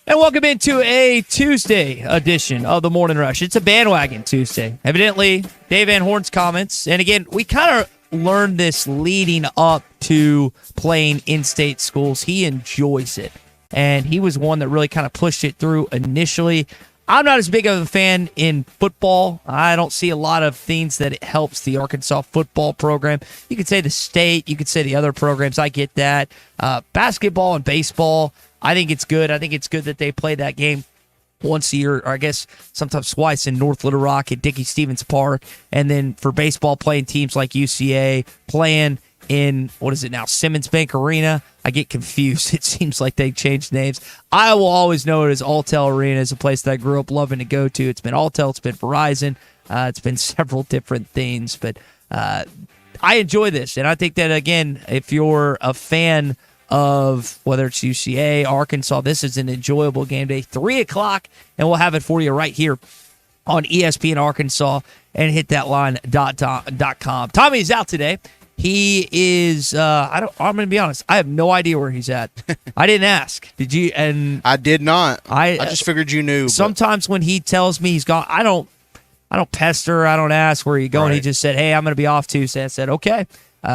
And welcome into a Tuesday edition of the Morning Rush. It's a Bandwagon Tuesday. Evidently, Dave Van Horn's comments. And again, we kind of learned this leading up to playing in-state schools. He enjoys it. And he was one that really kind of pushed it through initially. I'm not as big of a fan in football. I don't see a lot of things that it helps the Arkansas football program. You could say the state. You could say the other programs. I get that. Basketball and baseball, I think it's good. I think it's good that they play that game once a year, or I guess sometimes twice in North Little Rock at Dickey-Stevens Park. And then for baseball, playing teams like UCA, playing in, what is it now, Simmons Bank Arena. I get confused. It seems like they changed names. I will always know it as Alltel Arena. It's a place that I grew up loving to go to. It's been Alltel, it's been Verizon, it's been several different things. But I enjoy this, and I think that, again, if you're a fan of whether it's UCA, Arkansas, this is an enjoyable game day. 3 o'clock, and we'll have it for you right here on ESPN Arkansas and hithatline.com. Tommy's out today. He is, I'm going to be honest, I have no idea where he's at. I didn't ask. Did you? And I did not. I just figured you knew. Sometimes when he tells me he's gone, I don't pester, I don't ask where he's going. Right. He just said, hey, I'm going to be off Tuesday. I said, okay.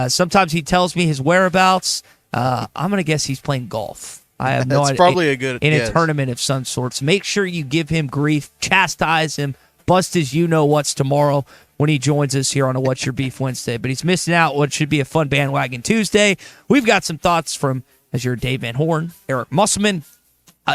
Sometimes he tells me his whereabouts. I'm going to guess he's playing golf. I have no idea. That's probably a good in a tournament of some sorts. Make sure you give him grief, chastise him, bust his you-know-what's tomorrow when he joins us here on a What's Your Beef Wednesday. But he's missing out what should be a fun Bandwagon Tuesday. We've got some thoughts from, as your Dave Van Horn, Eric Musselman.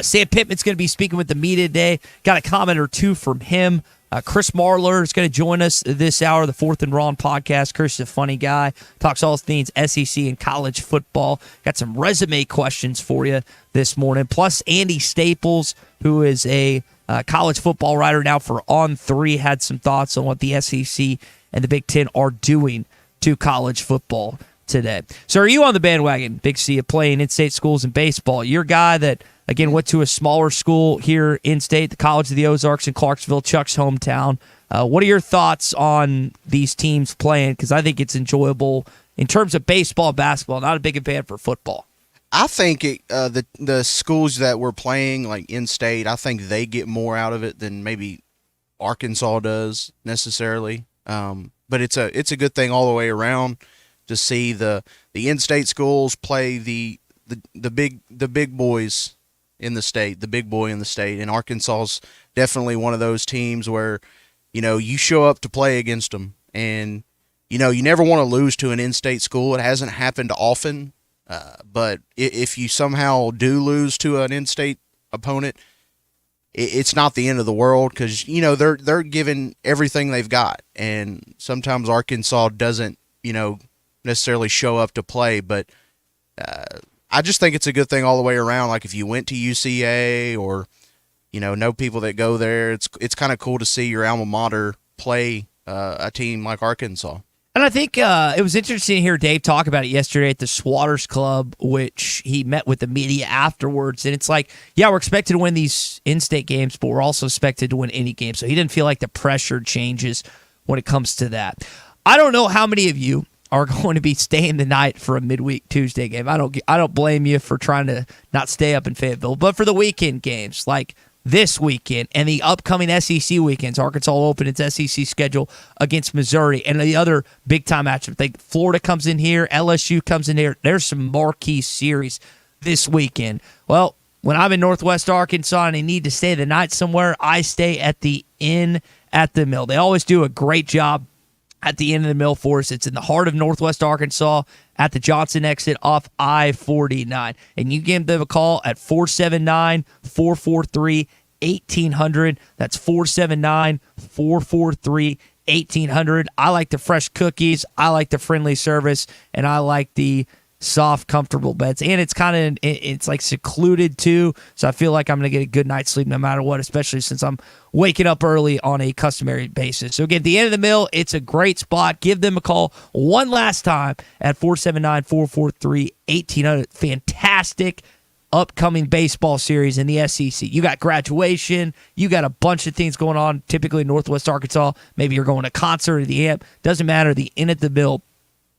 Sam Pittman's going to be speaking with the media today. Got a comment or two from him. Chris Marler is going to join us this hour, the Fourth and Ron podcast. Chris is a funny guy. Talks all things SEC and college football. Got some resume questions for you this morning. Plus, Andy Staples, who is a college football writer now for On3, had some thoughts on what the SEC and the Big Ten are doing to college football today. So are you on the bandwagon, Big C, of playing in-state schools in baseball? You're a guy that, again, went to a smaller school here in-state, the College of the Ozarks in Clarksville, Chuck's hometown. What are your thoughts on these teams playing? Because I think it's enjoyable in terms of baseball, basketball. Not a big fan for football. I think the schools that we're playing, like in-state, I think they get more out of it than maybe Arkansas does necessarily. But it's a good thing all the way around to see the in-state schools play the big boys in the state, the big boy in the state. And Arkansas's definitely one of those teams where, you show up to play against them. And, you never want to lose to an in-state school. It hasn't happened often. But if you somehow do lose to an in-state opponent, it's not the end of the world because, they're giving everything they've got. And sometimes Arkansas doesn't, necessarily show up to play. But I just think it's a good thing all the way around. Like if you went to UCA or, know people that go there, it's kind of cool to see your alma mater play a team like Arkansas. And I think it was interesting to hear Dave talk about it yesterday at the Swatters Club, which he met with the media afterwards. And it's like, yeah, we're expected to win these in-state games, but we're also expected to win any game. So he didn't feel like the pressure changes when it comes to that. I don't know how many of you are going to be staying the night for a midweek Tuesday game. I don't blame you for trying to not stay up in Fayetteville, but for the weekend games like this weekend and the upcoming SEC weekends, Arkansas will open its SEC schedule against Missouri and the other big-time matchup. I think Florida comes in here, LSU comes in here. There's some marquee series this weekend. Well, when I'm in Northwest Arkansas and I need to stay the night somewhere, I stay at the Inn at the Mill. They always do a great job at the Inn of the Mill for us. It's in the heart of Northwest Arkansas at the Johnson exit off I-49. And you give them a call at 479-443-1800. That's 479-443-1800. I like the fresh cookies. I like the friendly service. And I like the soft, comfortable beds. And it's it's like secluded too. So I feel like I'm going to get a good night's sleep no matter what, especially since I'm waking up early on a customary basis. So again, the End of the Mill, it's a great spot. Give them a call one last time at 479-443-1800. Fantastic upcoming baseball series in the SEC. You got graduation. You got a bunch of things going on, typically in Northwest Arkansas. Maybe you're going to a concert or the amp. Doesn't matter. The Inn at the Mill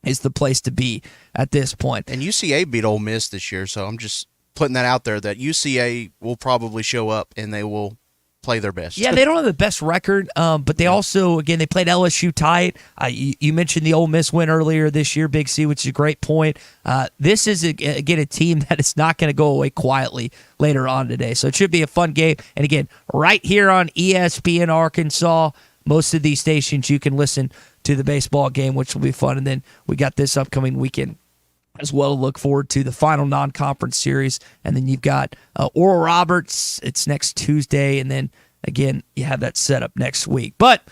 is the place to be at this point. And UCA beat Ole Miss this year, so I'm just putting that out there that UCA will probably show up and they will play their best. Yeah, they don't have the best record, but they also, again, they played LSU tight. You mentioned the Ole Miss win earlier this year, Big C, which is a great point. This is, again, a team that is not going to go away quietly later on today. So it should be a fun game. And again, right here on ESPN Arkansas, most of these stations you can listen to the baseball game, which will be fun. And then we got this upcoming weekend as well to look forward to, the final non-conference series. And then you've got Oral Roberts. It's next Tuesday. And then, again, you have that set up next week. But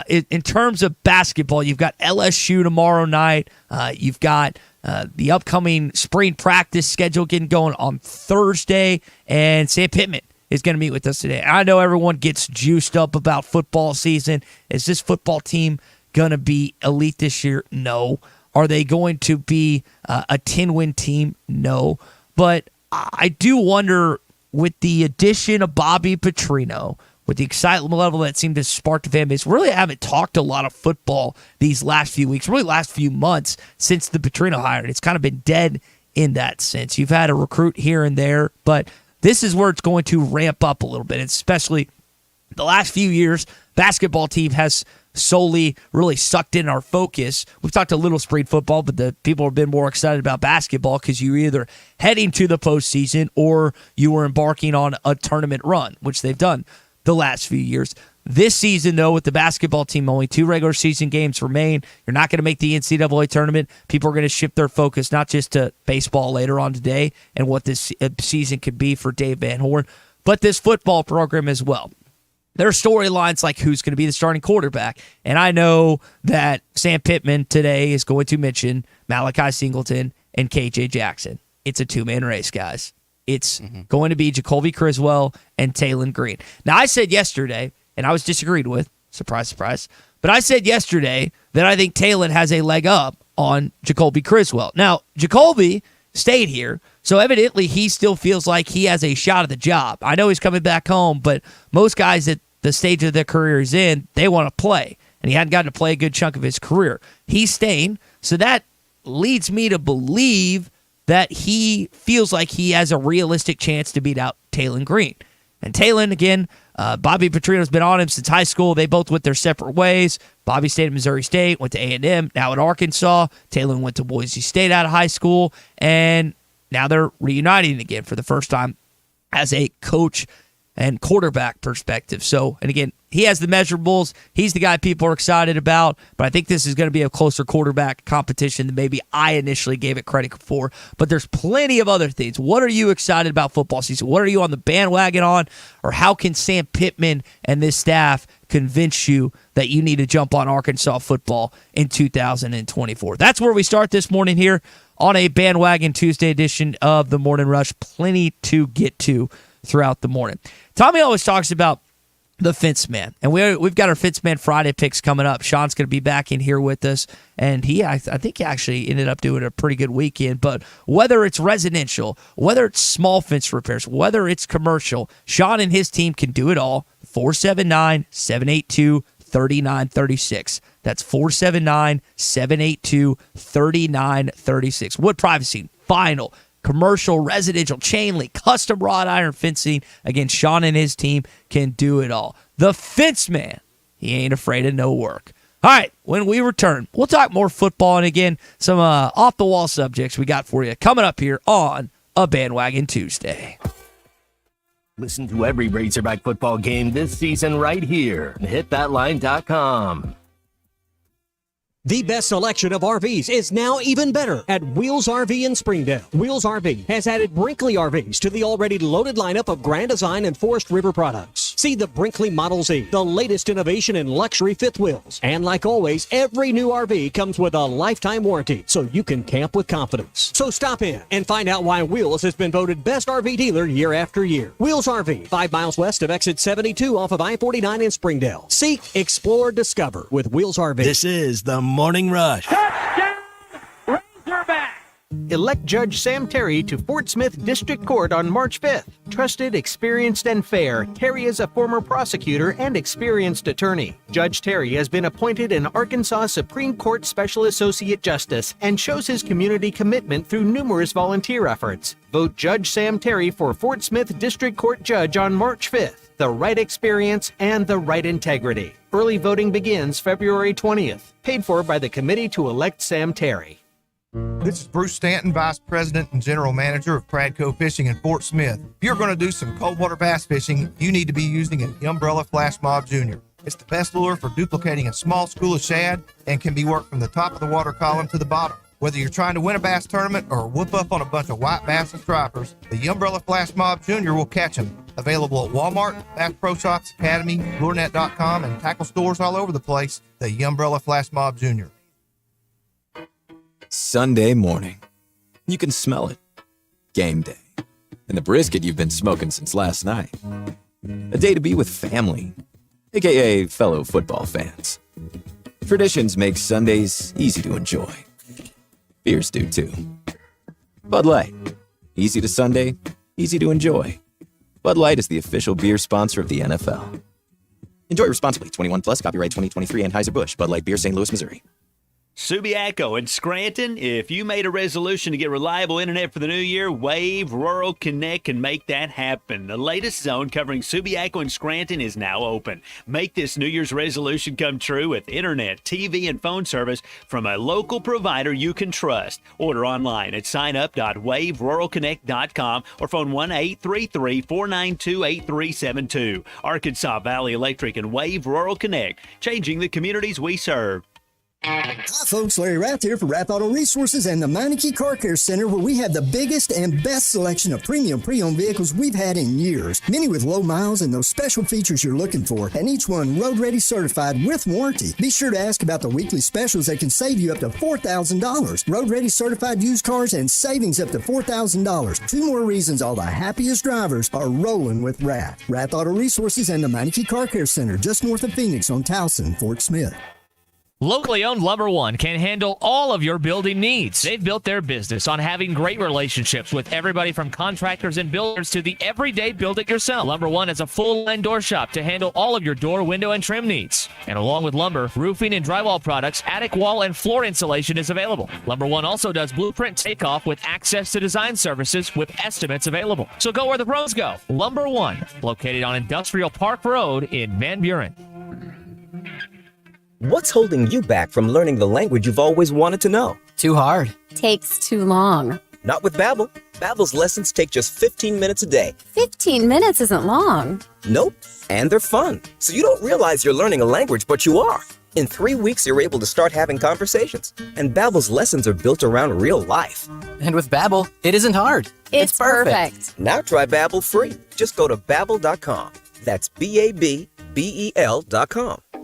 in terms of basketball, you've got LSU tomorrow night. You've got the upcoming spring practice schedule getting going on Thursday. And Sam Pittman is going to meet with us today. I know everyone gets juiced up about football season. Is this football team going to be elite this year? No. Are they going to be a 10-win team? No. But I do wonder, with the addition of Bobby Petrino, with the excitement level that seemed to spark the fan base, really haven't talked a lot of football these last few weeks, really last few months since the Petrino hire. It's kind of been dead in that sense. You've had a recruit here and there, but this is where it's going to ramp up a little bit, especially the last few years. Basketball team has solely really sucked in our focus. We've talked a little spring football, but the people have been more excited about basketball because you're either heading to the postseason or you were embarking on a tournament run, which they've done the last few years. This season, though, with the basketball team, only 2 regular season games remain. You're not going to make the NCAA tournament. People are going to shift their focus not just to baseball later on today and what this season could be for Dave Van Horn, but this football program as well. There are storylines like who's going to be the starting quarterback. And I know that Sam Pittman today is going to mention Malachi Singleton and KJ Jackson. It's a 2-man race, guys. It's going to be Jacoby Criswell and Taylon Green. Now, I said yesterday, and I was disagreed with, surprise, surprise, but I said yesterday that I think Taylon has a leg up on Jacoby Criswell. Now, Jacoby stayed here, so evidently he still feels like he has a shot at the job. I know he's coming back home, but most guys at the stage of their career is in, they want to play, and he hadn't gotten to play a good chunk of his career. He's staying, so that leads me to believe that he feels like he has a realistic chance to beat out Taylon Green. And Taylon, again, Bobby Petrino's been on him since high school. They both went their separate ways. Bobby stayed at Missouri State, went to A&M, now at Arkansas. Taylon went to Boise State out of high school, and now they're reuniting again for the first time as a coach and quarterback perspective. So, and again, he has the measurables. He's the guy people are excited about, but I think this is going to be a closer quarterback competition than maybe I initially gave it credit for. But there's plenty of other things. What are you excited about football season? What are you on the bandwagon on? Or how can Sam Pittman and this staff convince you that you need to jump on Arkansas football in 2024? That's where we start this morning here on a Bandwagon Tuesday edition of the Morning Rush. Plenty to get to throughout the morning. Tommy always talks about the Fence Man, and we've got our Fence Man Friday picks coming up. Sean's going to be back in here with us, and I think he actually ended up doing a pretty good weekend. But whether it's residential, whether it's small fence repairs, whether it's commercial, Sean and his team can do it all. 479-782-3936. That's 479-782-3936. Wood privacy, vinyl, commercial, residential, chain link, custom wrought iron fencing. Again, Sean and his team can do it all. The Fence Man, he ain't afraid of no work. All right, when we return, we'll talk more football and, again, some off-the-wall subjects we got for you coming up here on a Bandwagon Tuesday. Listen to every Razorback football game this season right here. HitThatLine.com. The best selection of RVs is now even better at Wheels RV in Springdale. Wheels RV has added Brinkley RVs to the already loaded lineup of Grand Design and Forest River products. See the Brinkley Model Z, the latest innovation in luxury fifth wheels. And like always, every new RV comes with a lifetime warranty, so you can camp with confidence. So stop in and find out why Wheels has been voted best RV dealer year after year. Wheels RV, 5 miles west of exit 72 off of I-49 in Springdale. Seek, explore, discover with Wheels RV. This is the Morning Rush. Touchdown, Razorback! Elect Judge Sam Terry to Fort Smith District Court on March 5th. Trusted, experienced, and fair, Terry is a former prosecutor and experienced attorney. Judge Terry has been appointed an Arkansas Supreme Court Special Associate Justice and shows his community commitment through numerous volunteer efforts. Vote Judge Sam Terry for Fort Smith District Court Judge on March 5th. The right experience and the right integrity. Early voting begins February 20th. Paid for by the Committee to Elect Sam Terry. This is Bruce Stanton, Vice President and General Manager of Pradco Fishing in Fort Smith. If you're going to do some cold water bass fishing, you need to be using an Umbrella Flash Mob Jr. It's the best lure for duplicating a small school of shad and can be worked from the top of the water column to the bottom. Whether you're trying to win a bass tournament or whoop up on a bunch of white bass and stripers, the Umbrella Flash Mob Jr. will catch them. Available at Walmart, Bass Pro Shops, Academy, LureNet.com, and tackle stores all over the place. The Umbrella Flash Mob Jr. Sunday morning. You can smell it. Game day. And the brisket you've been smoking since last night. A day to be with family, aka fellow football fans. Traditions make Sundays easy to enjoy. Beers do too. Bud Light. Easy to Sunday, easy to enjoy. Bud Light is the official beer sponsor of the NFL. Enjoy responsibly. 21 plus. Copyright 2023 Anheuser-Busch. Bud Light Beer, St. Louis, Missouri. Subiaco and Scranton, if you made a resolution to get reliable internet for the new year, Wave Rural Connect can make that happen. The latest zone covering Subiaco and Scranton is now open. Make this New Year's resolution come true with internet, TV, and phone service from a local provider you can trust. Order online at signup.waveruralconnect.com or phone 1-833-492-8372. Arkansas Valley Electric and Wave Rural Connect, changing the communities we serve. Hi folks, Larry Rath here for Rath Auto Resources and the Meineke Car Care Center, where we have the biggest and best selection of premium pre-owned vehicles we've had in years. Many with low miles and those special features you're looking for, and each one road ready certified with warranty. Be sure to ask about the weekly specials that can save you up to $4,000. Road ready certified used cars and savings up to $4,000. Two more reasons all the happiest drivers are rolling with Rath. Rath Auto Resources and the Meineke Car Care Center, just north of Phoenix on Towson, Fort Smith. Locally owned Lumber One can handle all of your building needs. They've built their business on having great relationships with everybody from contractors and builders to the everyday build-it-yourself. Lumber One is a full-line door shop to handle all of your door, window, and trim needs. And along with lumber, roofing and drywall products, attic wall and floor insulation is available. Lumber One also does blueprint takeoff with access to design services with estimates available. So go where the pros go. Lumber One, located on Industrial Park Road in Van Buren. What's holding you back from learning the language you've always wanted to know? Too hard. Takes too long. Not with Babbel. Babbel's lessons take just 15 minutes a day. 15 minutes isn't long. Nope. And they're fun. So you don't realize you're learning a language, but you are. In 3 weeks, you're able to start having conversations. And Babbel's lessons are built around real life. And with Babbel, it isn't hard. It's perfect. Now try Babbel free. Just go to Babbel.com. That's BABBEL.com.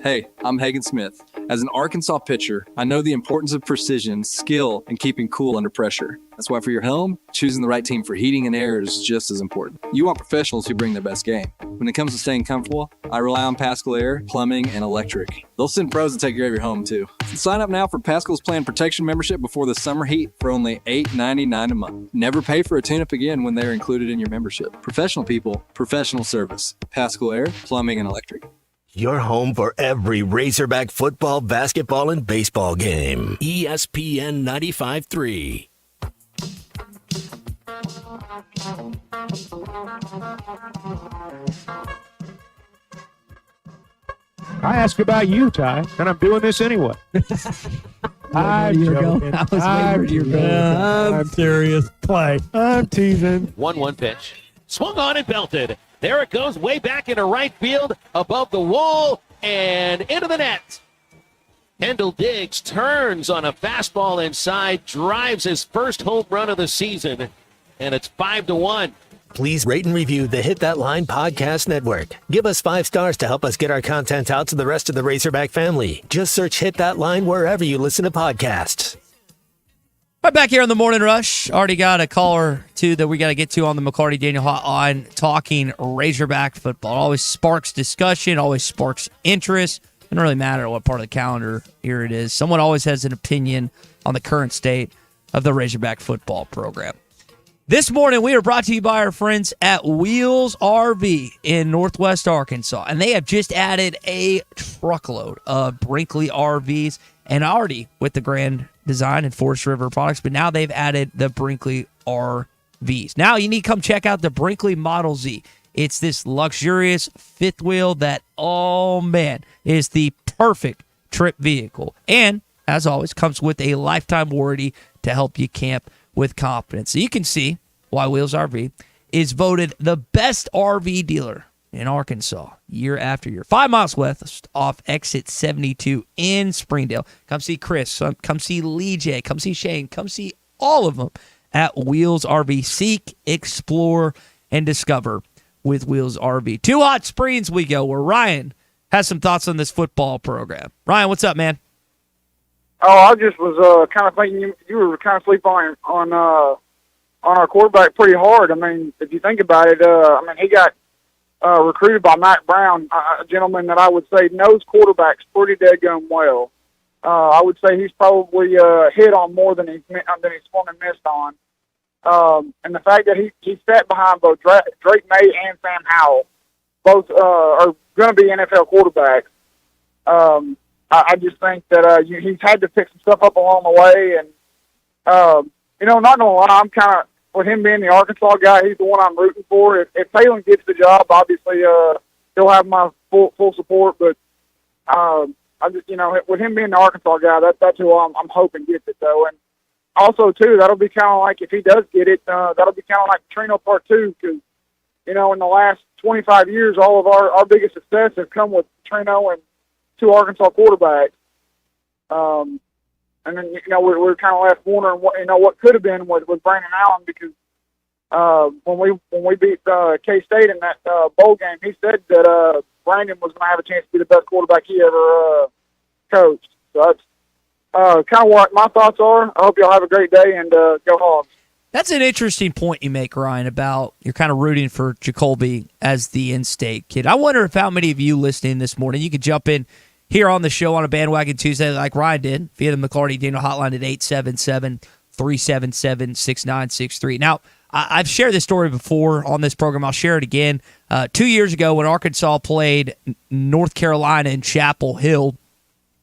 Hey, I'm Hagen Smith. As an Arkansas pitcher, I know the importance of precision, skill, and keeping cool under pressure. That's why for your home, choosing the right team for heating and air is just as important. You want professionals who bring their best game. When it comes to staying comfortable, I rely on Pascal Air, Plumbing, and Electric. They'll send pros to take care of your home, too. Sign up now for Pascal's Planned Protection membership before the summer heat for only $8.99 a month. Never pay for a tune-up again when they're included in your membership. Professional people, professional service. Pascal Air, Plumbing, and Electric. Your home for every Razorback football, basketball, and baseball game. ESPN 95.3. I ask about you, Ty, and I'm doing this anyway. I'm joking. I'm serious. Play. I'm teasing. 1-1 pitch. Swung on and belted. There it goes, way back into right field, above the wall, and into the net. Kendall Diggs turns on a fastball inside, drives his first home run of the season, and it's 5-1. Please rate and review the Hit That Line Podcast Network. Give us 5 stars to help us get our content out to the rest of the Razorback family. Just search Hit That Line wherever you listen to podcasts. Right back here on the Morning Rush. Already got a caller or two that we got to get to on the McLarty Daniel Hotline talking Razorback football. It always sparks discussion, always sparks interest. Doesn't really matter what part of the calendar here it is. Someone always has an opinion on the current state of the Razorback football program. This morning, we are brought to you by our friends at Wheels RV in Northwest Arkansas, and they have just added a truckload of Brinkley RVs, and already with the Grand Design and Forest River products, but now they've added the Brinkley RVs. Now you need to come check out the Brinkley Model Z. It's this luxurious fifth wheel that, oh man, is the perfect trip vehicle. And, as always, comes with a lifetime warranty to help you camp with confidence. So you can see why Wheels RV is voted the best RV dealer in Arkansas year after year. 5 miles west off exit 72 in Springdale. Come see Chris. Come see Lee J. Come see Shane. Come see all of them at Wheels RV. Seek, explore, and discover with Wheels RV. To Hot Springs we go, where Ryan has some thoughts on this football program. Ryan, what's up, man? Oh, I just was kind of thinking you were kind of sleep on our quarterback pretty hard. I mean, if you think about it, he got recruited by Matt Brown, a gentleman that I would say knows quarterbacks pretty daggone well. I would say he's probably hit on more than he's swung and missed on. And the fact that he sat behind both Drake May and Sam Howell, both are going to be NFL quarterbacks. I just think that he's had to pick some stuff up along the way. And, not going to lie, I'm kind of, with him being the Arkansas guy, he's the one I'm rooting for. If Taylor gets the job, obviously he'll have my full support. But I just, with him being the Arkansas guy, that's who I'm hoping gets it, though. And also, too, that'll be kind of like, if he does get it, that'll be kind of like Trino Part 2, because, in the last 25 years, all of our biggest success has come with Trino and 2 Arkansas quarterbacks. And then, we're kind of left wondering what could have been with Brandon Allen, because when we beat K-State in that bowl game, he said that Brandon was going to have a chance to be the best quarterback he ever coached. So that's kind of what my thoughts are. I hope y'all have a great day, and go Hogs. That's an interesting point you make, Ryan, about you're kind of rooting for Jacoby as the in-state kid. I wonder if how many of you listening this morning, you could jump in here on the show on a Bandwagon Tuesday like Ryan did via the McLarty Daniel hotline at 877-377-6963. Now, I've shared this story before on this program. I'll share it again. 2 years ago when Arkansas played North Carolina in Chapel Hill,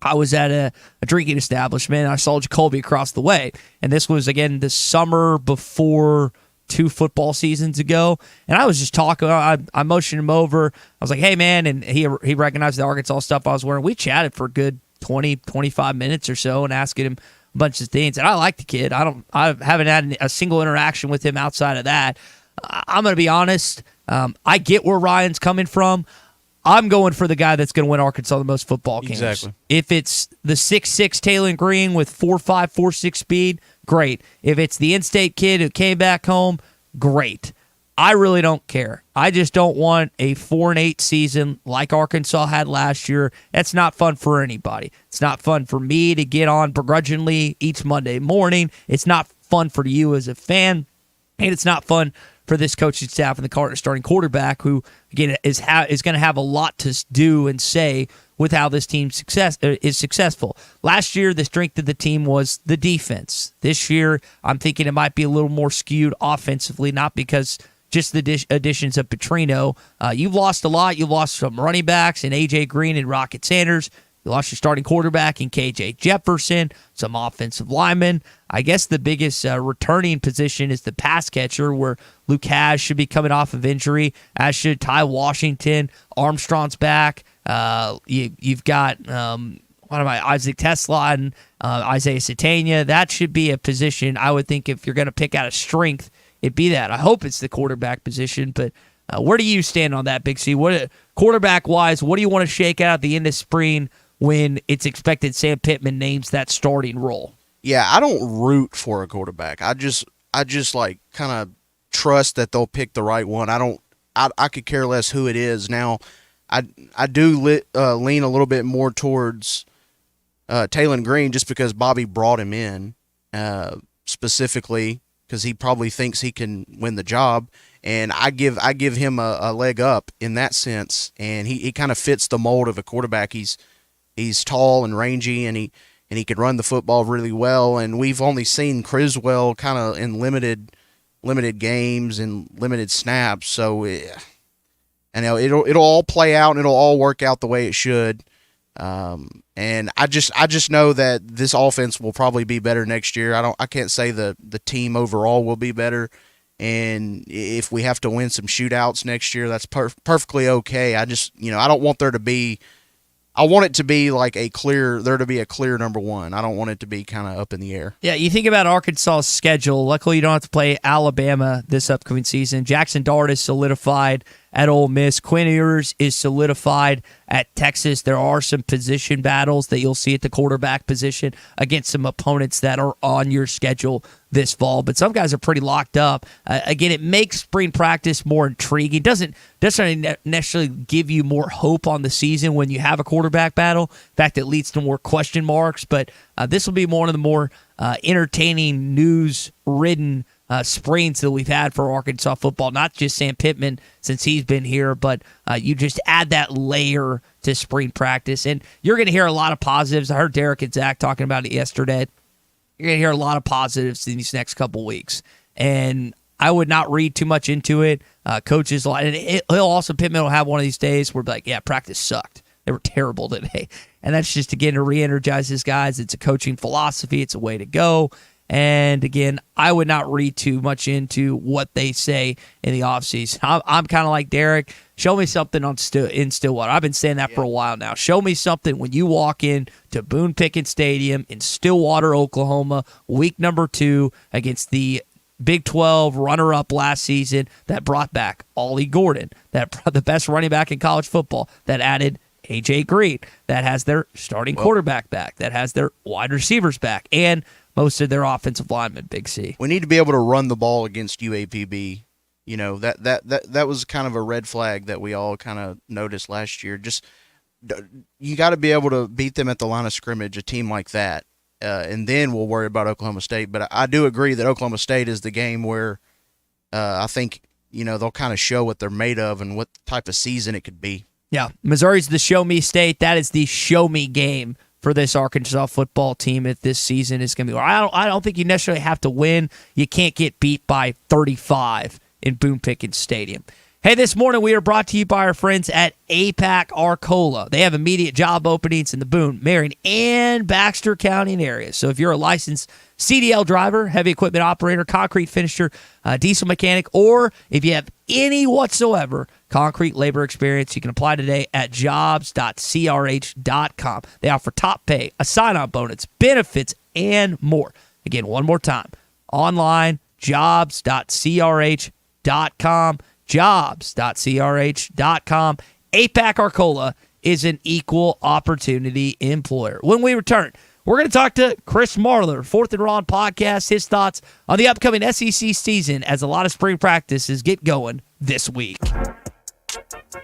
I was at a drinking establishment, and I saw Jacoby across the way. And this was, again, the summer before 2 football seasons ago, and I was just talking. I motioned him over. I was like, hey, man, and he recognized the Arkansas stuff I was wearing. We chatted for a good 20, 25 minutes or so and asking him a bunch of things, and I like the kid. I haven't had a single interaction with him outside of that. I'm going to be honest. I get where Ryan's coming from. I'm going for the guy that's going to win Arkansas the most football games. Exactly. If it's the 6'6" Taylor Green with 4.5, 4.6 speed, great. If it's the in-state kid who came back home, great. I really don't care. I just don't want a 4-8 season like Arkansas had last year. That's not fun for anybody. It's not fun for me to get on begrudgingly each Monday morning. It's not fun for you as a fan, and it's not fun for this coaching staff and the Cardinals starting quarterback, who, again, is going to have a lot to do and say with how this team is successful. Last year, the strength of the team was the defense. This year, I'm thinking it might be a little more skewed offensively, not because just the additions of Petrino. You've lost a lot. You lost some running backs in A.J. Green and Rocket Sanders. You lost your starting quarterback in K.J. Jefferson, some offensive linemen. I guess the biggest returning position is the pass catcher, where Luke Hasz should be coming off of injury, as should Ty Washington. Armstrong's back. You've got Isaac Tesla and Isaiah Satania. That should be a position, I would think, if you're going to pick out a strength, it'd be that. I hope it's the quarterback position, but where do you stand on that, Big C? What quarterback-wise, what do you want to shake out at the end of spring when it's expected Sam Pittman names that starting role? Yeah, I don't root for a quarterback. I just like kind of trust that they'll pick the right one. I could care less who it is. Now, I do lean a little bit more towards Taylor Green, just because Bobby brought him in specifically because he probably thinks he can win the job, and I give him a leg up in that sense, and he kind of fits the mold of a quarterback. He's tall and rangy, and and he could run the football really well. And we've only seen Criswell kind of in limited games and limited snaps. So, it'll all play out and it'll all work out the way it should. And I just know that this offense will probably be better next year. I can't say the team overall will be better. And if we have to win some shootouts next year, that's perfectly okay. I just, I don't want I want it to be like a clear number one. I don't want it to be kind of up in the air. Yeah, you think about Arkansas's schedule. Luckily, you don't have to play Alabama this upcoming season. Jackson Dart is solidified at Ole Miss. Quinn Ewers is solidified at Texas. There are some position battles that you'll see at the quarterback position against some opponents that are on your schedule this fall. But some guys are pretty locked up. Again, it makes spring practice more intriguing. It doesn't necessarily give you more hope on the season when you have a quarterback battle. In fact, it leads to more question marks. But this will be one of the more entertaining, news-ridden springs that we've had for Arkansas football. Not just Sam Pittman since he's been here, but you just add that layer to spring practice. And you're going to hear a lot of positives. I heard Derek and Zach talking about it yesterday. You're going to hear a lot of positives in these next couple weeks. And I would not read too much into it. Coaches, Pittman will have one of these days where like, yeah, practice sucked. They were terrible today. And that's just, again, to re-energize his guys. It's a coaching philosophy. It's a way to go. And, again, I would not read too much into what they say in the offseason. I'm kind of like Derek. Show me something in Stillwater. I've been saying that for a while now. Show me something when you walk in to Boone Pickens Stadium in Stillwater, Oklahoma, week number 2 against the Big 12 runner-up last season that brought back Ollie Gordon, the best running back in college football, that added A.J. Green, that has their starting quarterback back, that has their wide receivers back, and most of their offensive linemen, Big C. We need to be able to run the ball against UAPB. That was kind of a red flag that we all kind of noticed last year. Just you got to be able to beat them at the line of scrimmage, a team like that, and then we'll worry about Oklahoma State. But I do agree that Oklahoma State is the game where I think they'll kind of show what they're made of and what type of season it could be. Yeah, Missouri's the show me state. That is the show me game for this Arkansas football team if this season is going to be. I don't think you necessarily have to win. You can't get beat by 35 in Boone Pickens Stadium. Hey, this morning we are brought to you by our friends at APAC Arcola. They have immediate job openings in the Boone, Marion, and Baxter County areas. So if you're a licensed CDL driver, heavy equipment operator, concrete finisher, diesel mechanic, or if you have any whatsoever concrete labor experience, you can apply today at jobs.crh.com. They offer top pay, a sign-on bonus, benefits, and more. Again, one more time. Online, jobs.crh.com. jobs.crh.com. APAC Arcola is an equal opportunity employer. When we return, we're going to talk to Chris Marler, 4th and Ron podcast, his thoughts on the upcoming SEC season as a lot of spring practices get going this week.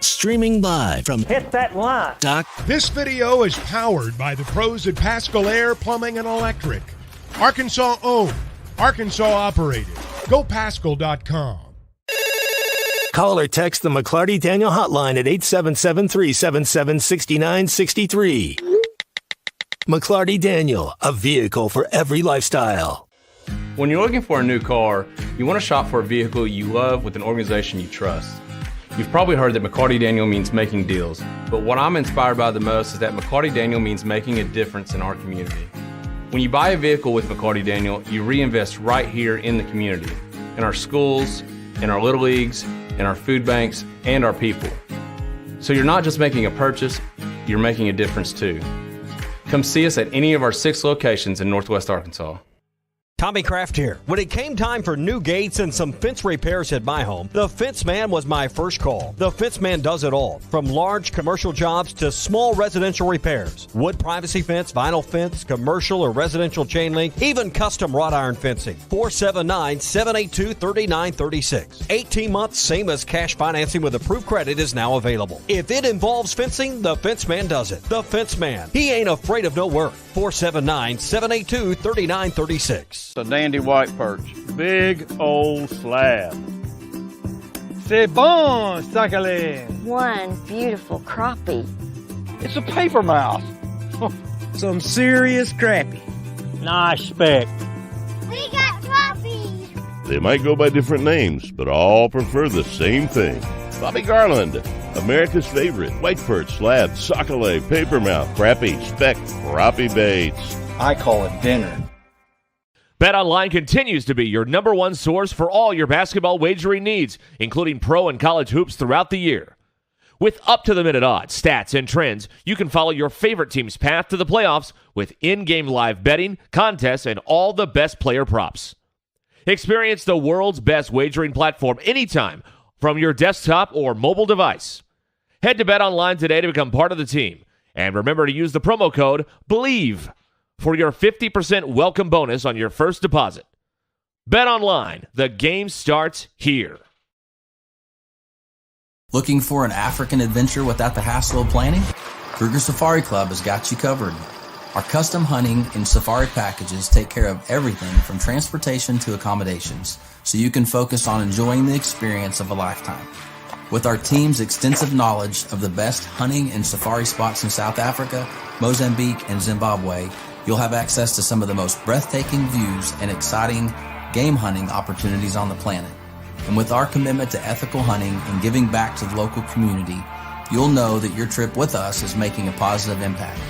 Streaming live from Hit That Line. This video is powered by the pros at Pascal Air Plumbing and Electric. Arkansas owned, Arkansas operated. GoPascal.com. Call or text the McLarty Daniel hotline at 877-377-6963. McLarty Daniel, a vehicle for every lifestyle. When you're looking for a new car, you want to shop for a vehicle you love with an organization you trust. You've probably heard that McLarty Daniel means making deals, but what I'm inspired by the most is that McLarty Daniel means making a difference in our community. When you buy a vehicle with McLarty Daniel, you reinvest right here in the community, in our schools, in our little leagues, in our food banks, and our people. So you're not just making a purchase, you're making a difference too. Come see us at any of our 6 locations in Northwest Arkansas. Tommy Kraft here. When it came time for new gates and some fence repairs at my home, the Fence Man was my first call. The Fence Man does it all, from large commercial jobs to small residential repairs. Wood privacy fence, vinyl fence, commercial or residential chain link, even custom wrought iron fencing. 479-782-3936. 18 months, same as cash financing with approved credit is now available. If it involves fencing, the Fence Man does it. The Fence Man. He ain't afraid of no work. 479-782-3936. A dandy white perch. Big old slab. C'est bon, sacalé. One beautiful crappie. It's a paper mouse. Some serious crappie. Nice speck. We got trophies. They might go by different names, but all prefer the same thing. Bobby Garland, America's favorite, white perch, slab, sockeye, papermouth, crappie, speck, crappie baits. I call it dinner. BetOnline continues to be your number one source for all your basketball wagering needs, including pro and college hoops throughout the year. With up-to-the-minute odds, stats, and trends, you can follow your favorite team's path to the playoffs with in-game live betting, contests, and all the best player props. Experience the world's best wagering platform anytime from your desktop or mobile device. Head to BetOnline today to become part of the team. And remember to use the promo code BELIEVE for your 50% welcome bonus on your first deposit. BetOnline, the game starts here. Looking for an African adventure without the hassle of planning? Kruger Safari Club has got you covered. Our custom hunting and safari packages take care of everything from transportation to accommodations, so you can focus on enjoying the experience of a lifetime. With our team's extensive knowledge of the best hunting and safari spots in South Africa, Mozambique, and Zimbabwe, you'll have access to some of the most breathtaking views and exciting game hunting opportunities on the planet. And with our commitment to ethical hunting and giving back to the local community, you'll know that your trip with us is making a positive impact.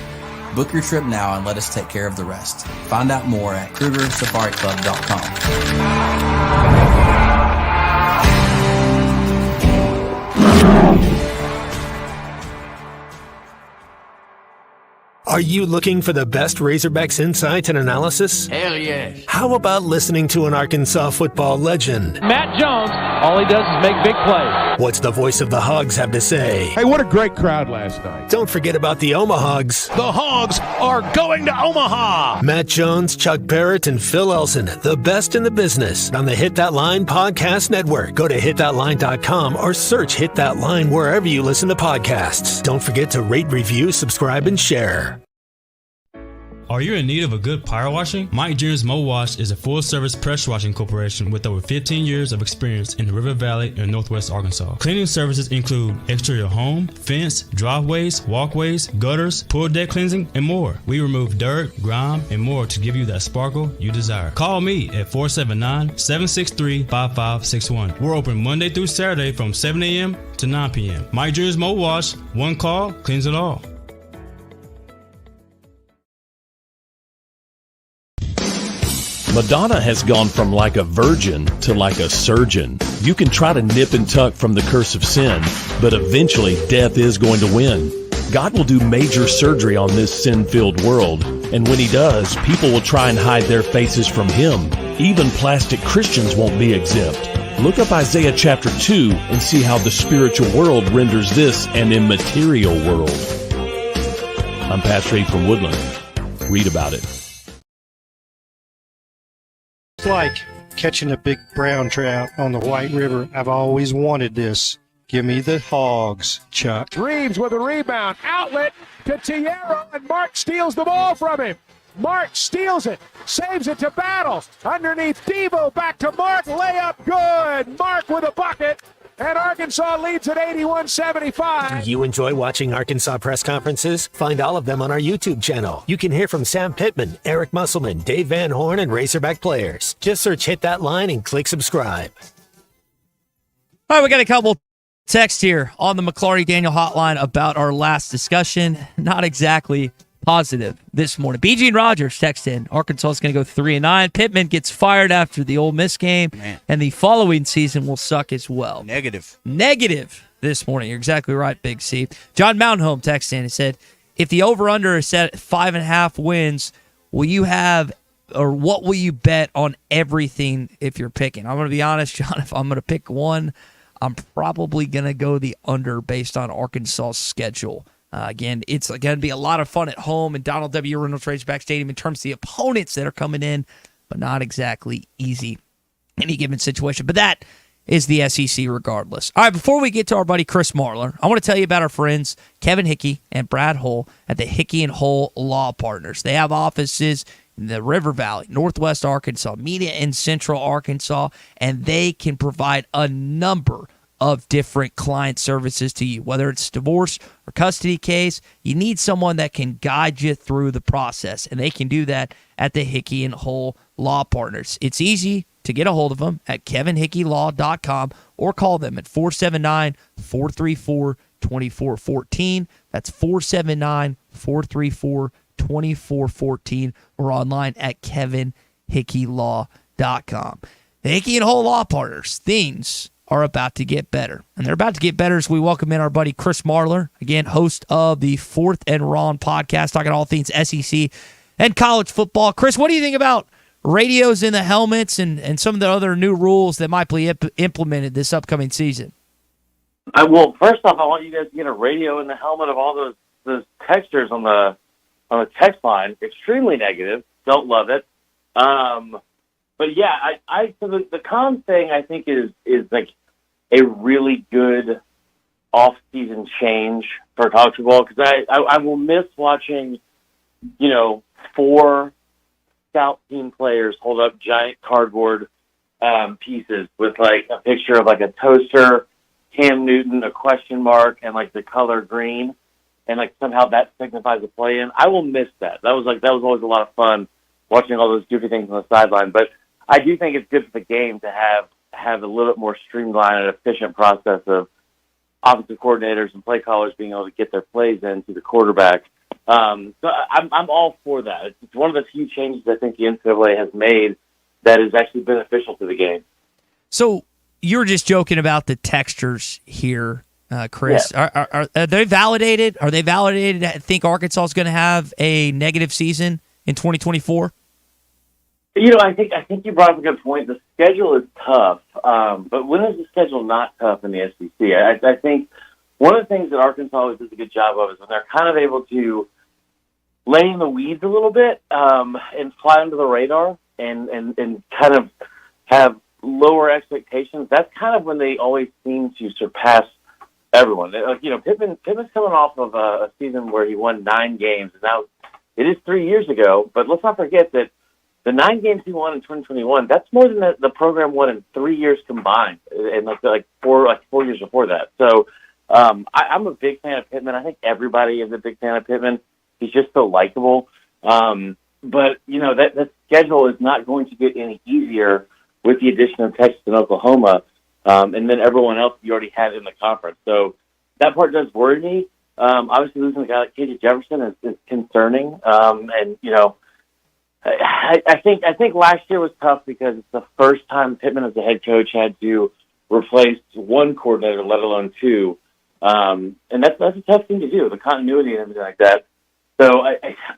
Book your trip now and let us take care of the rest. Find out more at KrugerSafariClub.com. Are you looking for the best Razorbacks insight and analysis? Hell yes. How about listening to an Arkansas football legend? Matt Jones, all he does is make big plays. What's the voice of the Hogs have to say? Hey, what a great crowd last night. Don't forget about the Omahogs. The Hogs are going to Omaha. Matt Jones, Chuck Barrett, and Phil Elson, the best in the business on the Hit That Line Podcast Network. Go to hitthatline.com or search Hit That Line wherever you listen to podcasts. Don't forget to rate, review, subscribe, and share. Are you in need of a good power washing? Mike Jr.'s Mo Wash is a full-service pressure washing corporation with over 15 years of experience in the River Valley and Northwest Arkansas. Cleaning services include exterior home, fence, driveways, walkways, gutters, pool deck cleansing, and more. We remove dirt, grime, and more to give you that sparkle you desire. Call me at 479-763-5561. We're open Monday through Saturday from 7 a.m. to 9 p.m. Mike Jr.'s Mo Wash, one call, cleans it all. Madonna has gone from like a virgin to like a surgeon. You can try to nip and tuck from the curse of sin, but eventually death is going to win. God will do major surgery on this sin-filled world, and when he does, people will try and hide their faces from him. Even plastic Christians won't be exempt. Look up Isaiah chapter 2 and see how the spiritual world renders this an immaterial world. I'm Pastor A from Woodland. Read about it. It's like catching a big brown trout on the White River. I've always wanted this. Give me the Hogs, Chuck. Reeves with a rebound. Outlet to Tierra, and Mark steals the ball from him. Mark steals it, saves it to Battles. Underneath Devo, back to Mark, layup good. Mark with a bucket, and Arkansas leads at 81-75. Do you enjoy watching Arkansas press conferences? Find all of them on our YouTube channel. You can hear from Sam Pittman, Eric Musselman, Dave Van Horn, and Razorback players. Just search Hit That Line and click subscribe. All right, we got a couple texts here on the McLarty Daniel hotline about our last discussion. Not exactly positive this morning. BG and Rogers text in. Arkansas is going to go 3-9. Pittman gets fired after the Ole Miss game, and the following season will suck as well. Negative this morning. You're exactly right, Big C. John Mountainhome texted in and said, if the over-under is set at 5.5 wins, will you have, or what will you bet on everything if you're picking? I'm going to be honest, John, if I'm going to pick one, I'm probably going to go the under based on Arkansas's schedule. Again, it's going to be a lot of fun at home in Donald W. Reynolds Razorback Stadium in terms of the opponents that are coming in, but not exactly easy in any given situation. But that is the SEC regardless. All right, before we get to our buddy Chris Marlar, I want to tell you about our friends Kevin Hickey and Brad Hull at the Hickey and Hull Law Partners. They have offices in the River Valley, Northwest Arkansas, Media, and Central Arkansas, and they can provide a number of different client services to you. Whether it's divorce or custody case, you need someone that can guide you through the process, and they can do that at the Hickey and Hull Law Partners. It's easy to get a hold of them at kevinhickeylaw.com or call them at 479-434-2414. That's 479-434-2414 or online at kevinhickeylaw.com. The Hickey and Hull Law Partners, things are about to get better. And they're about to get better as we welcome in our buddy Chris Marler, again, host of the Fourth and Ron podcast, talking all things SEC and college football. Chris, what do you think about radios in the helmets and some of the other new rules that might be implemented this upcoming season? Well, first off, I want you guys to get a radio in the helmet of all those texters on the text line. Extremely negative. Don't love it. But yeah, so the con thing I think is like a really good off-season change for college football, because I will miss watching, 4 scout team players hold up giant cardboard pieces with like a picture of like a toaster, Cam Newton, a question mark, and like the color green, and like somehow that signifies a play in. I will miss that. That was always a lot of fun watching all those goofy things on the sideline. But I do think it's good for the game to have a little bit more streamlined and efficient process of offensive coordinators and play callers being able to get their plays in to the quarterback. So I'm all for that. It's one of the few changes I think the NCAA has made that is actually beneficial to the game. So you were just joking about the textures here, Chris. Yeah. Are they validated? Are they validated? I think Arkansas is going to have a negative season in 2024. I think you brought up a good point. The schedule is tough, but when is the schedule not tough in the SEC? I think one of the things that Arkansas always does a good job of is when they're kind of able to lay in the weeds a little bit and fly under the radar and kind of have lower expectations. That's kind of when they always seem to surpass everyone. Pittman's coming off of a season where he won 9 games. Now, it is 3 years ago, but let's not forget that the 9 games he won in 2021, that's more than the program won in 3 years combined, and like 4 years before that. So I'm a big fan of Pittman. I think everybody is a big fan of Pittman. He's just so likable. But that schedule is not going to get any easier with the addition of Texas and Oklahoma, and then everyone else you already had in the conference. So that part does worry me. Obviously, losing a guy like KJ Jefferson is concerning, I think last year was tough because it's the first time Pittman as a head coach had to replace one coordinator, let alone 2. And that's a tough thing to do, the continuity and everything like that. So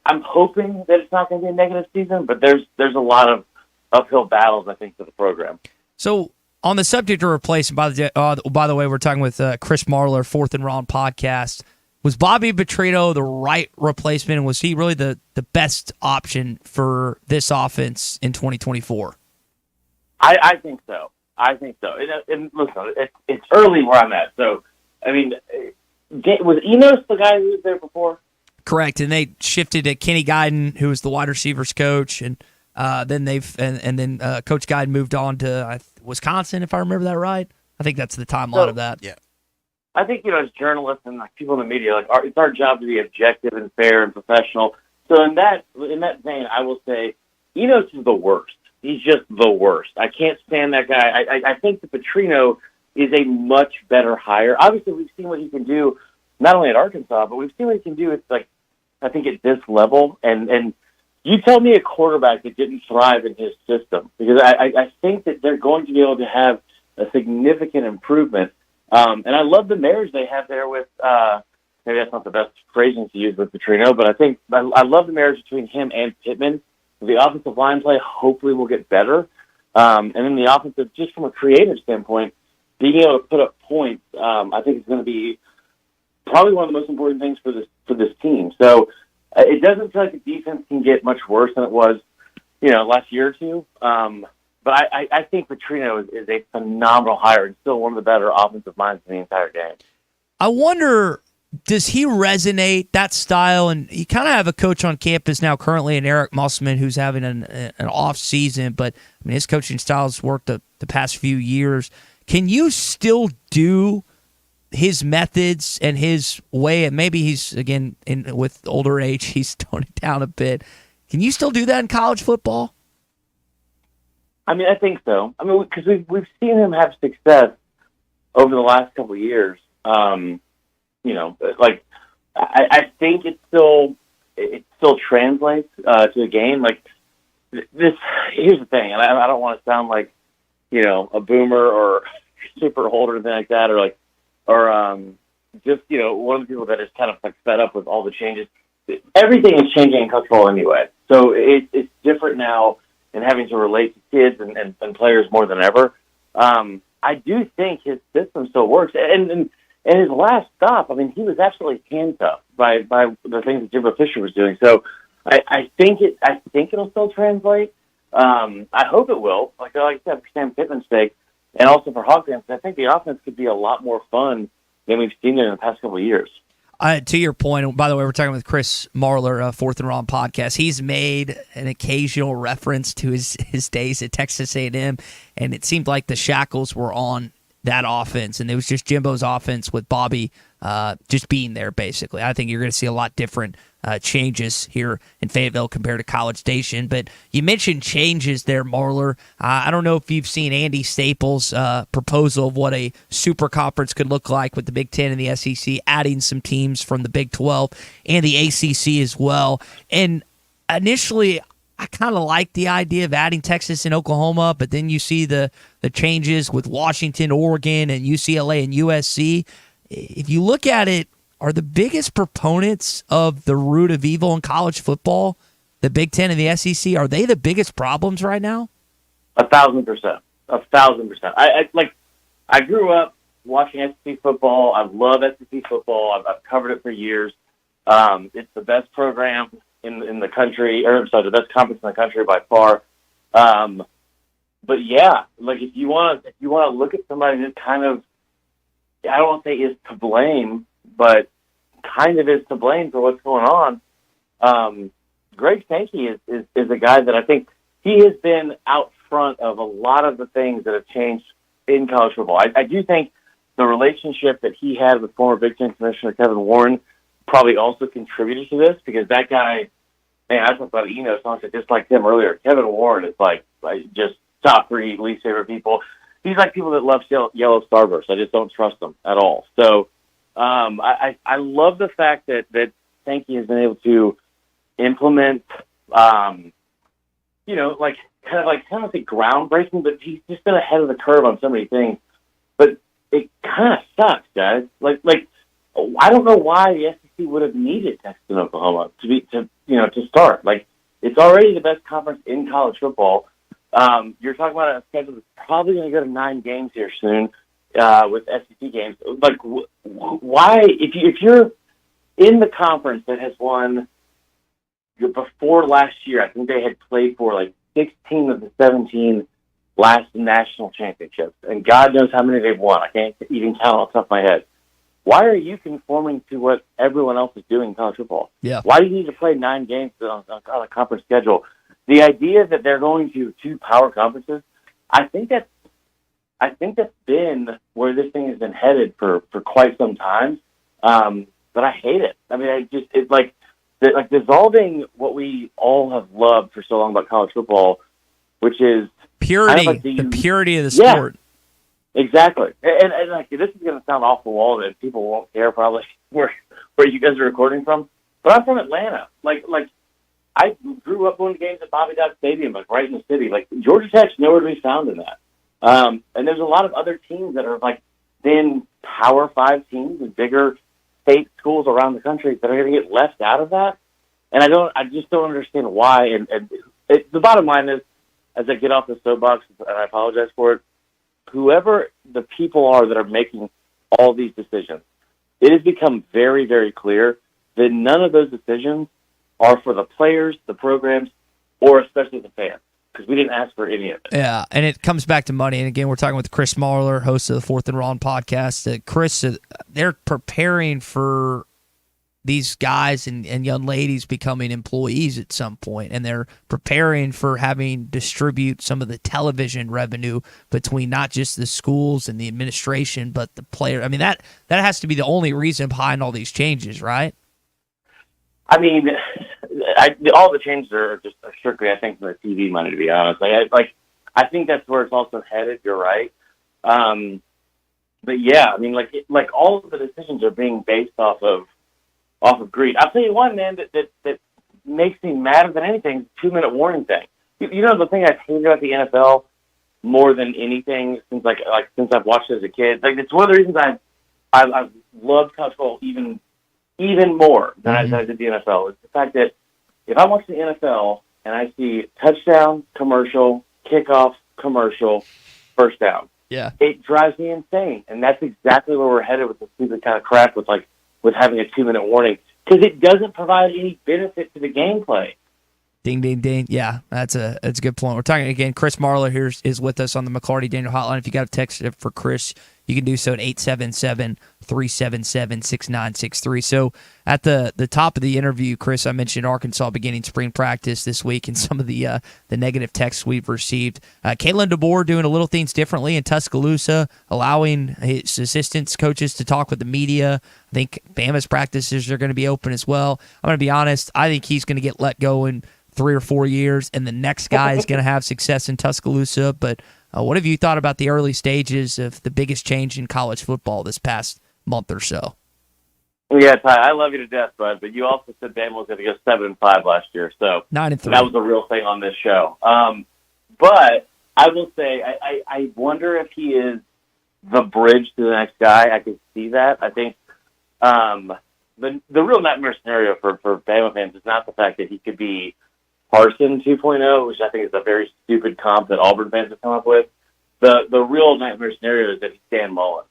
I'm hoping that it's not going to be a negative season, but there's a lot of uphill battles, I think, for the program. So on the subject of replacement, by the way, we're talking with Chris Marler, Fourth and Ron podcast. Was Bobby Petrino the right replacement, and was he really the best option for this offense in 2024? I think so. And listen, it's early where I'm at. So, I mean, was Enos the guy who was there before? Correct, and they shifted to Kenny Guyton, who was the wide receivers coach, and then Coach Guyton moved on to Wisconsin, if I remember that right. I think that's the timeline of that. Yeah. I think, as journalists and people in the media, it's our job to be objective and fair and professional. So in that vein, I will say Enos is the worst. He's just the worst. I can't stand that guy. I think that Petrino is a much better hire. Obviously, we've seen what he can do, not only at Arkansas, but we've seen what he can do I think at this level. And you tell me a quarterback that didn't thrive in his system, because I think that they're going to be able to have a significant improvement. And I love the marriage they have there with, maybe that's not the best phrasing to use with Petrino, but I love the marriage between him and Pittman. The offensive line play hopefully will get better. And then the offensive, just from a creative standpoint, being able to put up points, I think is going to be probably one of the most important things for this team. So it doesn't feel like the defense can get much worse than it was, last year or two. But I think Petrino is a phenomenal hire and still one of the better offensive minds in the entire game. I wonder, does he resonate, that style? And you kind of have a coach on campus now currently in Eric Musselman who's having an off season, but I mean his coaching style has worked the past few years. Can you still do his methods and his way? And maybe he's, again, with older age, he's toned it down a bit. Can you still do that in college football? I mean, I think so. I mean, because we've seen him have success over the last couple of years. Like I think it still translates to the game. Like this, here's the thing, and I don't want to sound like a boomer or super old or anything like that, or just one of the people that is kind of like fed up with all the changes. Everything is changing in college football anyway, so it's different now, and having to relate to kids and players more than ever. I do think his system still works, and his last stop, I mean, he was absolutely handcuffed by the things that Jimbo Fisher was doing. So I think it'll still translate. I hope it will. Like I said, for Sam Pittman's sake, and also for Hogs fans, I think the offense could be a lot more fun than we've seen it in the past couple of years. To your point, by the way, we're talking with Chris Marler, Fourth and Wrong podcast. He's made an occasional reference to his days at Texas A&M, and it seemed like the shackles were on that offense, and it was just Jimbo's offense with Bobby just being there, basically. I think you're going to see a lot different changes here in Fayetteville compared to College Station. But you mentioned changes there, Marler. I don't know if you've seen Andy Staples' proposal of what a super conference could look like with the Big Ten and the SEC, adding some teams from the Big 12 and the ACC as well. And initially, I kind of like the idea of adding Texas and Oklahoma, but then you see the changes with Washington, Oregon, and UCLA and USC. If you look at it, are the biggest proponents of the root of evil in college football the Big Ten and the SEC? Are they the biggest problems right now? 1,000%. 1,000%. I grew up watching SEC football. I love SEC football. I've covered it for years. It's the best program in the country, the best conference in the country by far. But yeah, like if you want to look at somebody that kind of, I don't want to say is to blame, but kind of is to blame for what's going on. Greg Sankey is a guy that I think he has been out front of a lot of the things that have changed in college football. I do think the relationship that he had with former Big Ten Commissioner Kevin Warren probably also contributed to this, because that guy, man, I talked about songs that just like him earlier. Kevin Warren is like just top 3 least favorite people. He's like people that love yellow Starburst. I just don't trust them at all. So I love the fact that Sankey has been able to implement, kind of groundbreaking, but he's just been ahead of the curve on so many things. But it kind of sucks, guys. Like I don't know why the SEC would have needed Texas and Oklahoma to start. Like, it's already the best conference in college football. You're talking about a schedule that's probably going to go to 9 games here soon with SEC games. Like, why, if you're in the conference that has won before last year, I think they had played for like 16 of the 17 last national championships, and God knows how many they've won. I can't even count off the top of my head. Why are you conforming to what everyone else is doing in college football? Yeah. Why do you need to play 9 games on a conference schedule? The idea that they're going to 2 power conferences, I think that's been where this thing has been headed for quite some time. But I hate it. I mean, it's like dissolving what we all have loved for so long about college football, which is purity, kind of the purity of the sport. Exactly. And like, this is going to sound off the wall that people won't care probably where you guys are recording from, but I'm from Atlanta. Like I grew up going to games at Bobby Dodd Stadium, like right in the city. Like, Georgia Tech's nowhere to be found in that. And there's a lot of other teams that are like then Power 5 teams and bigger state schools around the country that are going to get left out of that. And I just don't understand why. And the bottom line is, as I get off the soapbox, and I apologize for it, whoever the people are that are making all these decisions, it has become very, very clear that none of those decisions are for the players, the programs, or especially the fans, because we didn't ask for any of it. Yeah, and it comes back to money. And again, we're talking with Chris Marler, host of the Fourth and Wrong podcast. Chris, they're preparing for these guys and young ladies becoming employees at some point, and they're preparing for having distribute some of the television revenue between not just the schools and the administration, but the player. I mean, that has to be the only reason behind all these changes, right? I mean, all the changes are just strictly, I think, for the TV money, to be honest. I think that's where it's also headed. You're right. But yeah, I mean, like all of the decisions are being based off of greed. I'll tell you one, man, that makes me madder than anything, 2-minute warning thing. You know, the thing I've hated about the NFL more than anything since since I've watched it as a kid. Like, it's one of the reasons I've loved college football even more than I did the NFL. It's the fact that if I watch the NFL and I see touchdown commercial, kickoff commercial, first down, it drives me insane. And that's exactly where we're headed with this stupid kind of crap with having a 2-minute warning, because it doesn't provide any benefit to the gameplay. Ding, ding, ding. Yeah, that's a good point. We're talking again. Chris Marler here is with us on the McLarty Daniel Hotline. If you got a text for Chris, you can do so at 877-377-6963. So at the top of the interview, Chris, I mentioned Arkansas beginning spring practice this week and some of the negative texts we've received. Kalen DeBoer doing a little things differently in Tuscaloosa, allowing his assistants, coaches to talk with the media. I think Bama's practices are going to be open as well. I'm going to be honest. I think he's going to get let go in 3 or 4 years, and the next guy is going to have success in Tuscaloosa. But what have you thought about the early stages of the biggest change in college football this past month or so? Yeah, Ty, I love you to death, bud, but you also said Bama was going to go 7-5 last year, so 9-3. That was a real thing on this show. But I will say, I wonder if he is the bridge to the next guy. I can see that. I think the real nightmare scenario for Bama fans is not the fact that he could be Harsin 2.0, which I think is a very stupid comp that Auburn fans have come up with. The real nightmare scenario is that he's Dan Mullen.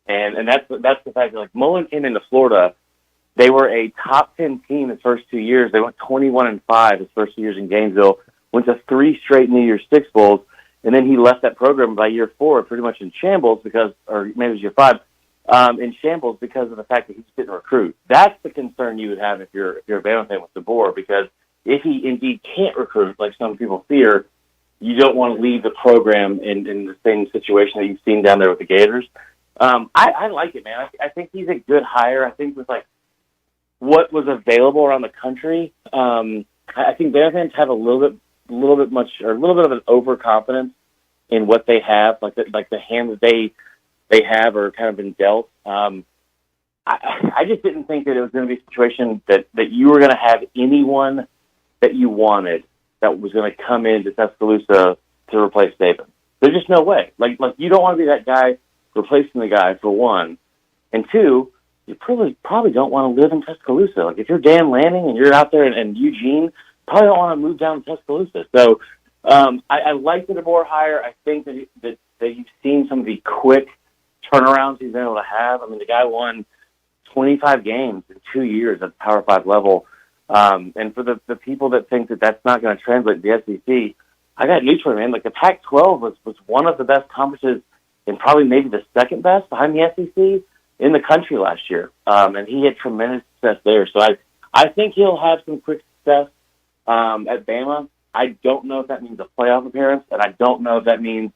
And that's the fact that, like, Mullen came into Florida. They were a top 10 team his first 2 years. They went 21-5 his first 2 years in Gainesville, went to 3 straight New Year's Six Bowls, and then he left that program by year 4 pretty much in shambles or maybe it was year 5, in shambles because of the fact that he just didn't recruit. That's the concern you would have if you're a Bama fan with DeBoer, because if he indeed can't recruit, like some people fear, you don't want to leave the program in the same situation that you've seen down there with the Gators. I like it, man. I think he's a good hire. I think with what was available around the country, I think Bama fans have a little bit of an overconfidence in what they have, like the hand that they have or kind of been dealt. I just didn't think that it was going to be a situation that you were going to have anyone that you wanted that was going to come into Tuscaloosa to replace Saban. There's just no way. Like you don't want to be that guy replacing the guy, for one, and two, you probably don't want to live in Tuscaloosa. Like, if you're Dan Lanning and you're out there in Eugene, probably don't want to move down to Tuscaloosa. So I like the DeBoer hire. I think that you've seen some of the quick turnarounds he's been able to have. I mean, the guy won 25 games in 2 years at the Power 5 level. And for the people that think that that's not going to translate to the SEC, I got news for you, man. Like, the Pac-12 was one of the best conferences and probably maybe the second best behind the SEC in the country last year. And he had tremendous success there. So I think he'll have some quick success at Bama. I don't know if that means a playoff appearance, and I don't know if that means,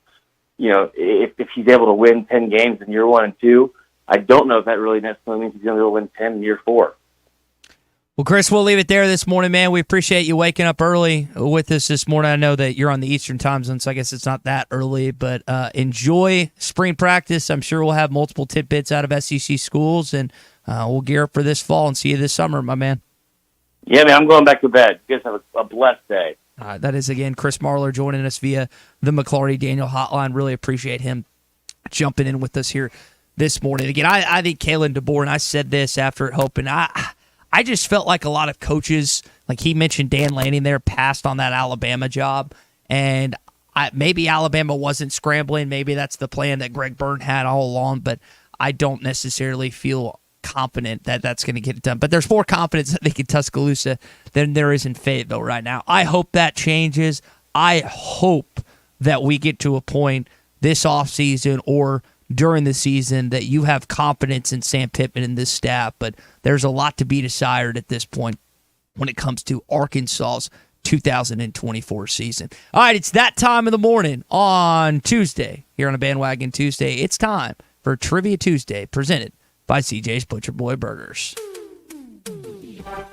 if he's able to win 10 games in year 1 and 2. I don't know if that really necessarily means he's going to be able to win 10 in year 4. Well, Chris, we'll leave it there this morning, man. We appreciate you waking up early with us this morning. I know that you're on the Eastern time zone, so I guess it's not that early, but enjoy spring practice. I'm sure we'll have multiple tidbits out of SEC schools, and we'll gear up for this fall and see you this summer, my man. Yeah, man, I'm going back to bed. You guys have a blessed day. That is, again, Chris Marler joining us via the McLarty Daniel Hotline. Really appreciate him jumping in with us here this morning. Again, I think Kalen DeBoer, and I said this after it opened, I just felt like a lot of coaches, like he mentioned Dan Lanning there, passed on that Alabama job. And maybe Alabama wasn't scrambling. Maybe that's the plan that Greg Byrne had all along. But I don't necessarily feel confident that that's going to get it done. But there's more confidence, I think, in Tuscaloosa than there is in Fayetteville right now. I hope that changes. I hope that we get to a point this offseason or during the season that you have confidence in Sam Pittman and this staff, but there's a lot to be desired at this point when it comes to Arkansas's 2024 season. All right, it's that time of the morning on Tuesday here on a Bandwagon Tuesday. It's time for Trivia Tuesday presented by CJ's Butcher Boy Burgers.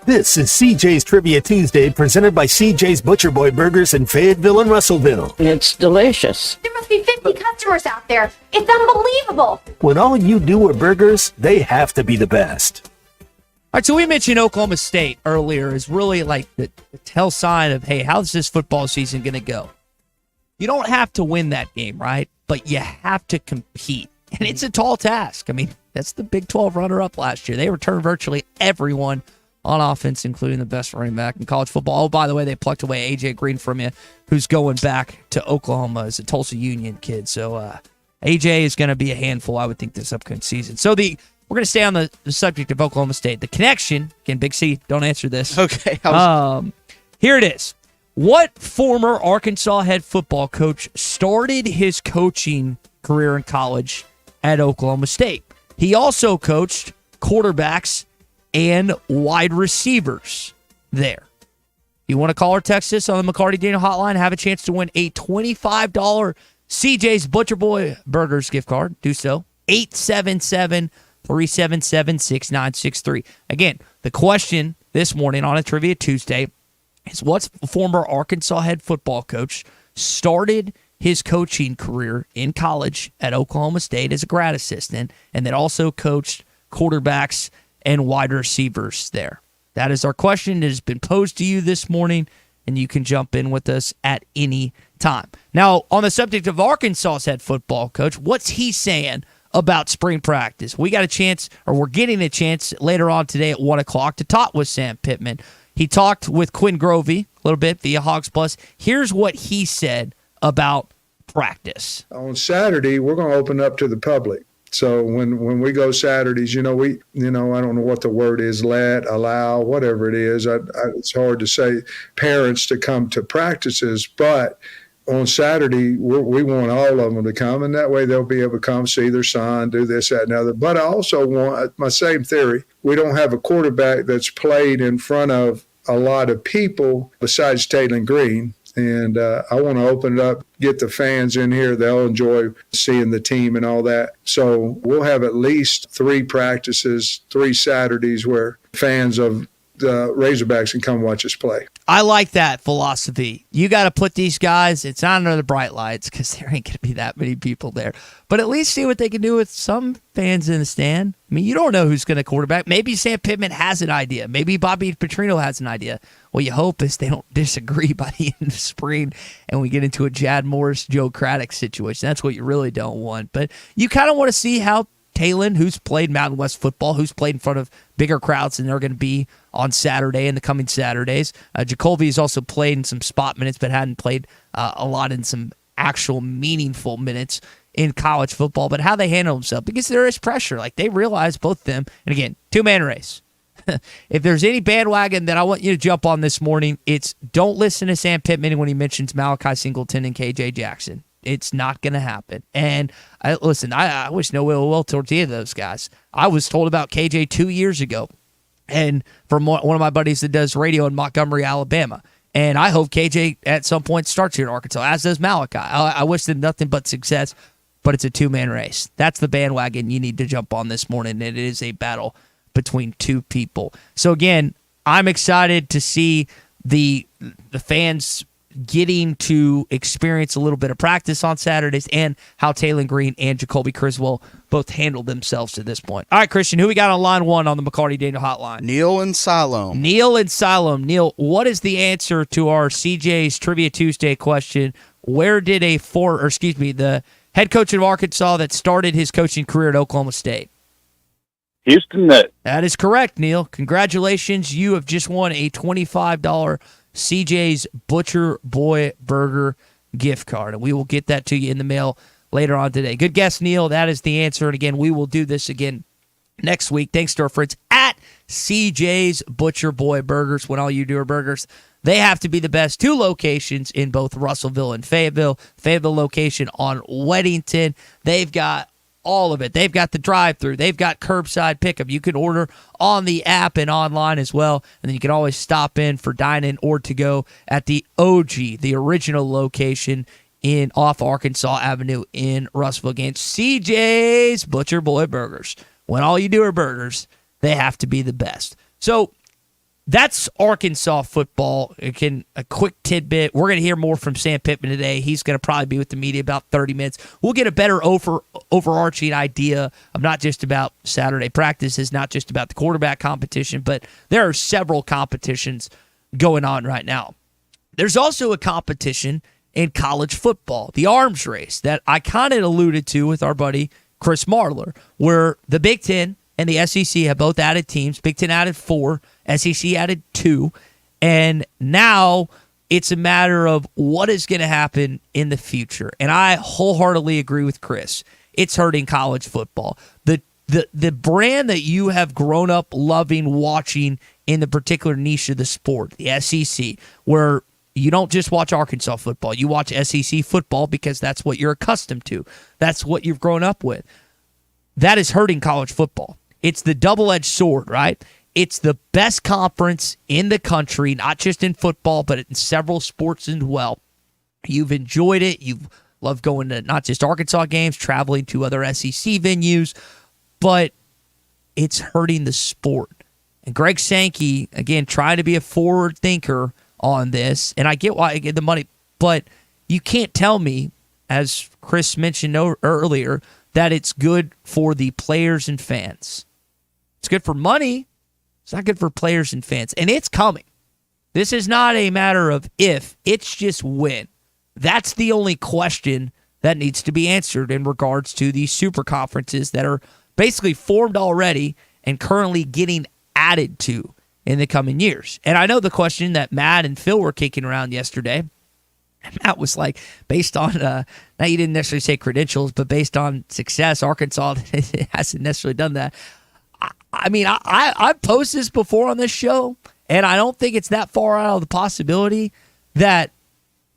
This is CJ's Trivia Tuesday, presented by CJ's Butcher Boy Burgers in Fayetteville and Russellville. It's delicious. There must be 50 customers out there. It's unbelievable. When all you do are burgers, they have to be the best. All right, so we mentioned Oklahoma State earlier is really like the tell sign of, hey, how's this football season going to go? You don't have to win that game, right? But you have to compete. And it's a tall task. I mean, that's the Big 12 runner-up last year. They returned virtually everyone on offense, including the best running back in college football. Oh, by the way, they plucked away A.J. Green from you, who's going back to Oklahoma as a Tulsa Union kid. So A.J. is going to be a handful, I would think, this upcoming season. So we're going to stay on the subject of Oklahoma State. The connection, again, Big C, don't answer this. Okay. Here it is. What former Arkansas head football coach started his coaching career in college at Oklahoma State? He also coached quarterbacks and wide receivers there. You want to call or text us on the McLarty Daniel Hotline, have a chance to win a $25 CJ's Butcher Boy Burgers gift card. Do so. 877-377-6963. Again, the question this morning on a Trivia Tuesday is what former Arkansas head football coach started his coaching career in college at Oklahoma State as a grad assistant and then also coached quarterbacks and wide receivers there. That is our question. It has been posed to you this morning, and you can jump in with us at any time. Now, on the subject of Arkansas's head football coach, what's he saying about spring practice? We got a chance, or we're getting a chance later on today at 1 o'clock to talk with Sam Pittman. He talked with Quinn Grovey a little bit via Hogs Plus. Here's what he said about practice. On Saturday, we're going to open up to the public. So when we go Saturdays, I don't know what the word is, allow, whatever it is. It's hard to say parents to come to practices, but on Saturday, we want all of them to come, and that way they'll be able to come see their son, do this, that, and other. But I also want, my same theory, we don't have a quarterback that's played in front of a lot of people besides Taylor Green. And I want to open it up, get the fans in here. They'll enjoy seeing the team and all that. So we'll have at least 3 practices, 3 Saturdays where fans of the Razorbacks can come watch us play. I like that philosophy. You got to put these guys, it's not under the bright lights because there ain't going to be that many people there. But at least see what they can do with some fans in the stand. I mean, you don't know who's going to quarterback. Maybe Sam Pittman has an idea. Maybe Bobby Petrino has an idea. What you hope is they don't disagree by the end of spring and we get into a Jad Morris, Joe Craddock situation. That's what you really don't want. But you kind of want to see how Talon, who's played Mountain West football, who's played in front of bigger crowds than they're going to be on Saturday and the coming Saturdays. Jacoby has also played in some spot minutes, but hadn't played a lot in some actual meaningful minutes in college football. But how they handle themselves, because there is pressure. Like they realize, both of them, and again, 2-man race. If there's any bandwagon that I want you to jump on this morning, it's don't listen to Sam Pittman when he mentions Malachi Singleton and KJ Jackson. It's not going to happen. And I wish no ill will towards either of those guys. I was told about KJ 2 years ago, and from one of my buddies that does radio in Montgomery, Alabama. And I hope KJ at some point starts here in Arkansas, as does Malachi. I wish them nothing but success, but it's a 2-man race. That's the bandwagon you need to jump on this morning. It is a battle between 2 people. So again, I'm excited to see the fans getting to experience a little bit of practice on Saturdays and how Taylor Green and Jacoby Criswell both handled themselves to this point. All right, Christian, who we got on line 1 on the McLarty Daniel Hotline? Neil in Siloam. Neil, what is the answer to our CJ's Trivia Tuesday question? Where did the head coach of Arkansas that started his coaching career at Oklahoma State? Houston Nutt. That is correct, Neil. Congratulations. You have just won a $25 CJ's Butcher Boy Burger gift card, and we will get that to you in the mail later on today. Good guess, Neil. That is the answer. And again, we will do this again next week. Thanks to our friends at CJ's Butcher Boy Burgers. When all you do are burgers, they have to be the best. 2 locations in both Russellville and Fayetteville. Fayetteville location on Weddington. They've got all of it. They've got the drive-thru. They've got curbside pickup. You can order on the app and online as well. And then you can always stop in for dine-in or to-go at the OG, the original location off Arkansas Avenue in Russellville. Again, CJ's Butcher Boy Burgers. When all you do are burgers, they have to be the best. So that's Arkansas football. Again, a quick tidbit. We're going to hear more from Sam Pittman today. He's going to probably be with the media about 30 minutes. We'll get a better overarching idea of not just about Saturday practices, not just about the quarterback competition, but there are several competitions going on right now. There's also a competition in college football, the arms race, that I kind of alluded to with our buddy Chris Marler, where the Big Ten and the SEC have both added teams. Big Ten added 4, SEC added 2, and now it's a matter of what is going to happen in the future. And I wholeheartedly agree with Chris. It's hurting college football. The brand that you have grown up loving, watching in the particular niche of the sport, the SEC, where you don't just watch Arkansas football. You watch SEC football because that's what you're accustomed to. That's what you've grown up with. That is hurting college football. It's the double-edged sword, right? It's the best conference in the country, not just in football, but in several sports as well. You've enjoyed it. You've loved going to not just Arkansas games, traveling to other SEC venues, but it's hurting the sport. And Greg Sankey, again, trying to be a forward thinker on this, and I get why I get the money, but you can't tell me, as Chris mentioned earlier, that it's good for the players and fans. It's good for money. It's not good for players and fans. And it's coming. This is not a matter of if, it's just when. That's the only question that needs to be answered in regards to these super conferences that are basically formed already and currently getting added to in the coming years. And I know the question that Matt and Phil were kicking around yesterday. Matt was like, based on, now you didn't necessarily say credentials, but based on success, Arkansas hasn't necessarily done that. I mean, I've posted this before on this show, and I don't think it's that far out of the possibility that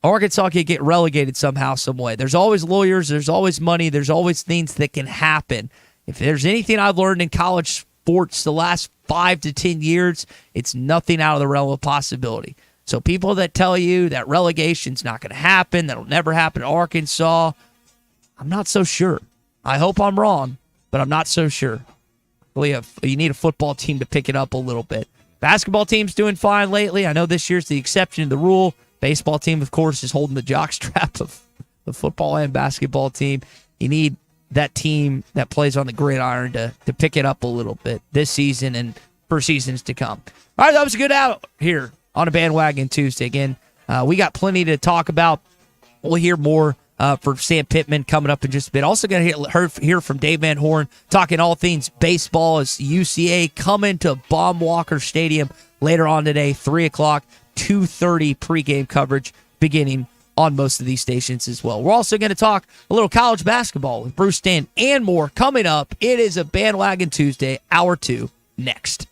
Arkansas could get relegated somehow, some way. There's always lawyers, there's always money, there's always things that can happen. If there's anything I've learned in college sports the last 5 to 10 years, it's nothing out of the realm of possibility. So people that tell you that relegation's not going to happen, that'll never happen at Arkansas, I'm not so sure. I hope I'm wrong, but I'm not so sure. You need a football team to pick it up a little bit. Basketball team's doing fine lately. I know this year's the exception to the rule. Baseball team, of course, is holding the jockstrap of the football and basketball team. You need that team that plays on the gridiron to pick it up a little bit this season and for seasons to come. All right, that was a good out here on a Bandwagon Tuesday. Again, we got plenty to talk about. We'll hear more for Sam Pittman coming up in just a bit. Also going to hear from Dave Van Horn talking all things baseball as UCA coming to Baum-Walker Stadium later on today, 3 o'clock, 2:30 pregame coverage beginning on most of these stations as well. We're also going to talk a little college basketball with Bruce Stan and more coming up. It is a Bandwagon Tuesday, hour 2, next.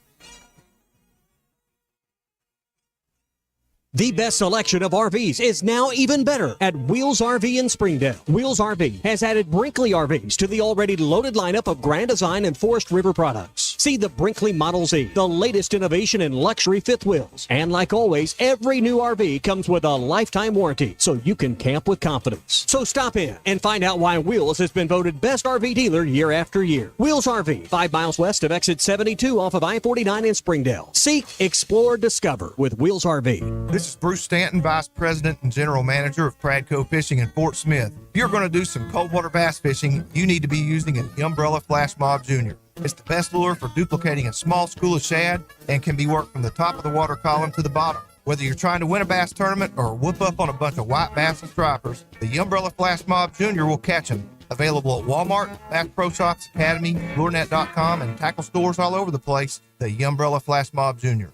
The best selection of RVs is now even better at Wheels RV in Springdale. Wheels RV has added Brinkley RVs to the already loaded lineup of Grand Design and Forest River products. See the Brinkley Model Z, the latest innovation in luxury fifth wheels. And like always, every new RV comes with a lifetime warranty, so you can camp with confidence. So stop in and find out why Wheels has been voted best RV dealer year after year. Wheels RV, 5 miles west of exit 72 off of I-49 in Springdale. Seek, explore, discover with Wheels RV. This is Bruce Stanton, Vice President and General Manager of Pradco Fishing in Fort Smith. If you're going to do some cold water bass fishing, you need to be using an Umbrella Flash Mob Jr. It's the best lure for duplicating a small school of shad and can be worked from the top of the water column to the bottom. Whether you're trying to win a bass tournament or whoop up on a bunch of white bass and stripers, the Umbrella Flash Mob Jr. will catch them. Available at Walmart, Bass Pro Shops, Academy, LureNet.com, and tackle stores all over the place, the Umbrella Flash Mob Jr.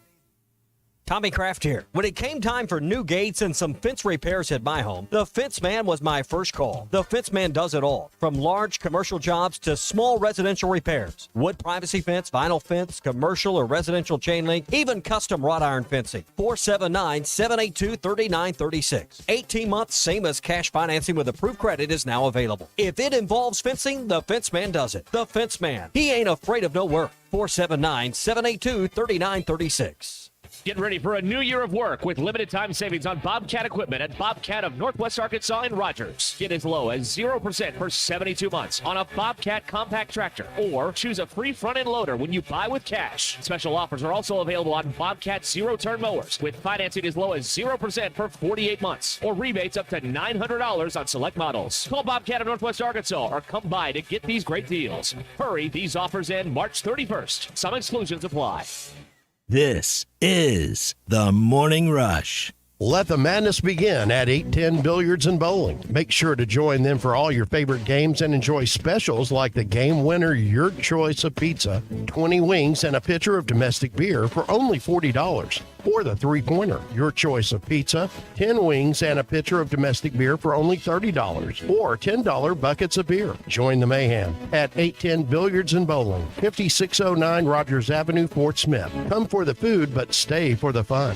Tommy Kraft here. When it came time for new gates and some fence repairs at my home, the Fence Man was my first call. The Fence Man does it all, from large commercial jobs to small residential repairs. Wood privacy fence, vinyl fence, commercial or residential chain link, even custom wrought iron fencing. 479-782-3936. 18 months, same as cash financing with approved credit is now available. If it involves fencing, the Fence Man does it. The Fence Man. He ain't afraid of no work. 479-782-3936. Get ready for a new year of work with limited time savings on Bobcat equipment at Bobcat of Northwest Arkansas and Rogers. Get as low as 0% for 72 months on a Bobcat compact tractor, or choose a free front-end loader when you buy with cash. Special offers are also available on Bobcat zero-turn mowers with financing as low as 0% for 48 months, or rebates up to $900 on select models. Call Bobcat of Northwest Arkansas or come by to get these great deals. Hurry, these offers end March 31st. Some exclusions apply. This is the Morning Rush. Let the madness begin at 810 Billiards and Bowling. Make sure to join them for all your favorite games and enjoy specials like the game winner, your choice of pizza, 20 wings, and a pitcher of domestic beer for only $40. Or the three-pointer, your choice of pizza, 10 wings, and a pitcher of domestic beer for only $30. Or $10 buckets of beer. Join the mayhem at 810 Billiards and Bowling, 5609 Rogers Avenue, Fort Smith. Come for the food, but stay for the fun.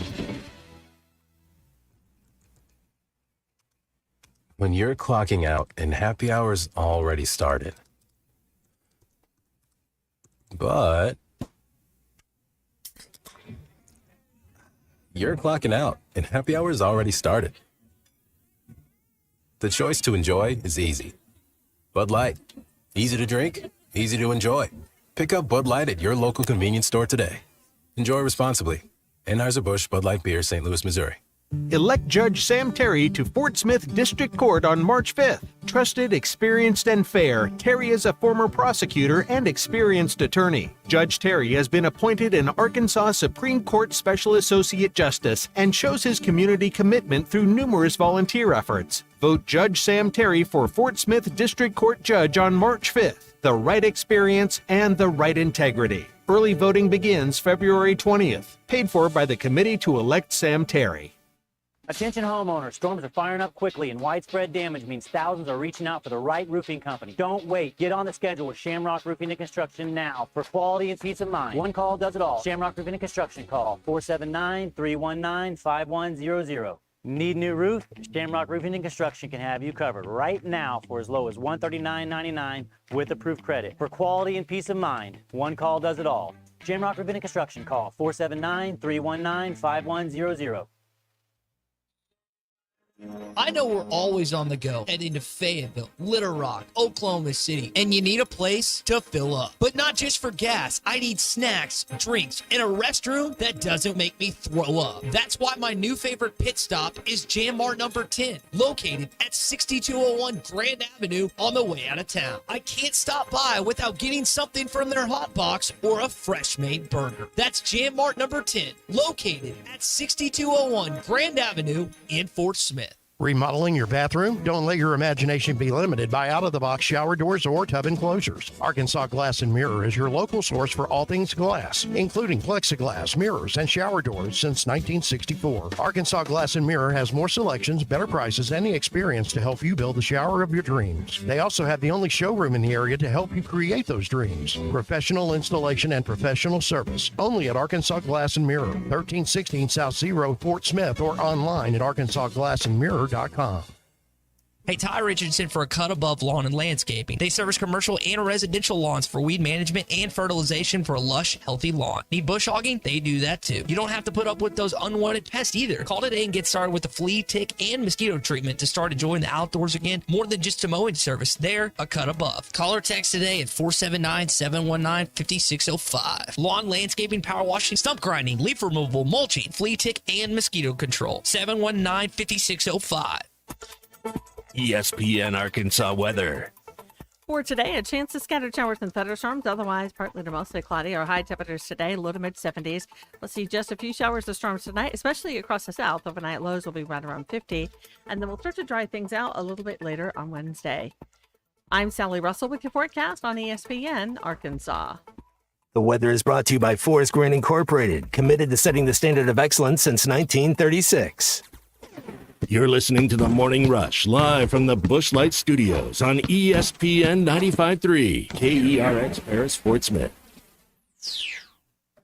When you're clocking out and happy hour's already started. But you're clocking out and happy hour's already started. The choice to enjoy is easy. Bud Light. Easy to drink, easy to enjoy. Pick up Bud Light at your local convenience store today. Enjoy responsibly. Anheuser-Busch Bud Light Beer, St. Louis, Missouri. Elect Judge Sam Terry to Fort Smith District Court on March 5th. Trusted, experienced, and fair, Terry is a former prosecutor and experienced attorney. Judge Terry has been appointed an Arkansas Supreme Court Special Associate Justice and shows his community commitment through numerous volunteer efforts. Vote Judge Sam Terry for Fort Smith District Court Judge on March 5th. The right experience and the right integrity. Early voting begins February 20th. Paid for by the Committee to Elect Sam Terry. Attention homeowners, storms are firing up quickly and widespread damage means thousands are reaching out for the right roofing company. Don't wait. Get on the schedule with Shamrock Roofing and Construction now for quality and peace of mind. One call does it all. Shamrock Roofing and Construction, call 479-319-5100. Need new roof? Shamrock Roofing and Construction can have you covered right now for as low as $139.99 with approved credit. For quality and peace of mind, one call does it all. Shamrock Roofing and Construction, call 479-319-5100. I know we're always on the go, heading to Fayetteville, Little Rock, Oklahoma City, and you need a place to fill up. But not just for gas. I need snacks, drinks, and a restroom that doesn't make me throw up. That's why my new favorite pit stop is Jam Mart number 10, located at 6201 Grand Avenue on the way out of town. I can't stop by without getting something from their hot box or a fresh made burger. That's Jam Mart number 10, located at 6201 Grand Avenue in Fort Smith. Remodeling your bathroom? Don't let your imagination be limited by out-of-the-box shower doors or tub enclosures. Arkansas Glass and Mirror is your local source for all things glass, including plexiglass, mirrors, and shower doors since 1964. Arkansas Glass and Mirror has more selections, better prices, and the experience to help you build the shower of your dreams. They also have the only showroom in the area to help you create those dreams. Professional installation and professional service. Only at Arkansas Glass and Mirror, 1316 South Zero, Fort Smith, or online at arkansasglassandmirror.com. Hey, Ty Richardson for A Cut Above Lawn and Landscaping. They service commercial and residential lawns for weed management and fertilization for a lush, healthy lawn. Need bush hogging? They do that too. You don't have to put up with those unwanted pests either. Call today and get started with the flea, tick, and mosquito treatment to start enjoying the outdoors again. More than just a mowing service. They're a cut above. Call or text today at 479-719-5605. Lawn, landscaping, power washing, stump grinding, leaf removal, mulching, flea, tick, and mosquito control. 719-5605. ESPN Arkansas weather. For today, a chance of scattered showers and thunderstorms, otherwise partly to mostly cloudy. Our high temperatures today, low to mid-70s. Let's see just a few showers of storms tonight, especially across the south. Overnight lows will be right around 50, and then we'll start to dry things out a little bit later on Wednesday. I'm Sally Russell with your forecast on ESPN Arkansas. The weather is brought to you by Forest Green Incorporated, committed to setting the standard of excellence since 1936. You're listening to The Morning Rush, live from the Busch Light Studios on ESPN 95.3, KERX Paris Fort Smith.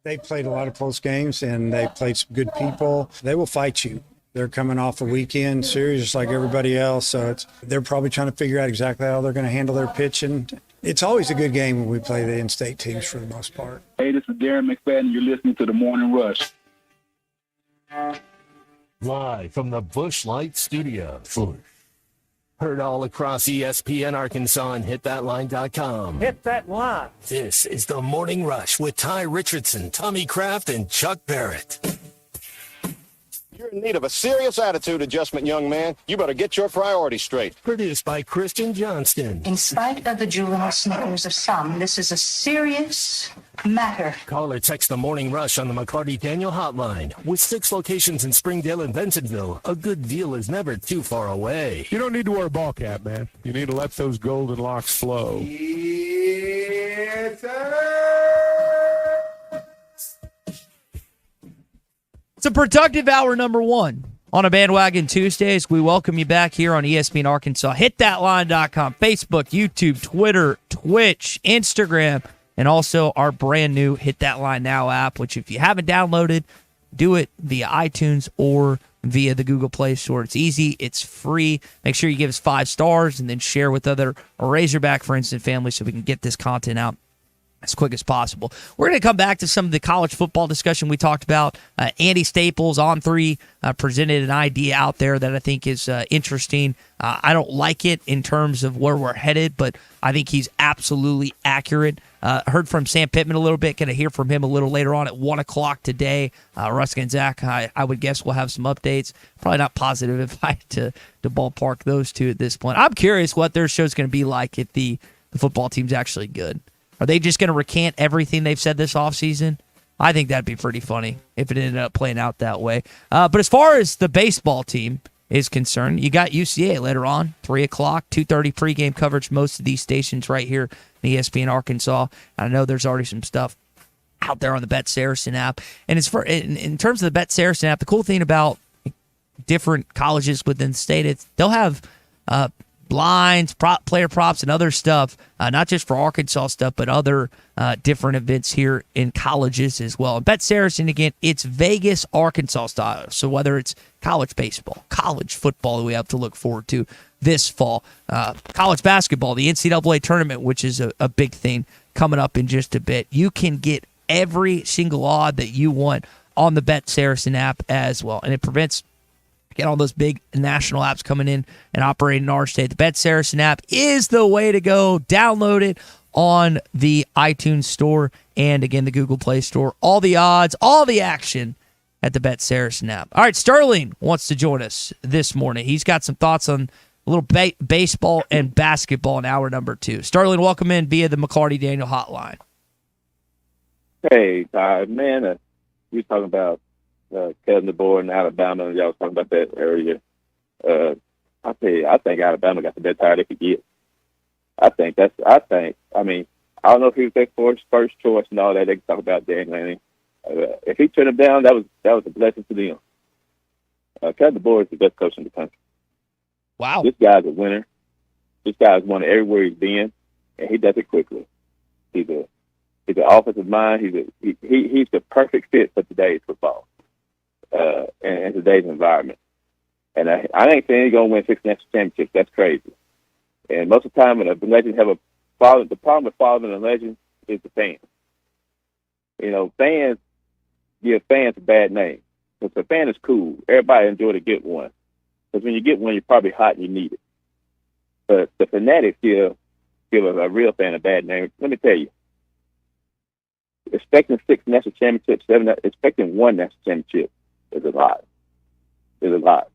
They played a lot of close games, and they played some good people. They will fight you. They're coming off a weekend series just like everybody else, so they're probably trying to figure out exactly how they're going to handle their pitching. It's always a good game when we play the in-state teams for the most part. Hey, this is Darren McFadden. You're listening to The Morning Rush. Live from the Busch Light Studios. Heard all across ESPN Arkansas and hitthatline.com. Hit that line. This is The Morning Rush with Ty Richardson, Tommy Kraft, and Chuck Barrett. You're in need of a serious attitude adjustment, young man. You better get your priorities straight. Produced by Christian Johnston. In spite of the juvenile snickers of some, this is a serious matter. Call or text The Morning Rush on the McLarty Daniel Hotline. With 6 locations in Springdale and Bentonville, a good deal is never too far away. You don't need to wear a ball cap, man. You need to let those golden locks flow. It's a productive hour number 1 on a Bandwagon Tuesdays. We welcome you back here on ESPN Arkansas. HitThatLine.com, Facebook, YouTube, Twitter, Twitch, Instagram, and also our brand new Hit That Line Now app, which if you haven't downloaded, do it via iTunes or via the Google Play Store. It's easy. It's free. Make sure you give us 5 stars and then share with other Razorback friends and family so we can get this content out as quick as possible. We're going to come back to some of the college football discussion we talked about. Andy Staples on 3 presented an idea out there that I think is interesting. I don't like it in terms of where we're headed, but I think he's absolutely accurate. Heard from Sam Pittman a little bit. Going to hear from him a little later on at 1 o'clock today. Russ and Zach, I would guess we'll have some updates. Probably not positive if I had to ballpark those two at this point. I'm curious what their show's going to be like if the football team's actually good. Are they just going to recant everything they've said this offseason? I think that'd be pretty funny if it ended up playing out that way. But as far as the baseball team is concerned, you got UCA later on, 3 o'clock, 2:30 pregame coverage, most of these stations right here in ESPN Arkansas. I know there's already some stuff out there on the Bet Saracen app. And it's in terms of the Bet Saracen app, the cool thing about different colleges within the state, they'll have lines, player props, and other stuff, not just for Arkansas stuff, but other different events here in colleges as well. And Bet Saracen, again, it's Vegas, Arkansas style. So whether it's college baseball, college football that we have to look forward to this fall, college basketball, the NCAA tournament, which is a big thing coming up in just a bit, you can get every single odd that you want on the Bet Saracen app as well. And it prevents get all those big national apps coming in and operating in our state. The Bet Saracen app is the way to go. Download it on the iTunes Store and, again, the Google Play Store. All the odds, all the action at the Bet Saracen app. All right, Sterling wants to join us this morning. He's got some thoughts on a little baseball and basketball in hour number 2. Sterling, welcome in via the McLarty Daniel Hotline. Hey, man, you were talking about Kevin DeBoer in Alabama, and y'all was talking about that earlier. I think Alabama got the best hire they could get. I mean, I don't know if he was their first choice and all that. They can talk about Dan Lanning. If he turned him down, that was a blessing to them. Kevin DeBoer is the best coach in the country. Wow. This guy's a winner. This guy's won everywhere he's been, and he does it quickly. He's an offensive mind. He's the perfect fit for today's football. In today's environment. And I ain't saying he's going to win 6 national championships. That's crazy. And most of the time when a legend have the problem with following a legend is the fans. You know, fans give fans a bad name. Because a fan is cool. Everybody enjoy to get one. Because when you get one, you're probably hot and you need it. But the fanatics give a real fan a bad name. Let me tell you, expecting 6 national championships, expecting 1 national championship is a lot. It's a lot.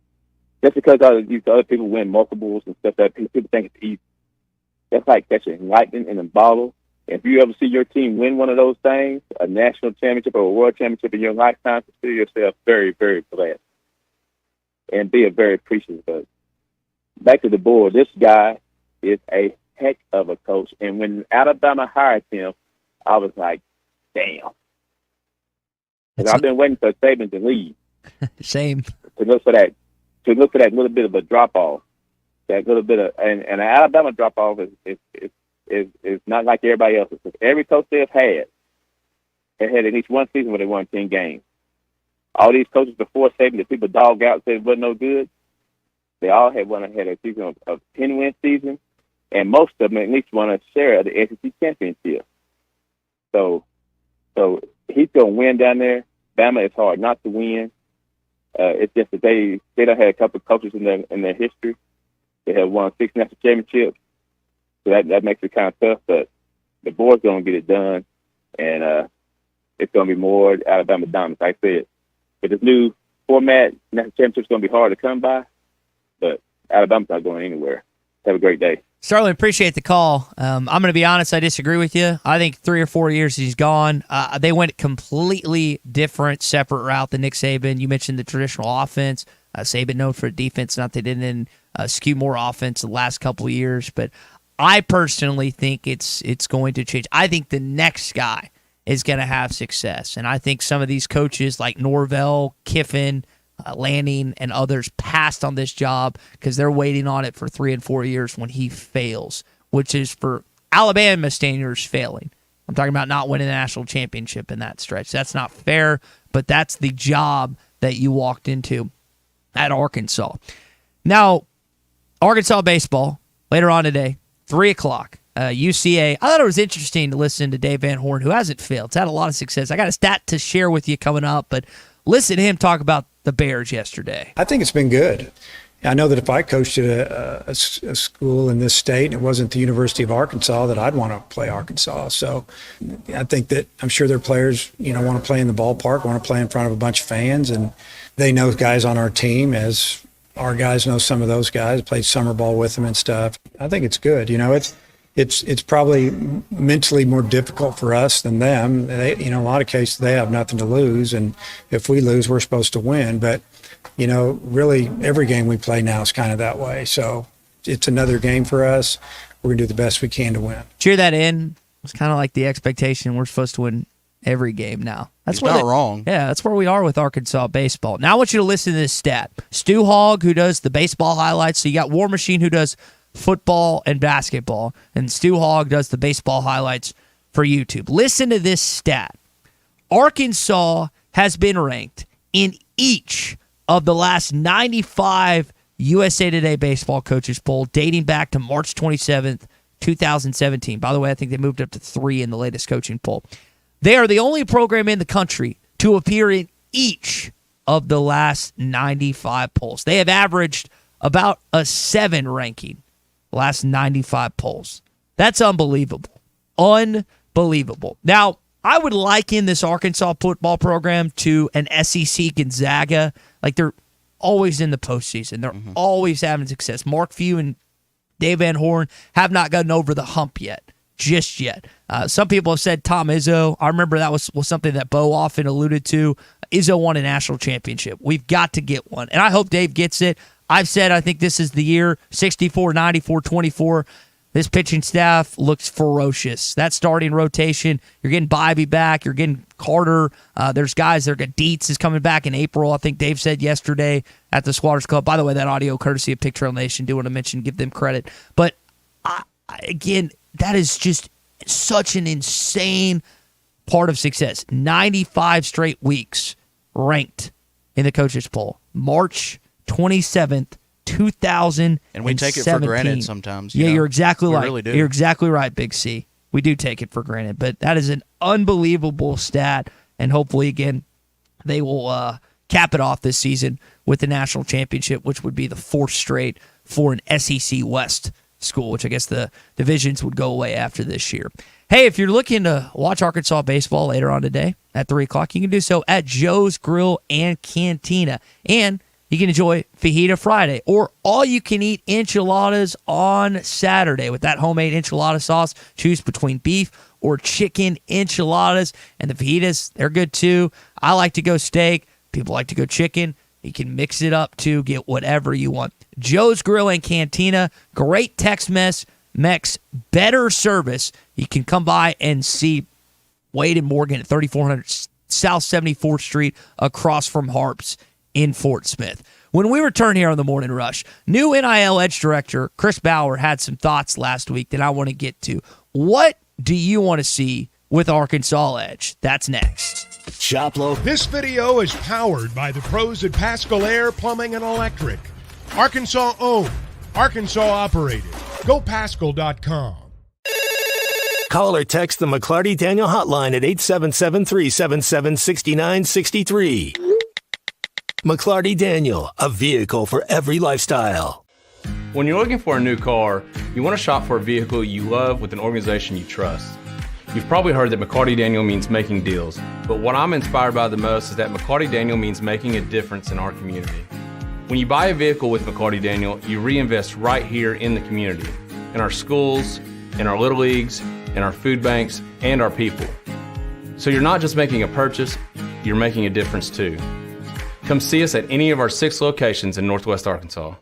Just because these other people win multiples and stuff that people think it's easy. That's like catching lightning in a bottle. If you ever see your team win one of those things, a national championship or a world championship in your lifetime, consider yourself very, very blessed. And be very appreciative of it. Back to the board, this guy is a heck of a coach. And when Alabama hired him, I was like, damn. Because I've been waiting for Saban to leave. Same. To look for that little bit of a drop off. That little bit of and the Alabama drop off is not like everybody else's. Every coach they've had at least one season where they won 10 games. All these coaches before Saban that people dog out and said wasn't no good, they all had a season of 10-win season, and most of them at least won a share of the SEC championship. So he's going to win down there. Bama is hard not to win. It's just that they don't have a couple of coaches in their history. They have won 6 national championships, so that makes it kind of tough. But the board's going to get it done, and it's going to be more Alabama dominance. Like I said, with this new format, national championship's going to be hard to come by, but Alabama's not going anywhere. Have a great day. Starlin, appreciate the call. I'm going to be honest, I disagree with you. I think 3 or 4 years he's gone. They went a completely different, separate route than Nick Saban. You mentioned the traditional offense. Saban known for defense, not they didn't skew more offense the last couple of years, but I personally think it's going to change. I think the next guy is going to have success, and I think some of these coaches like Norvell, Kiffin, Lanning, and others passed on this job because they're waiting on it for 3 and 4 years when he fails, which is for Alabama standards failing. I'm talking about not winning the national championship in that stretch. That's not fair, but that's the job that you walked into at Arkansas. Now, Arkansas baseball, later on today, 3 o'clock, UCA. I thought it was interesting to listen to Dave Van Horn, who hasn't failed. He's had a lot of success. I got a stat to share with you coming up, but listen to him talk about the Bears yesterday. I think it's been good. I know that if I coached at a school in this state and it wasn't the University of Arkansas, that I'd want to play Arkansas. So I think that I'm sure their players, want to play in the ballpark, want to play in front of a bunch of fans, and they know guys on our team as our guys know some of those guys, played summer ball with them and stuff. I think it's good. It's probably mentally more difficult for us than them. They, a lot of cases they have nothing to lose, and if we lose, we're supposed to win. But really every game we play now is kind of that way. So it's another game for us. We're gonna do the best we can to win. Cheer that in. It's kind of like the expectation we're supposed to win every game now. That's not wrong. Yeah, that's where we are with Arkansas baseball. Now I want you to listen to this stat. Stu Hogg, who does the baseball highlights. So you got War Machine, who does football and basketball, and Stu Hogg does the baseball highlights for YouTube. Listen to this stat. Arkansas has been ranked in each of the last 95 USA Today baseball coaches poll dating back to March 27th, 2017. By the way, I think they moved up to 3 in the latest coaching poll. They are the only program in the country to appear in each of the last 95 polls. They have averaged about a 7 ranking last 95 polls. That's unbelievable. Unbelievable. Now, I would liken this Arkansas football program to an SEC Gonzaga. Like, they're always in the postseason. They're always having success. Mark Few and Dave Van Horn have not gotten over the hump yet. Just yet. Some people have said Tom Izzo. I remember that was something that Bo often alluded to. Izzo won a national championship. We've got to get one. And I hope Dave gets it. I've said I think this is the year, 64, 94, 24. This pitching staff looks ferocious. That starting rotation, you're getting Bybee back. You're getting Carter. There's guys that are good. Dietz is coming back in April. I think Dave said yesterday at the Squatters Club. By the way, that audio courtesy of Pick Trail Nation. Do want to mention, give them credit. But again, that is just such an insane part of success. 95 straight weeks ranked in the coaches poll. March 27th, 2017. And we take it for granted sometimes. You're exactly right. Really do. You're exactly right, Big C. We do take it for granted, but that is an unbelievable stat, and hopefully, again, they will cap it off this season with the national championship, which would be the 4th straight for an SEC West school, which I guess the divisions would go away after this year. Hey, if you're looking to watch Arkansas baseball later on today at 3 o'clock, you can do so at Joe's Grill and Cantina. And you can enjoy Fajita Friday or all-you-can-eat enchiladas on Saturday with that homemade enchilada sauce. Choose between beef or chicken enchiladas. And the fajitas, they're good too. I like to go steak. People like to go chicken. You can mix it up to get whatever you want. Joe's Grill and Cantina, great Tex-Mex, better service. You can come by and see Wade and Morgan at 3400 South 74th Street across from Harps in Fort Smith. When we return here on the Morning Rush, new NIL Edge Director Chris Bauer had some thoughts last week that I want to get to. What do you want to see with Arkansas Edge? That's next. Shop local. This video is powered by the pros at Pascal Air Plumbing and Electric. Arkansas owned, Arkansas operated. GoPascal.com. Call or text the McLarty Daniel hotline at 877-377-6963. McLarty Daniel, a vehicle for every lifestyle. When you're looking for a new car, you want to shop for a vehicle you love with an organization you trust. You've probably heard that McLarty Daniel means making deals, but what I'm inspired by the most is that McLarty Daniel means making a difference in our community. When you buy a vehicle with McLarty Daniel, you reinvest right here in the community, in our schools, in our little leagues, in our food banks, and our people. So you're not just making a purchase, you're making a difference too. Come see us at any of our 6 locations in Northwest Arkansas.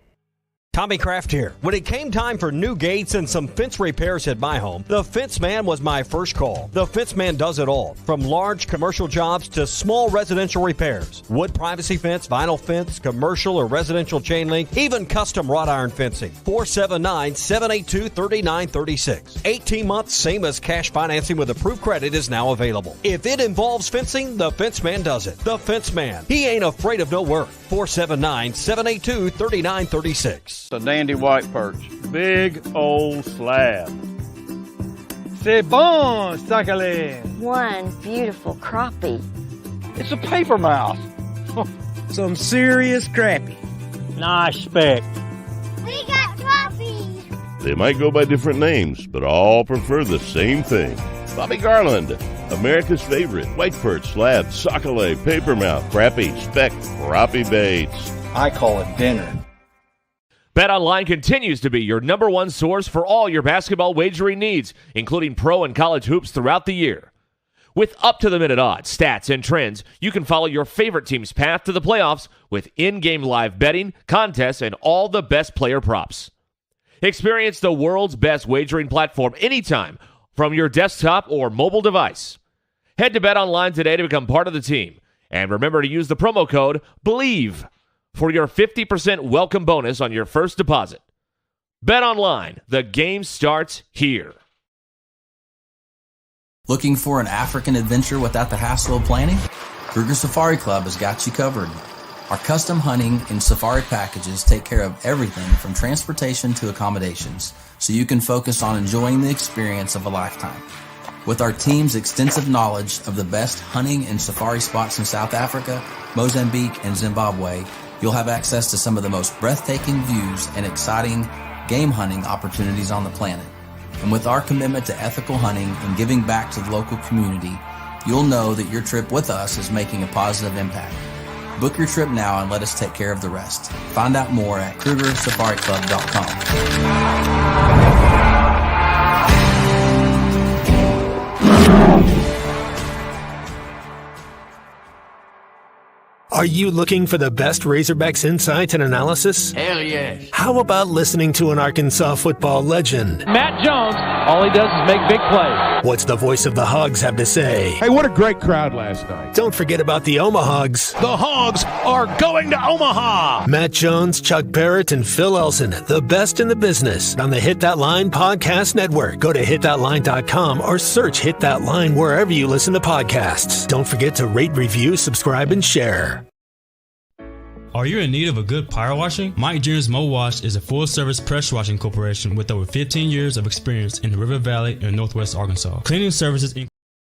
Tommy Kraft here. When it came time for new gates and some fence repairs at my home, the Fence Man was my first call. The Fence Man does it all, from large commercial jobs to small residential repairs. Wood privacy fence, vinyl fence, commercial or residential chain link, even custom wrought iron fencing. 479-782-3936. 18 months, same as cash financing with approved credit is now available. If it involves fencing, the Fence Man does it. The Fence Man. He ain't afraid of no work. 479-782-3936. A dandy white perch. Big old slab. C'est bon, sacalé. One beautiful crappie. It's a paper mouse. Some serious crappie. Nice speck. We got crappies. They might go by different names, but all prefer the same thing. Bobby Garland, America's favorite white perch, slab, sockeye, papermouth, crappie, speck, crappie baits. I call it dinner. BetOnline continues to be your number one source for all your basketball wagering needs, including pro and college hoops throughout the year. With up-to-the-minute odds, stats, and trends, you can follow your favorite team's path to the playoffs with in-game live betting, contests, and all the best player props. Experience the world's best wagering platform anytime from your desktop or mobile device. Head to BetOnline today to become part of the team. And remember to use the promo code BELIEVE for your 50% welcome bonus on your first deposit. BetOnline, the game starts here. Looking for an African adventure without the hassle of planning? Kruger Safari Club has got you covered. Our custom hunting and safari packages take care of everything from transportation to accommodations, so you can focus on enjoying the experience of a lifetime. With our team's extensive knowledge of the best hunting and safari spots in South Africa, Mozambique, and Zimbabwe, you'll have access to some of the most breathtaking views and exciting game hunting opportunities on the planet. And with our commitment to ethical hunting and giving back to the local community, you'll know that your trip with us is making a positive impact. Book your trip now and let us take care of the rest. Find out more at KrugerSafariClub.com. Are you looking for the best Razorbacks insights and analysis? Hell yeah. How about listening to an Arkansas football legend? Matt Jones, all he does is make big plays. What's the voice of the Hogs have to say? Hey, what a great crowd last night. Don't forget about the Omahogs. The Hogs are going to Omaha. Matt Jones, Chuck Barrett, and Phil Elson, the best in the business on the Hit That Line Podcast Network. Go to hitthatline.com or search Hit That Line wherever you listen to podcasts. Don't forget to rate, review, subscribe, and share. Are you in need of a good power washing? Mike Jr.'s Mo Wash is a full-service pressure washing corporation with over 15 years of experience in the River Valley and Northwest Arkansas. Cleaning services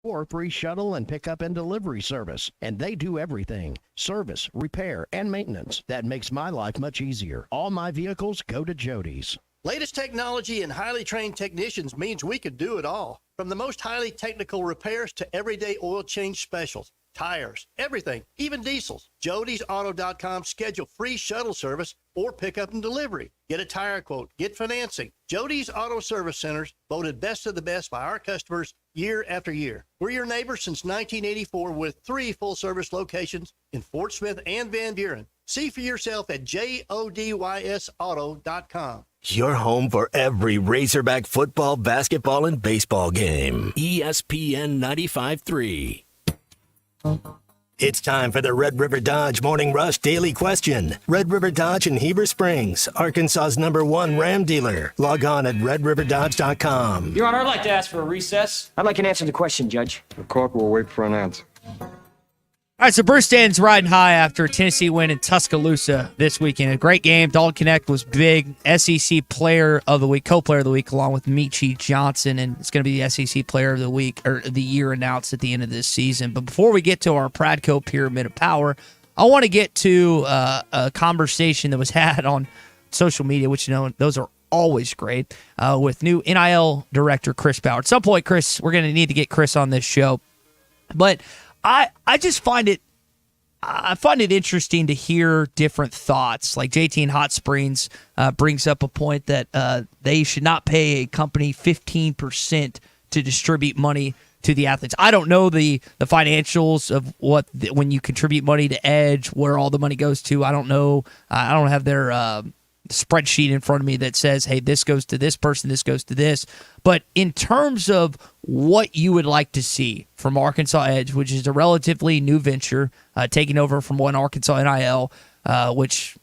or free shuttle and pickup and delivery service. And they do everything. Service, repair, and maintenance. That makes my life much easier. All my vehicles go to Jody's. Latest technology and highly trained technicians means we could do it all. From the most highly technical repairs to everyday oil change specials. Tires, everything, even diesels. Jody'sAuto.com. Schedule free shuttle service or pickup and delivery. Get a tire quote, get financing. Jody's Auto Service Centers, voted best of the best by our customers year after year. We're your neighbors since 1984 with 3 full-service locations in Fort Smith and Van Buren. See for yourself at JODYSauto.com. Your home for every Razorback football, basketball, and baseball game. ESPN 95.3. It's time for the Red River Dodge Morning Rush Daily Question. Red River Dodge in Heber Springs, Arkansas's #1 Ram dealer. Log on at redriverdodge.com. Your Honor, I'd like to ask for a recess. I'd like an answer to the question, Judge. The clerk will wait for an answer. All right, so Bruce Stanton's riding high after a Tennessee win in Tuscaloosa this weekend. A great game. Dalton Connect was big. SEC Player of the Week, co-player of the week, along with Michie Johnson, and it's going to be the SEC Player of the Week or the year announced at the end of this season. But before we get to our Pradco Pyramid of Power, I want to get to a conversation that was had on social media, which those are always great, with new NIL director Chris Bauer. At some point, Chris, we're going to need to get Chris on this show, but I just find it interesting to hear different thoughts. Like JT in Hot Springs brings up a point that they should not pay a company 15% to distribute money to the athletes. I don't know the financials of when you contribute money to Edge, where all the money goes to. I don't know. I don't have their spreadsheet in front of me that says, hey, this goes to this person, this goes to this. But in terms of what you would like to see from Arkansas Edge, which is a relatively new venture, taking over from one Arkansas NIL, which,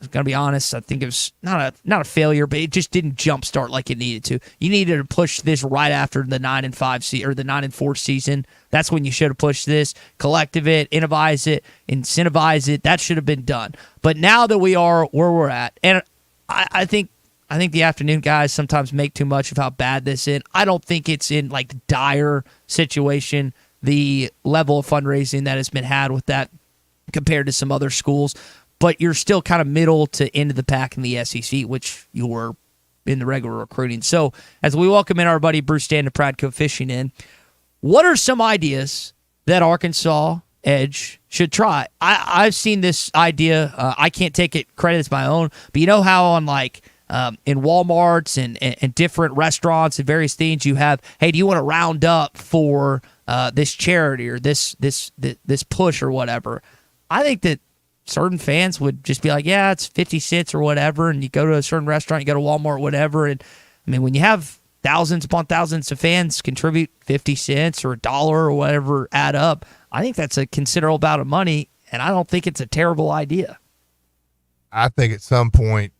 I'm going to be honest, I think it was not a failure, but it just didn't jumpstart like it needed to. You needed to push this right after the 9-5 or the 9-4 season. That's when you should have pushed this, collective it, incentivize it. That should have been done. But now that we are where we're at, and I think the afternoon guys sometimes make too much of how bad this is. I don't think it's in like dire situation, the level of fundraising that has been had with that compared to some other schools. But you're still kind of middle to end of the pack in the SEC, which you were in the regular recruiting. So as we welcome in our buddy Bruce Stanton, Pradco Fishing in, what are some ideas that Arkansas Edge should try? I've seen this idea. I can't take it credit as my own, but you know how on like in Walmarts and different restaurants and various things you have, hey, do you want to round up for this charity or this push or whatever? I think that certain fans would just be like, yeah, it's 50 cents or whatever, and you go to a certain restaurant, you go to Walmart, whatever, and I mean, when you have thousands upon thousands of fans contribute 50 cents or $1 or whatever add up, I think that's a considerable amount of money, and I don't think it's a terrible idea. I think at some point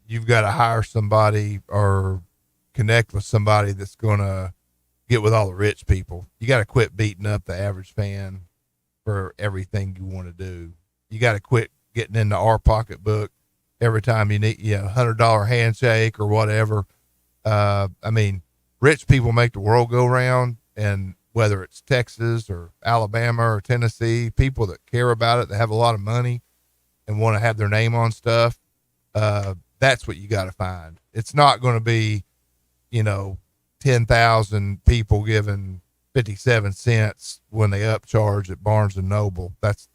you've got to hire somebody or connect with somebody that's going to get with all the rich people. You got to quit beating up the average fan for everything you want to do. You got to quit getting into our pocketbook every time you need $100 handshake or whatever. I mean, rich people make the world go round, and whether it's Texas or Alabama or Tennessee, people that care about it, that have a lot of money and want to have their name on stuff, that's what you got to find. It's not going to be, 10,000 people giving 57 cents when they upcharge at Barnes and Noble. That's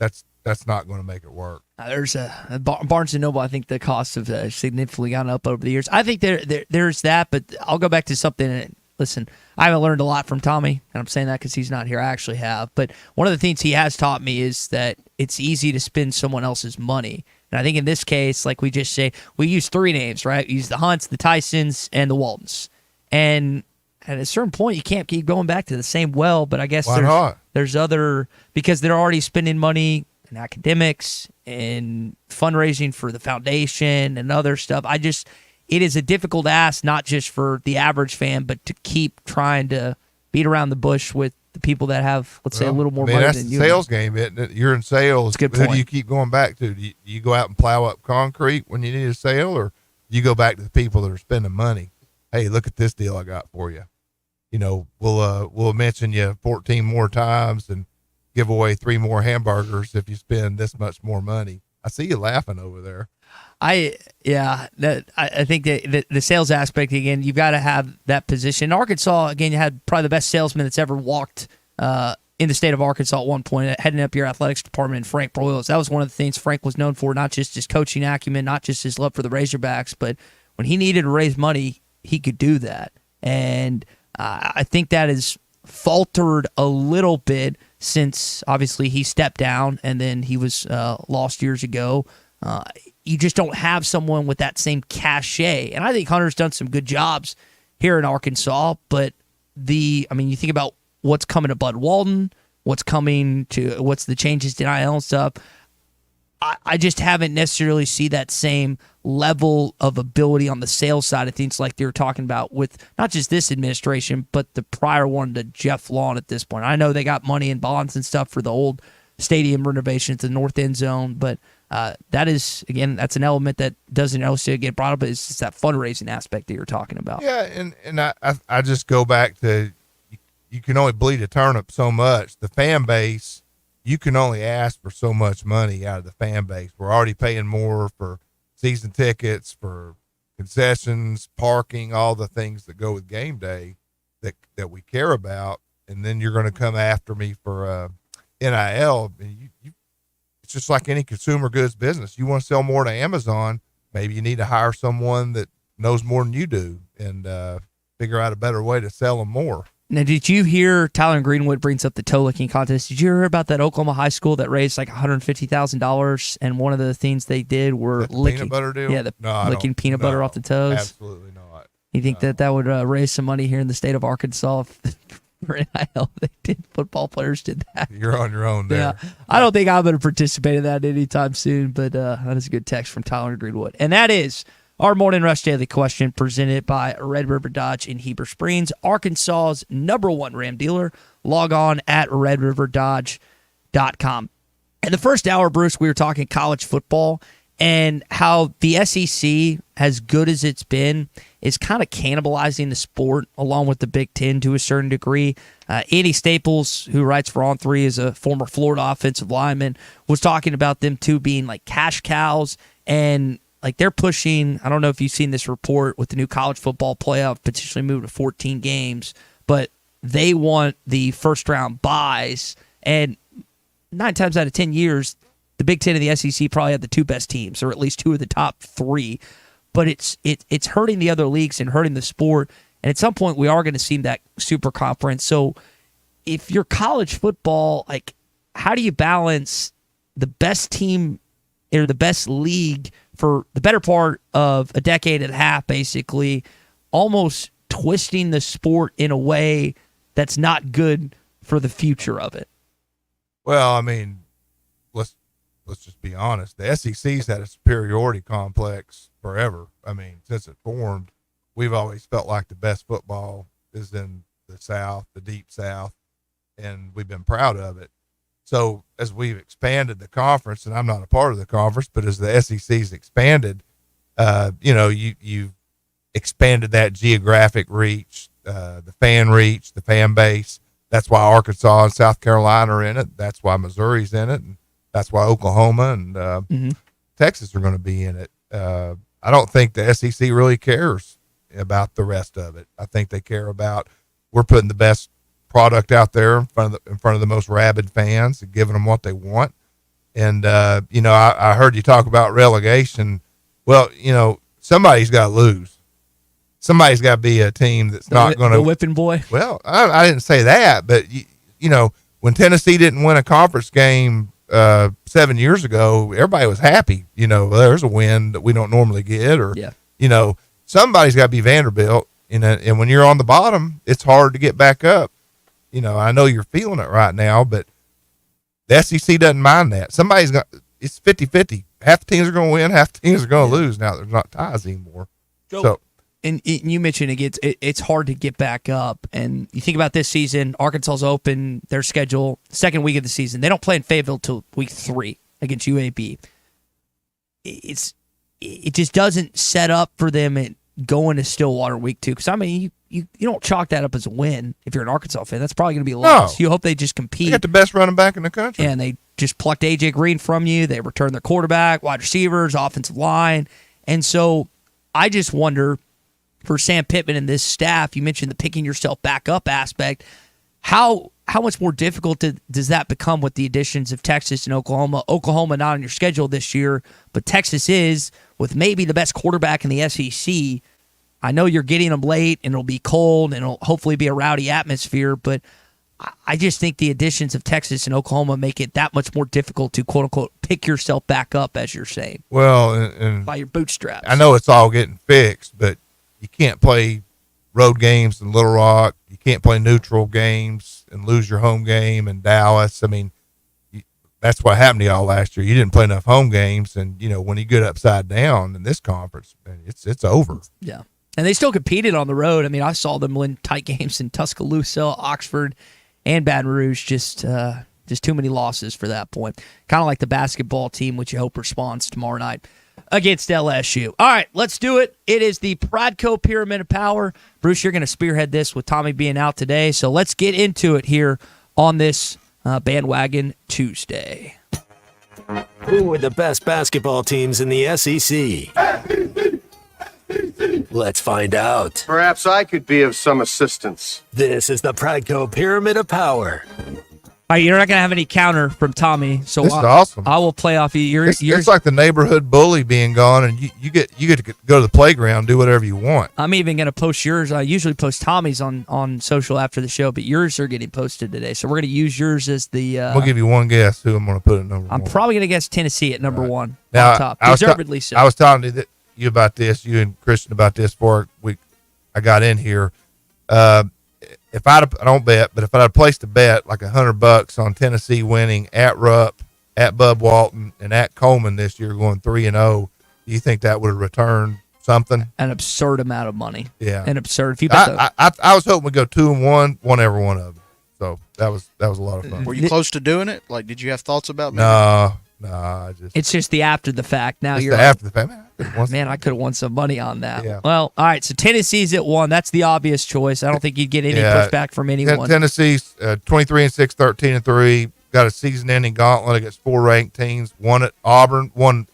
not going to make it work. There's a Barnes and Noble. I think the costs have significantly gone up over the years. I think there's that, but I'll go back to something. Listen, I haven't learned a lot from Tommy, and I'm saying that because he's not here. I actually have. But one of the things he has taught me is that it's easy to spend someone else's money. And I think in this case, like we just say, we use three names, right? We use the Hunts, the Tysons, and the Waltons. And at a certain point, you can't keep going back to the same well, but I guess there's other, because they're already spending money in academics and fundraising for the foundation and other stuff. It is a difficult ask, not just for the average fan, but to keep trying to beat around the bush with the people that have, let's say, a little more money that's than the you. Sales game, isn't it? You're in sales. Good Who point. do you keep going back to? Do you go out and plow up concrete when you need a sale, or you go back to the people that are spending money? Hey, look at this deal I got for you. We'll mention you 14 more times and give away 3 more hamburgers if you spend this much more money. I see you laughing over there. I think that the sales aspect, again, you've got to have that position. Arkansas, again, you had probably the best salesman that's ever walked in the state of Arkansas at one point, heading up your athletics department, Frank Broyles. That was one of the things Frank was known for, not just his coaching acumen, not just his love for the Razorbacks, but when he needed to raise money, he could do that. And I think that has faltered a little bit since obviously he stepped down and then he was lost years ago. You just don't have someone with that same cachet. And I think Hunter's done some good jobs here in Arkansas, but you think about what's coming to Bud Walton, what's the changes to NIL and stuff. I just haven't necessarily see that same level of ability on the sales side of things like they were talking about with not just this administration, but the prior one to Jeff Lawn at this point. I know they got money in bonds and stuff for the old stadium renovations, the north end zone, but that's an element that doesn't also get brought up, but it's just that fundraising aspect that you're talking about. Yeah, and I just go back to you can only bleed a turnip so much. The fan base, you can only ask for so much money out of the fan base. We're already paying more for season tickets, for concessions, parking, all the things that go with game day that we care about. And then you're going to come after me for NIL. It's just like any consumer goods business. You want to sell more to Amazon, maybe you need to hire someone that knows more than you do and figure out a better way to sell them more. Now, did you hear Tyler Greenwood brings up the toe licking contest? Did you hear about that Oklahoma high school that raised like $150,000 and one of the things they did were licking peanut butter deal? Yeah, licking peanut butter off the toes. Absolutely not. You think that would raise some money here in the state of Arkansas if for NIL they did? Football players did that. You're on your own there. Yeah, I don't think I'm going to participate in that anytime soon. But that is a good text from Tyler Greenwood, and that is our Morning Rush Daily Question presented by Red River Dodge in Heber Springs, Arkansas's #1 Ram dealer. Log on at redriverdodge.com. In the first hour, Bruce, we were talking college football and how the SEC, as good as it's been, is kind of cannibalizing the sport along with the Big Ten to a certain degree. Andy Staples, who writes for On3, is a former Florida offensive lineman, was talking about them too being like cash cows and like they're pushing. I don't know if you've seen this report with the new college football playoff potentially move to 14 games, but they want the first round buys. And 9 times out of 10 years, the Big Ten and the SEC probably have the two best teams, or at least 2 of the top 3. But it's hurting the other leagues and hurting the sport. And at some point, we are going to see that super conference. So if you're college football, like how do you balance the best team or the best league for the better part of a decade and a half, basically, almost twisting the sport in a way that's not good for the future of it? Well, I mean, let's just be honest. The SEC's had a superiority complex forever. I mean, since it formed, we've always felt like the best football is in the South, the deep South, and we've been proud of it. So as we've expanded the conference, and I'm not a part of the conference, but as the SEC's expanded, you've expanded that geographic reach, the fan reach, the fan base. That's why Arkansas and South Carolina are in it. That's why Missouri's in it. And that's why Oklahoma and Texas are going to be in it. I don't think the SEC really cares about the rest of it. I think they care about we're putting the best product out there in front of the most rabid fans and giving them what they want. And I heard you talk about relegation. Well, somebody's got to lose. Somebody's got to be a team that's not going to. The whipping boy? Well, I didn't say that, but when Tennessee didn't win a conference game 7 years ago, everybody was happy. There's a win that we don't normally get, or somebody's got to be Vanderbilt. And when you're on the bottom, it's hard to get back up. I know you're feeling it right now, but the SEC doesn't mind that. It's 50-50. Half the teams are going to win, half the teams are going to lose. Now there's not ties anymore. And you mentioned it's hard to get back up. And you think about this season, Arkansas's open their schedule second week of the season. They don't play in Fayetteville till week 3 against UAB. It just doesn't set up for them going to Stillwater week 2. Because, I mean, you don't chalk that up as a win if you're an Arkansas fan. That's probably going to be a loss. No. You hope they just compete. They got the best running back in the country. And they just plucked A.J. Green from you. They returned their quarterback, wide receivers, offensive line. And so I just wonder, for Sam Pittman and this staff, you mentioned the picking yourself back up aspect. How much more difficult does that become with the additions of Texas and Oklahoma? Oklahoma not on your schedule this year, but Texas is, with maybe the best quarterback in the SEC. I know you're getting them late, and it'll be cold, and it'll hopefully be a rowdy atmosphere, but I just think the additions of Texas and Oklahoma make it that much more difficult to, quote unquote, pick yourself back up, as you're saying. Well, and by your bootstraps. I know it's all getting fixed, but you can't play road games in Little Rock. You can't play neutral games and lose your home game in Dallas. I mean, that's what happened to y'all last year. You didn't play enough home games, and when you get upside down in this conference, it's over. Yeah. And they still competed on the road. I mean, I saw them win tight games in Tuscaloosa, Oxford, and Baton Rouge. Just too many losses for that point. Kind of like the basketball team, which you hope responds tomorrow night against LSU. All right, let's do it. It is the Pradco Pyramid of Power. Bruce, you're going to spearhead this with Tommy being out today. So let's get into it here on this Bandwagon Tuesday. Who are the best basketball teams in the SEC? Let's find out. Perhaps I could be of some assistance. This is the Pradco Pyramid of Power. All right, you're not going to have any counter from Tommy, so this is awesome. I will play off you. It's like the neighborhood bully being gone, and you get to go to the playground and do whatever you want. I'm even going to post yours. I usually post Tommy's on social after the show, but yours are getting posted today, so we're going to use yours as the. We'll give you one guess who I'm going to put at number one. I'm probably going to guess Tennessee at number one. Now, on top. Deservedly so. I was telling you about this, you and Christian about this before I got in here. If I don't bet, but if I had placed a bet like $100 on Tennessee winning at Rupp, at Bub Walton, and at Coleman this year, going 3-0, do you think that would have returned something? An absurd amount of money. Yeah, an absurd. If you bet I was hoping we'd go 2-1, won every one of them. So that was a lot of fun. Were you close to doing it? Like, did you have thoughts about it? No, it's just the after the fact. Now you're after the fact. Man, I could have won some money on that. Yeah. Well, all right. So Tennessee's at 1. That's the obvious choice. I don't think you'd get any pushback from anyone. Tennessee's 23-6, 13-3. Got a season-ending gauntlet against 4 ranked teams. One at Auburn, one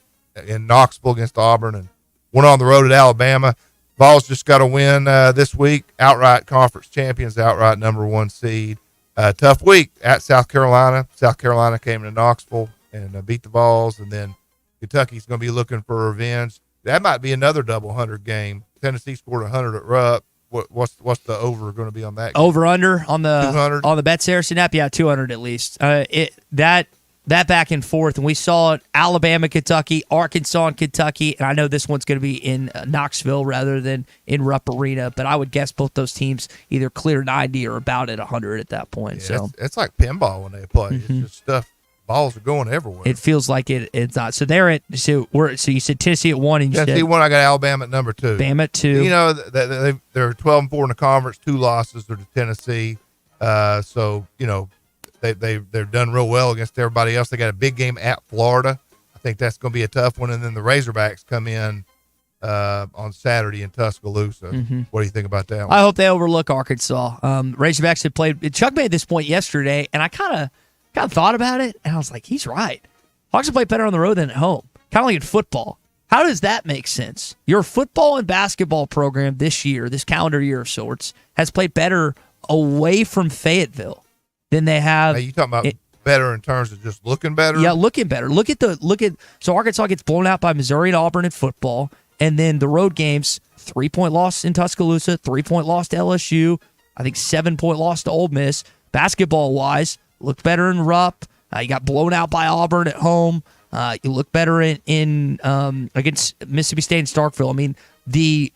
in Knoxville against Auburn, and one on the road at Alabama. Vols just got a win this week. Outright conference champions, outright number 1 seed. Tough week at South Carolina. South Carolina came to Knoxville and beat the Vols, and then Kentucky's going to be looking for revenge. That might be another double 100 game. Tennessee scored 100 at Rupp. What's the over going to be on that game? Over under on the 200 on the Bet Saracen app? Yeah, 200 at least. That back and forth, and we saw it. Alabama, Kentucky, Arkansas, and Kentucky, and I know this one's going to be in Knoxville rather than in Rupp Arena, but I would guess both those teams either clear 90 or about at 100 at that point. Yeah, so it's like pinball when they play. It's just stuff. Balls are going everywhere. It feels like it's not. So they're at so you said Tennessee at 1, and you Tennessee said 1. I got Alabama at number 2. Bama at 2. They're 12-4 in the conference. 2 losses are to Tennessee. So they've done real well against everybody else. They got a big game at Florida. I think that's going to be a tough one. And then the Razorbacks come in on Saturday in Tuscaloosa. Mm-hmm. What do you think about that one? I hope they overlook Arkansas. Razorbacks had played. Chuck made this point yesterday, and I kind of thought about it, and I was like, he's right. Hogs have played better on the road than at home. Kind of like in football. How does that make sense? Your football and basketball program this year, this calendar year of sorts, has played better away from Fayetteville than they have. Now, you talking about better in terms of just looking better? Yeah, looking better. So Arkansas gets blown out by Missouri and Auburn in football, and then the road games, 3-point loss in Tuscaloosa, 3-point loss to LSU, I think 7-point loss to Ole Miss. Basketball-wise, looked better in Rupp. You got blown out by Auburn at home. You look better in against Mississippi State and Starkville. I mean, the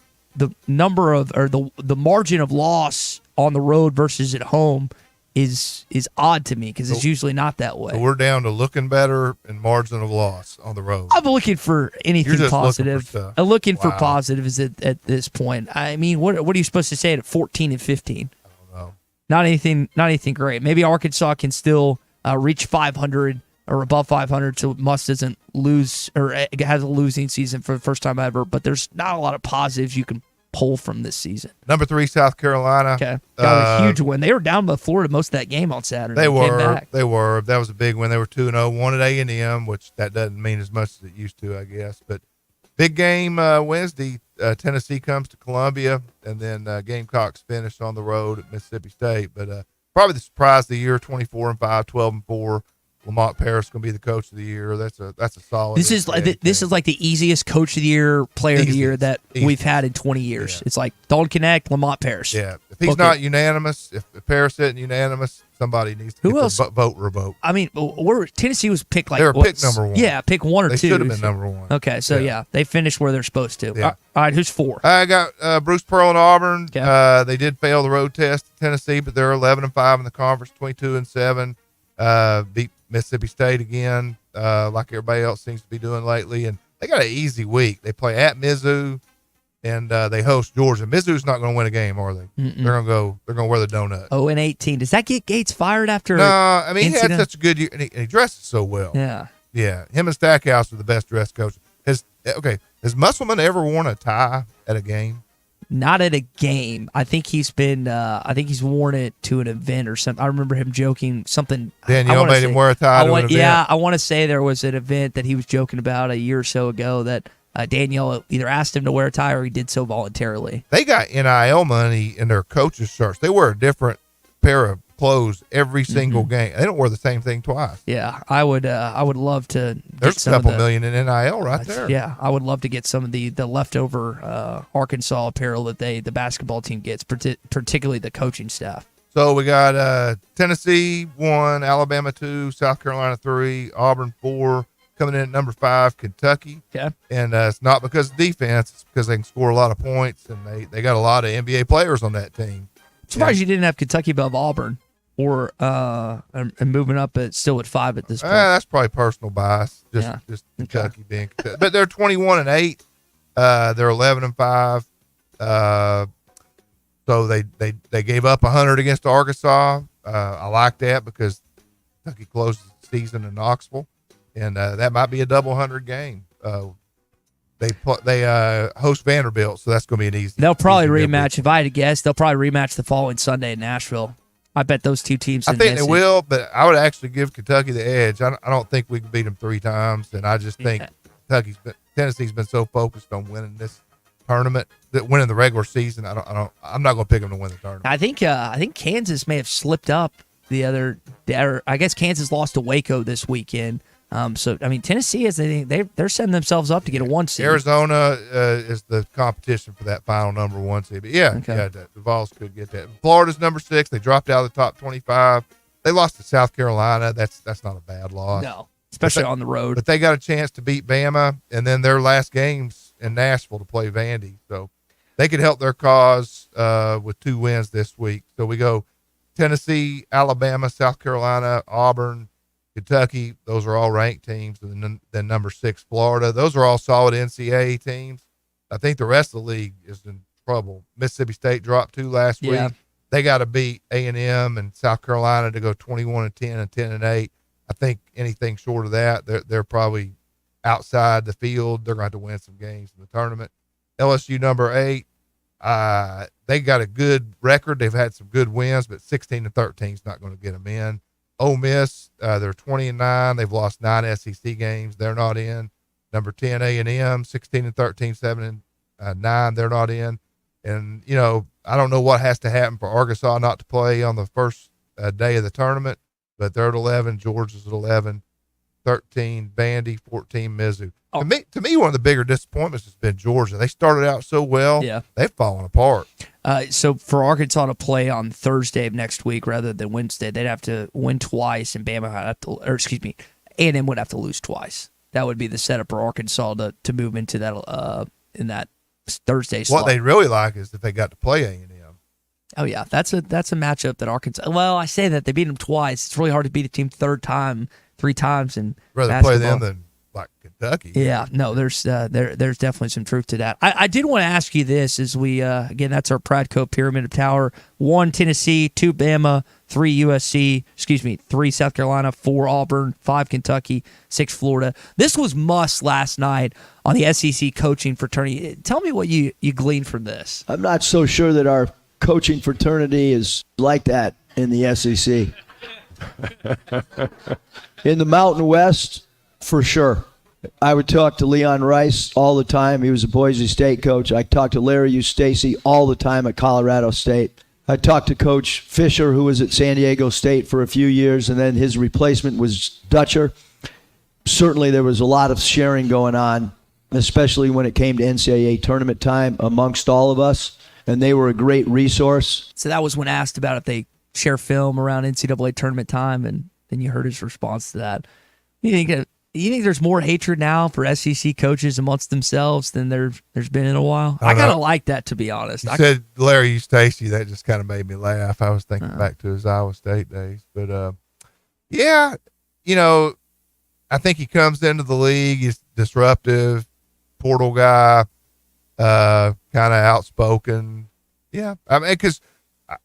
number of the margin of loss on the road versus at home is odd to me because it's usually not that way. So we're down to looking better and margin of loss on the road. I'm looking for anything positive. Looking for positives at this point. I mean, what are you supposed to say at 14 and 15? I don't know. Not anything great. Maybe Arkansas can still reach 500 or above 500, so Muss doesn't lose or has a losing season for the first time ever. But there's not a lot of positives you can pull from this season. Number 3, South Carolina. Okay, got a huge win. They were down by Florida most of that game on Saturday. They were. That was a big win. They were 2-0, one at A&M, which that doesn't mean as much as it used to, I guess. But big game Wednesday. Tennessee comes to Columbia, and then Gamecocks finish on the road at Mississippi State. But probably the surprise of the year: 24-5, 12-4. Lamont Paris going to be the coach of the year. That's a solid. This is like the easiest coach of the year, player of the year that we've had in 20 years. Yeah. It's like don't connect Lamont Paris. Yeah, if he's not unanimous, if Paris isn't unanimous, somebody needs to Who get else? their vote revoked. I mean, Tennessee was picked like They were picked number 1. Yeah, pick 1 or 2. They should have been number 1. Okay, so yeah, they finished where they're supposed to. Yeah. All right, who's 4? I got Bruce Pearl and Auburn. Okay. They did fail the road test at Tennessee, but they're 11-5 in the conference, 22-7. Beat Mississippi State again, like everybody else seems to be doing lately. And they got an easy week. They play at Mizzou, and they host Georgia. Mizzou's not going to win a game, are they? Mm-mm. They're going to wear the donut. 0-18. Does that get Gates fired after? No, I mean, he had incident? such a good year, and he dresses so well. Yeah. Yeah. Him and Stackhouse are the best dressed coaches. Has Musselman ever worn a tie at a game? Not at a game. I think he's been. I think he's worn it to an event or something. I remember him joking something. Danielle made him wear a tie to an event. Yeah, I want to say there was an event that he was joking about a year or so ago that Danielle either asked him to wear a tie or he did so voluntarily. They got NIL money in their coaches' shirts. They wear a different pair of clothes every single game. They don't wear the same thing twice. Yeah, I would love to. There's a couple million in NIL right there. Yeah, I would love to get some of the leftover Arkansas apparel that the basketball team gets, particularly the coaching staff. So we got Tennessee 1, Alabama 2, South Carolina 3, Auburn 4. Coming in at number 5, Kentucky. Okay. And it's not because of defense; it's because they can score a lot of points, and they got a lot of NBA players on that team. I'm surprised you didn't have Kentucky above Auburn, or and moving up still at 5 at this point. That's probably personal bias. Just Kentucky being Kentucky. But they're 21-8. They're 11-5. So they gave up 100 against Arkansas. I like that because Kentucky closes the season in Knoxville, and that might be a double 100 game. They host Vanderbilt, so that's going to be an easy. They'll probably rematch. If I had to guess, they'll probably rematch the following Sunday in Nashville. I bet those two teams. I think they will, but I would actually give Kentucky the edge. I don't think we can beat them 3 times, and I just think Tennessee's been so focused on winning this tournament that winning the regular season. I'm not going to pick them to win the tournament. I think Kansas may have slipped up the other. I guess Kansas lost to Waco this weekend. So I mean, Tennessee they're setting themselves up to get a 1 seed. Arizona is the competition for that final number 1 seed. But the Vols could get that. Florida's number 6. They dropped out of the top 25. They lost to South Carolina. That's not a bad loss. No, especially on the road. But they got a chance to beat Bama, and then their last game's in Nashville to play Vandy. So they could help their cause with 2 wins this week. So we go Tennessee, Alabama, South Carolina, Auburn, Kentucky. Those are all ranked teams. And then number 6, Florida. Those are all solid NCAA teams. I think the rest of the league is in trouble. Mississippi State dropped 2 last week. They got to beat A&M and South Carolina to go 21-10 and 10-8. I think anything short of that, they're probably outside the field. They're going to have to win some games in the tournament. LSU number 8. They got a good record. They've had some good wins, but 16-13 is not going to get them in. Ole Miss, they're 20-9. They've lost 9 SEC games. They're not in. Number 10, A&M, 16-13, 7-9. They're not in. And, I don't know what has to happen for Arkansas not to play on the first day of the tournament, but they're at 11. Georgia's at 11, 13, Vandy, 14, Mizzou. Oh. To me, one of the bigger disappointments has been Georgia. They started out so well. Yeah. They've fallen apart. So for Arkansas to play on Thursday of next week rather than Wednesday, they'd have to win twice, and A&M would have to lose twice. That would be the setup for Arkansas to move into that in that Thursday slot. What they really like is if they got to play A&M. Oh yeah, that's a matchup that Arkansas. Well, I say that they beat them twice. It's really hard to beat a team 3 times, and rather basketball. Play them than like Kentucky. Yeah, no, there's definitely some truth to that. I did want to ask you this as we again, that's our Pradco Pyramid of Tower: 1 Tennessee, 2 Bama, 3 USC, 3 South Carolina, 4 Auburn, 5 Kentucky, 6 Florida. This was must last night on the SEC coaching fraternity. Tell me what you gleaned from this. I'm not so sure that our coaching fraternity is like that in the SEC. In the Mountain West, for sure. I would talk to Leon Rice all the time. He was a Boise State coach. I talked to Larry Eustace all the time at Colorado State. I talked to Coach Fisher, who was at San Diego State for a few years, and then his replacement was Dutcher. Certainly there was a lot of sharing going on, especially when it came to NCAA tournament time amongst all of us, and they were a great resource. So that was when asked about if they share film around NCAA tournament time, and then you heard his response to that. You think there's more hatred now for SEC coaches amongst themselves than there's been in a while? I kind of like that, to be honest. You said Larry Eustace, that just kind of made me laugh. I was thinking back to his Iowa State days. But, yeah, I think he comes into the league, he's disruptive, portal guy, kind of outspoken. Yeah, I mean, because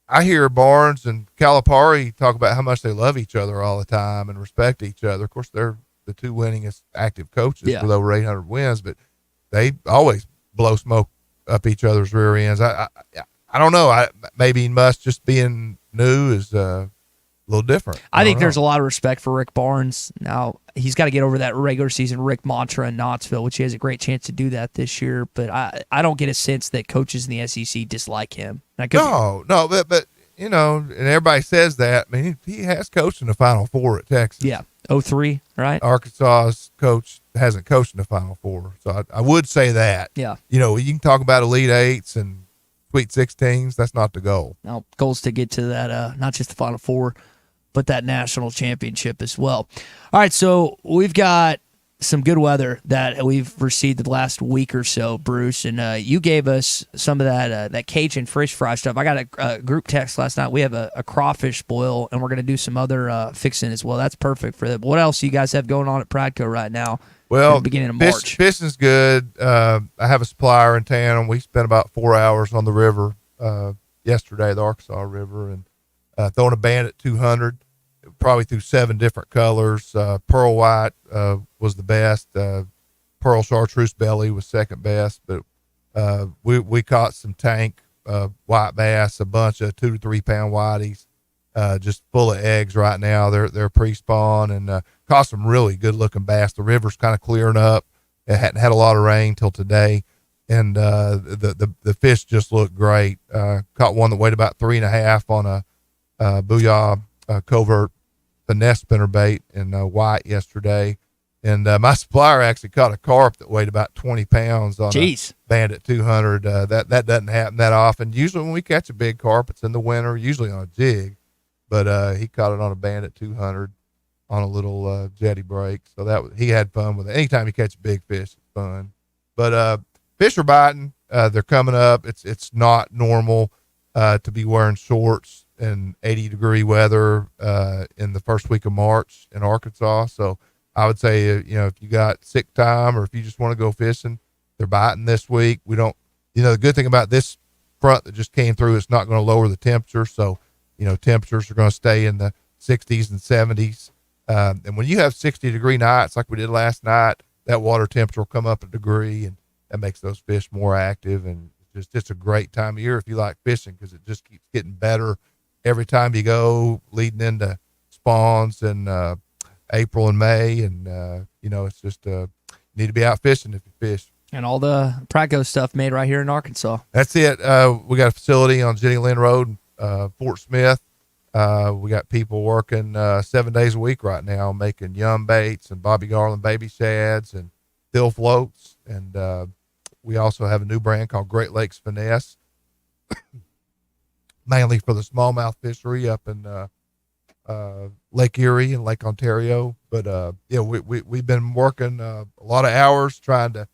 I hear Barnes and Calipari talk about how much they love each other all the time and respect each other. Of course, they're the two winningest active coaches with over 800 wins, but they always blow smoke up each other's rear ends. I don't know. Maybe Musk just being new is a little different. I think there's a lot of respect for Rick Barnes. Now, he's got to get over that regular season Rick mantra in Knoxville, which he has a great chance to do that this year. But I don't get a sense that coaches in the SEC dislike him. No, but and everybody says that. I mean, he has coached in the Final Four at Texas. Yeah, 03, right? Arkansas's coach hasn't coached in the Final Four, so I would say that. Yeah. You can talk about Elite Eights and Sweet 16s. That's not the goal. No, goal's to get to that, not just the Final Four, but that national championship as well. All right, so we've got some good weather that we've received the last week or so, Bruce, and you gave us some of that Cajun fish fry stuff. I got a group text last night. We have a crawfish boil, and we're going to do some other fixing as well. That's perfect for that. What else do you guys have going on at Pradco right now? Well, at the beginning of March. Fishing's good. I have a supplier in town, and we spent about 4 hours on the river yesterday, the Arkansas River, and throwing a Bandit 200, probably through 7 different colors. Pearl white was the best. Pearl chartreuse belly was second best, but we caught some tank white bass, a bunch of 2 to 3 pound whiteys, just full of eggs right now. They're pre-spawn, and caught some really good looking bass. The river's kind of clearing up. It hadn't had a lot of rain till today, and the fish just looked great. Caught one that weighed about 3.5 on a Booyah covert finesse spinnerbait in white yesterday, and my supplier actually caught a carp that weighed about 20 pounds on a Bandit 200. That doesn't happen that often. Usually when we catch a big carp, it's in the winter, usually on a jig, but he caught it on a Bandit 200 on a little jetty break. So he had fun with it. Anytime you catch a big fish, it's fun. But fish are biting. They're coming up. It's not normal to be wearing shorts in 80-degree weather in the first week of March in Arkansas. So I would say, if you got sick time or if you just want to go fishing, they're biting this week. We don't, the good thing about this front that just came through, it's not going to lower the temperature. So, temperatures are going to stay in the 60s and 70s. And when you have 60-degree nights like we did last night, that water temperature will come up a degree, and that makes those fish more active. And it's a great time of year if you like fishing, because it just keeps getting better every time you go, leading into spawns in April and May. And, it's just you need to be out fishing if you fish. And all the Pradco stuff made right here in Arkansas. That's it. We got a facility on Jenny Lynn Road, Fort Smith. We got people working 7 days a week right now, making yum baits and Bobby Garland baby shads and thill floats. And we also have a new brand called Great Lakes Finesse, mainly for the smallmouth fishery up in Lake Erie and Lake Ontario. But we've been working a lot of hours trying to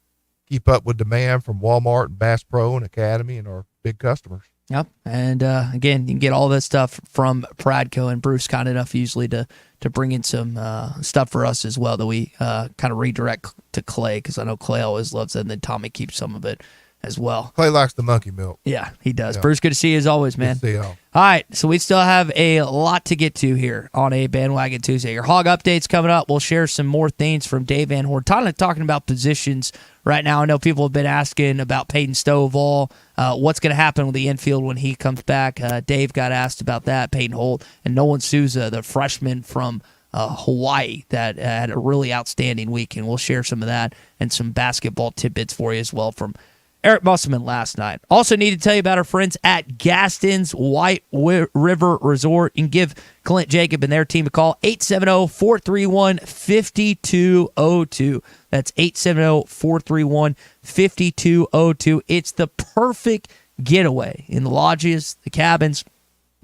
keep up with demand from Walmart and Bass Pro and Academy and our big customers. Yep. And again, you can get all this stuff from Pradco, and Bruce kind enough usually to bring in some stuff for us as well that we kind of redirect to Clay, because I know Clay always loves it, and then Tommy keeps some of it as well. Clay likes the monkey milk. Yeah, he does. Yeah. Bruce, good to see you as always, man. Good to see y'all. All right, so we still have a lot to get to here on a Bandwagon Tuesday. Your hog updates coming up. We'll share some more things from Dave Van Horn. Talking about positions right now. I know people have been asking about Peyton Stovall, what's going to happen with the infield when he comes back. Dave got asked about that, Peyton Holt, and Nolan Souza, the freshman from Hawaii that had a really outstanding week, and we'll share some of that and some basketball tidbits for you as well from Eric Musselman last night. Also need to tell you about our friends at Gaston's White River Resort. You can give Clint Jacob and their team a call, 870-431-5202. That's 870-431-5202. It's the perfect getaway in the lodges, the cabins,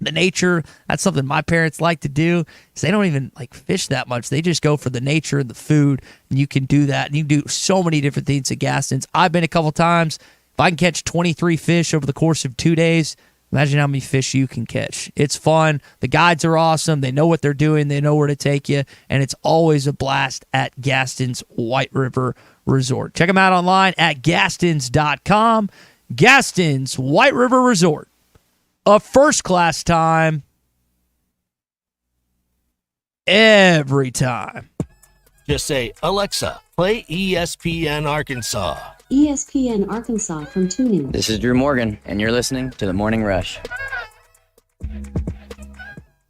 the nature. That's something my parents like to do. They don't even like fish that much. They just go for the nature and the food, and you can do that. And you can do so many different things at Gaston's. I've been a couple times. If I can catch 23 fish over the course of 2 days, imagine how many fish you can catch. It's fun. The guides are awesome. They know what they're doing. They know where to take you, and it's always a blast at Gaston's White River Resort. Check them out online at gastons.com. Gaston's White River Resort. A first-class time every time. Just say, Alexa, play ESPN Arkansas. ESPN Arkansas from TuneIn. This is Drew Morgan, and you're listening to The Morning Rush.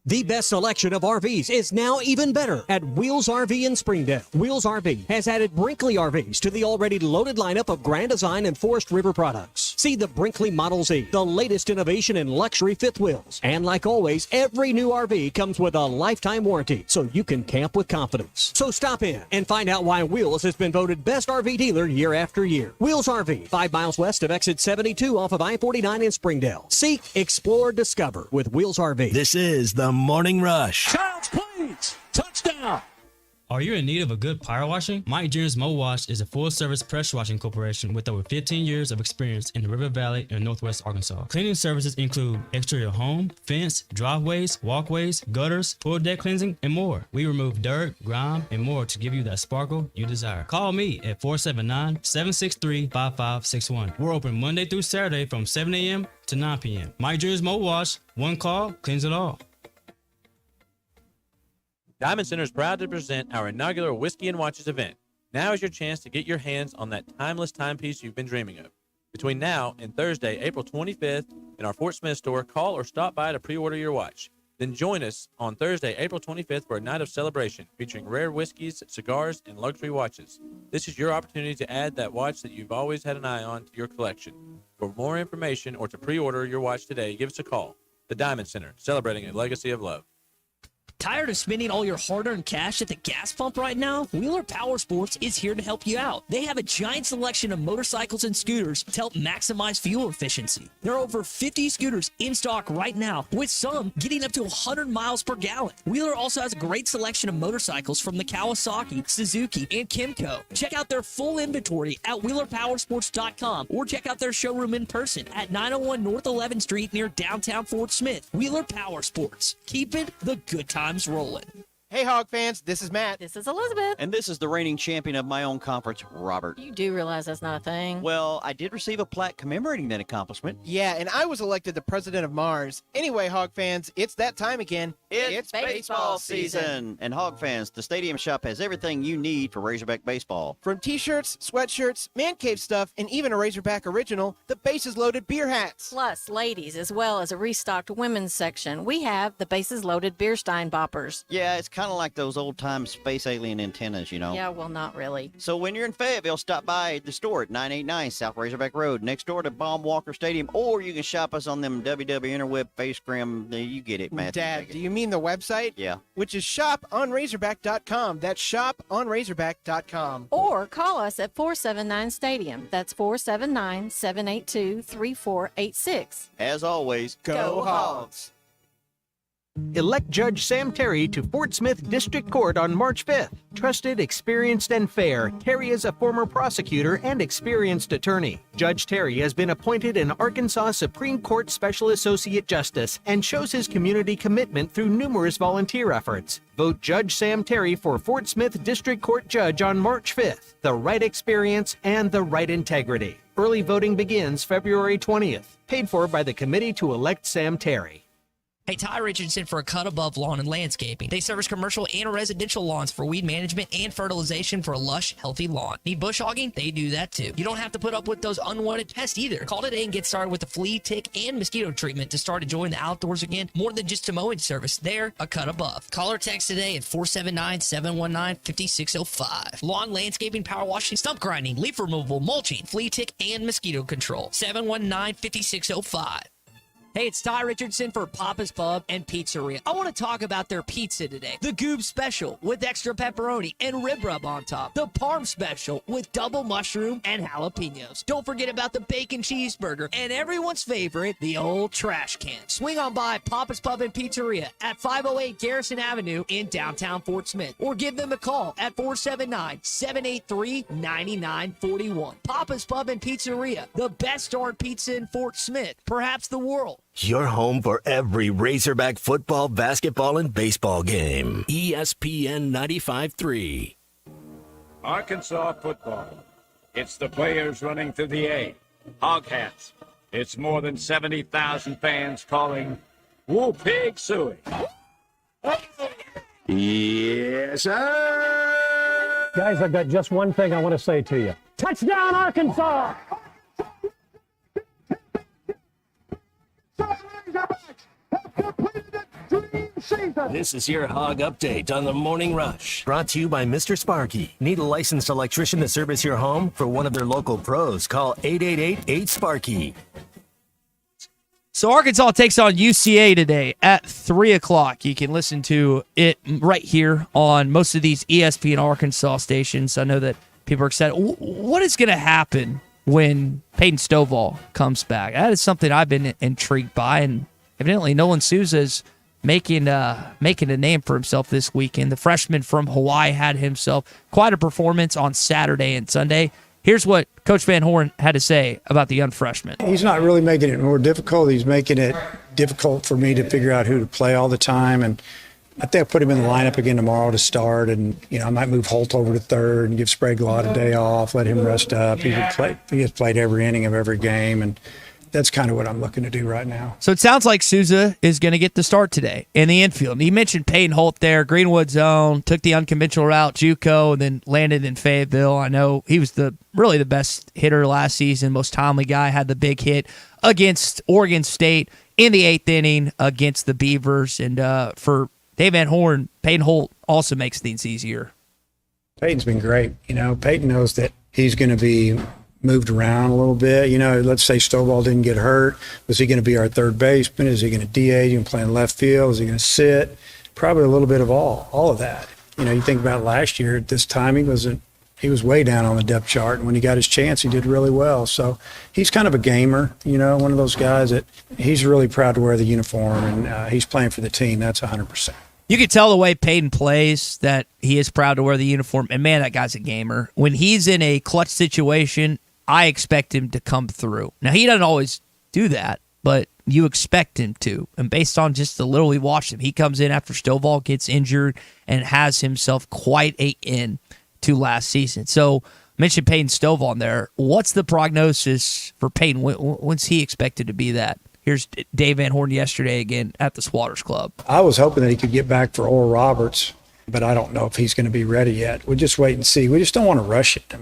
The best selection of RVs is now even better at Wheels RV in Springdale. Wheels RV has added Brinkley RVs to the already loaded lineup of Grand Design and Forest River products. See the Brinkley Model Z, the latest innovation in luxury fifth wheels. And like always, every new RV comes with a lifetime warranty, so you can camp with confidence. So stop in and find out why Wheels has been voted best RV dealer year after year. Wheels RV, 5 miles west of exit 72 off of I-49 in Springdale. Seek, explore, discover with Wheels RV. This is the Morning Rush. Childs, please. Touchdown. Are you in need of a good power washing? Mike Jr.'s Mo Wash is a full-service pressure washing corporation with over 15 years of experience in the River Valley and Northwest Arkansas. Cleaning services include exterior home, fence, driveways, walkways, gutters, pool deck cleansing, and more. We remove dirt, grime, and more to give you that sparkle you desire. Call me at 479-763-5561. We're open Monday through Saturday from 7 a.m. to 9 p.m. Mike Jr.'s Mo Wash, one call, cleans it all. Diamond Center is proud to present our inaugural Whiskey and Watches event. Now is your chance to get your hands on that timeless timepiece you've been dreaming of. Between now and Thursday, April 25th, in our Fort Smith store, call or stop by to pre-order your watch. Then join us on Thursday, April 25th for a night of celebration featuring rare whiskeys, cigars, and luxury watches. This is your opportunity to add that watch that you've always had an eye on to your collection. For more information or to pre-order your watch today, give us a call. The Diamond Center, celebrating a legacy of love. Tired of spending all your hard-earned cash at the gas pump right now? Wheeler Power Sports is here to help you out. They have a giant selection of motorcycles and scooters to help maximize fuel efficiency. There are over 50 scooters in stock right now, with some getting up to 100 miles per gallon. Wheeler also has a great selection of motorcycles from the Kawasaki, Suzuki, and Kimco. Check out their full inventory at WheelerPowersports.com or check out their showroom in person at 901 North 11th Street near downtown Fort Smith. Wheeler Power Sports. Keeping the good times rolling. Hey, Hog fans, this is Matt. This is Elizabeth. And this is the reigning champion of my own conference, Robert. You do realize that's not a thing. Well, I did receive a plaque commemorating that accomplishment. Yeah, and I was elected the president of Mars. Anyway, Hog fans, it's that time again. It's baseball season. And Hog fans, the Stadium Shop has everything you need for Razorback baseball. From t-shirts, sweatshirts, man cave stuff, and even a Razorback original, the Bases Loaded beer hats. Plus, ladies, as well as a restocked women's section. We have the Bases Loaded beer stein boppers. Yeah, it's kind of like those old-time space alien antennas, you know? Yeah, well, not really. So when you're in Fayetteville, stop by the store at 989 South Razorback Road, next door to Baum Walker Stadium, or you can shop us on them WW Interweb Facecram. You get it, Matthew. Dad, do you mean the website? Yeah. Which is shoponrazorback.com. That's shoponrazorback.com. Or call us at 479-STADIUM. That's 479-782-3486. As always, go Hogs! Elect Judge Sam Terry to Fort Smith District Court on March 5th. Trusted, experienced, and fair, Terry is a former prosecutor and experienced attorney. Judge Terry has been appointed an Arkansas Supreme Court Special Associate Justice and shows his community commitment through numerous volunteer efforts. Vote Judge Sam Terry for Fort Smith District Court Judge on March 5th. The right experience and the right integrity. Early voting begins February 20th. Paid for by the Committee to Elect Sam Terry. Hey, Ty Richardson for A Cut Above Lawn and Landscaping. They service commercial and residential lawns for weed management and fertilization for a lush, healthy lawn. Need bush hogging? They do that too. You don't have to put up with those unwanted pests either. Call today and get started with the flea, tick, and mosquito treatment to start enjoying the outdoors again. More than just a mowing service. They're A Cut Above. Call or text today at 479-719-5605. Lawn, landscaping, power washing, stump grinding, leaf removal, mulching, flea, tick, and mosquito control. 719-5605. Hey, it's Ty Richardson for Papa's Pub and Pizzeria. I want to talk about their pizza today. The Goob Special with extra pepperoni and rib rub on top. The Parm Special with double mushroom and jalapenos. Don't forget about the bacon cheeseburger and everyone's favorite, the old trash can. Swing on by Papa's Pub and Pizzeria at 508 Garrison Avenue in downtown Fort Smith. Or give them a call at 479-783-9941. Papa's Pub and Pizzeria, the best darn pizza in Fort Smith, perhaps the world. Your home for every Razorback football, basketball, and baseball game. ESPN 95.3. Arkansas football. It's the players running through the A. Hog hats. It's more than 70,000 fans calling Woo Pig Suey. Yes, sir. Guys, I've got just one thing I want to say to you. Touchdown, Arkansas! This is your Hog Update on the Morning Rush. Brought to you by Mr. Sparky. Need a licensed electrician to service your home? For one of their local pros, call 888-8-SPARKY. So Arkansas takes on UCA today at 3 o'clock. You can listen to it right here on most of these ESPN Arkansas stations. I know that people are excited. What is going to happen when Peyton Stovall comes back? That is something I've been intrigued by, and evidently Nolan Souza is making a name for himself this weekend. The freshman from Hawaii had himself quite a performance on Saturday and Sunday. Here's what Coach Van Horn had to say about the young freshman. He's not really making it more difficult. He's making it difficult for me to figure out who to play all the time. And I think I'll put him in the lineup again tomorrow to start. And, I might move Holt over to third and give Sprague-Lott a day off, let him rest up. He has played every inning of every game. And that's kind of what I'm looking to do right now. So it sounds like Souza is going to get the start today in the infield. You mentioned Peyton Holt there, Greenwood zone, took the unconventional route, JUCO, and then landed in Fayetteville. I know he was really the best hitter last season, most timely guy, had the big hit against Oregon State in the 8th inning against the Beavers. And for Dave Van Horn, Peyton Holt also makes things easier. Peyton's been great. Peyton knows that he's going to be moved around a little bit. Let's say Stovall didn't get hurt. Was he going to be our third baseman? Is he going to DH? Is he going to play in left field? Is he going to sit? Probably a little bit of all of that. You think about last year at this time, he was way down on the depth chart. And when he got his chance, he did really well. So he's kind of a gamer, one of those guys that he's really proud to wear the uniform, and he's playing for the team. That's 100%. You can tell the way Peyton plays that he is proud to wear the uniform. And, man, that guy's a gamer. When he's in a clutch situation, I expect him to come through. Now, he doesn't always do that, but you expect him to. And based on just the little we watched him, he comes in after Stovall gets injured and has himself quite a in to last season. So, I mentioned Peyton Stovall in there. What's the prognosis for Peyton? When's he expected to be that? Here's Dave Van Horn yesterday again at the Swatters Club. I was hoping that he could get back for Oral Roberts, but I don't know if he's going to be ready yet. We'll just wait and see. We just don't want to rush it.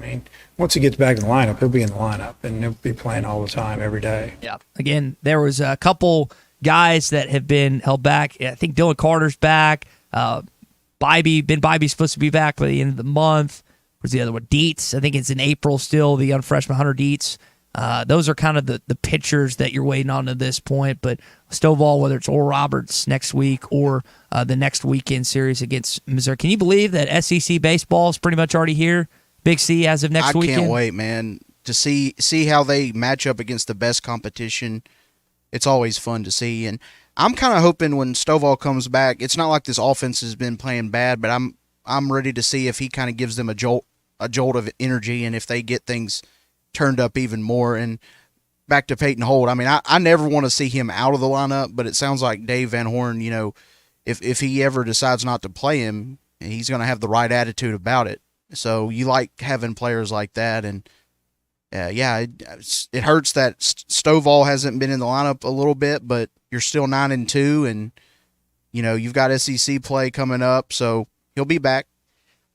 Once he gets back in the lineup, he'll be in the lineup, and he'll be playing all the time, every day. Yeah. Again, there was a couple guys that have been held back. I think Dylan Carter's back. Ben Bybee's supposed to be back by the end of the month. Where's the other one? Dietz. I think it's in April still, the young freshman Hunter Dietz. Those are kind of the pitchers that you're waiting on at this point. But Stovall, whether it's Oral Roberts next week or the next weekend series against Missouri. Can you believe that SEC baseball is pretty much already here? Big C as of next weekend? I can't wait, man, to see how they match up against the best competition. It's always fun to see. And I'm kind of hoping when Stovall comes back, it's not like this offense has been playing bad, but I'm ready to see if he kind of gives them a jolt of energy and if they get things turned up even more. And back to Peyton Holt, I never want to see him out of the lineup, but it sounds like Dave Van Horn, if he ever decides not to play him, he's going to have the right attitude about it. So you like having players like that. And it hurts that Stovall hasn't been in the lineup a little bit, but you're still 9-2, and you've got SEC play coming up, so he'll be back.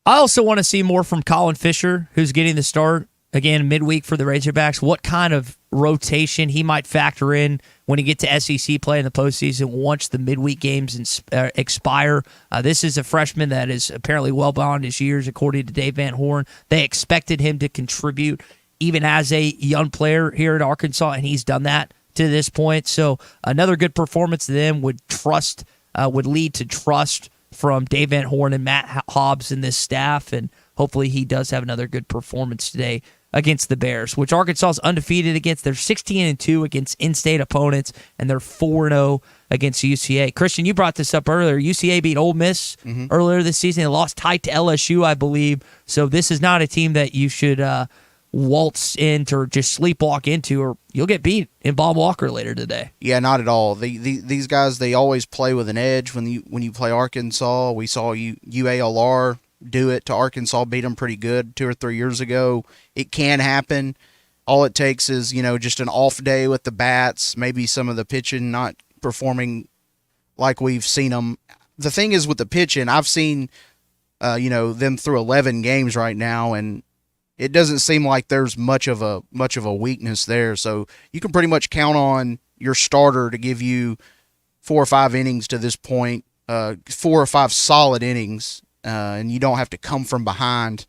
I also want to see more from Colin Fisher, who's getting the start again midweek for the Razorbacks. What kind of rotation he might factor in when he gets to SEC play in the postseason once the midweek games expire. This is a freshman that is apparently well beyond his years, according to Dave Van Horn. They expected him to contribute even as a young player here at Arkansas, and he's done that to this point. So another good performance to them would lead to trust from Dave Van Horn and Matt Hobbs and this staff, and hopefully he does have another good performance today against the Bears, which Arkansas is undefeated against. They're 16-2 against in-state opponents, and they're 4-0 against UCA. Christian, you brought this up earlier. UCA beat Ole Miss earlier this season. They lost tight to LSU, I believe. So this is not a team that you should waltz into or just sleepwalk into, or you'll get beat in Bob Walker later today. Yeah, not at all. These guys, they always play with an edge when you play Arkansas. We saw UALR do it to Arkansas, beat them pretty good 2 or 3 years ago. It can happen. All it takes is, just an off day with the bats, maybe some of the pitching not performing like we've seen them. The thing is with the pitching, I've seen, them through 11 games right now, and it doesn't seem like there's much of a weakness there. So you can pretty much count on your starter to give you 4 or 5 innings to this point, 4 or 5 solid innings, and you don't have to come from behind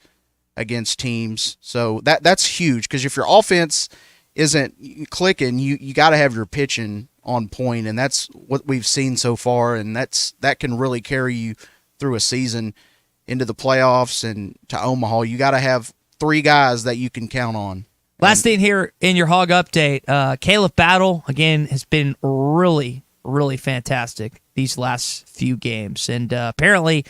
against teams. So that's huge, because if your offense isn't clicking, you got to have your pitching on point, and that's what we've seen so far, and that can really carry you through a season into the playoffs and to Omaha. You got to have 3 guys that you can count on. Last thing here in your Hog update, Caleb Battle, again, has been really, really fantastic these last few games. And apparently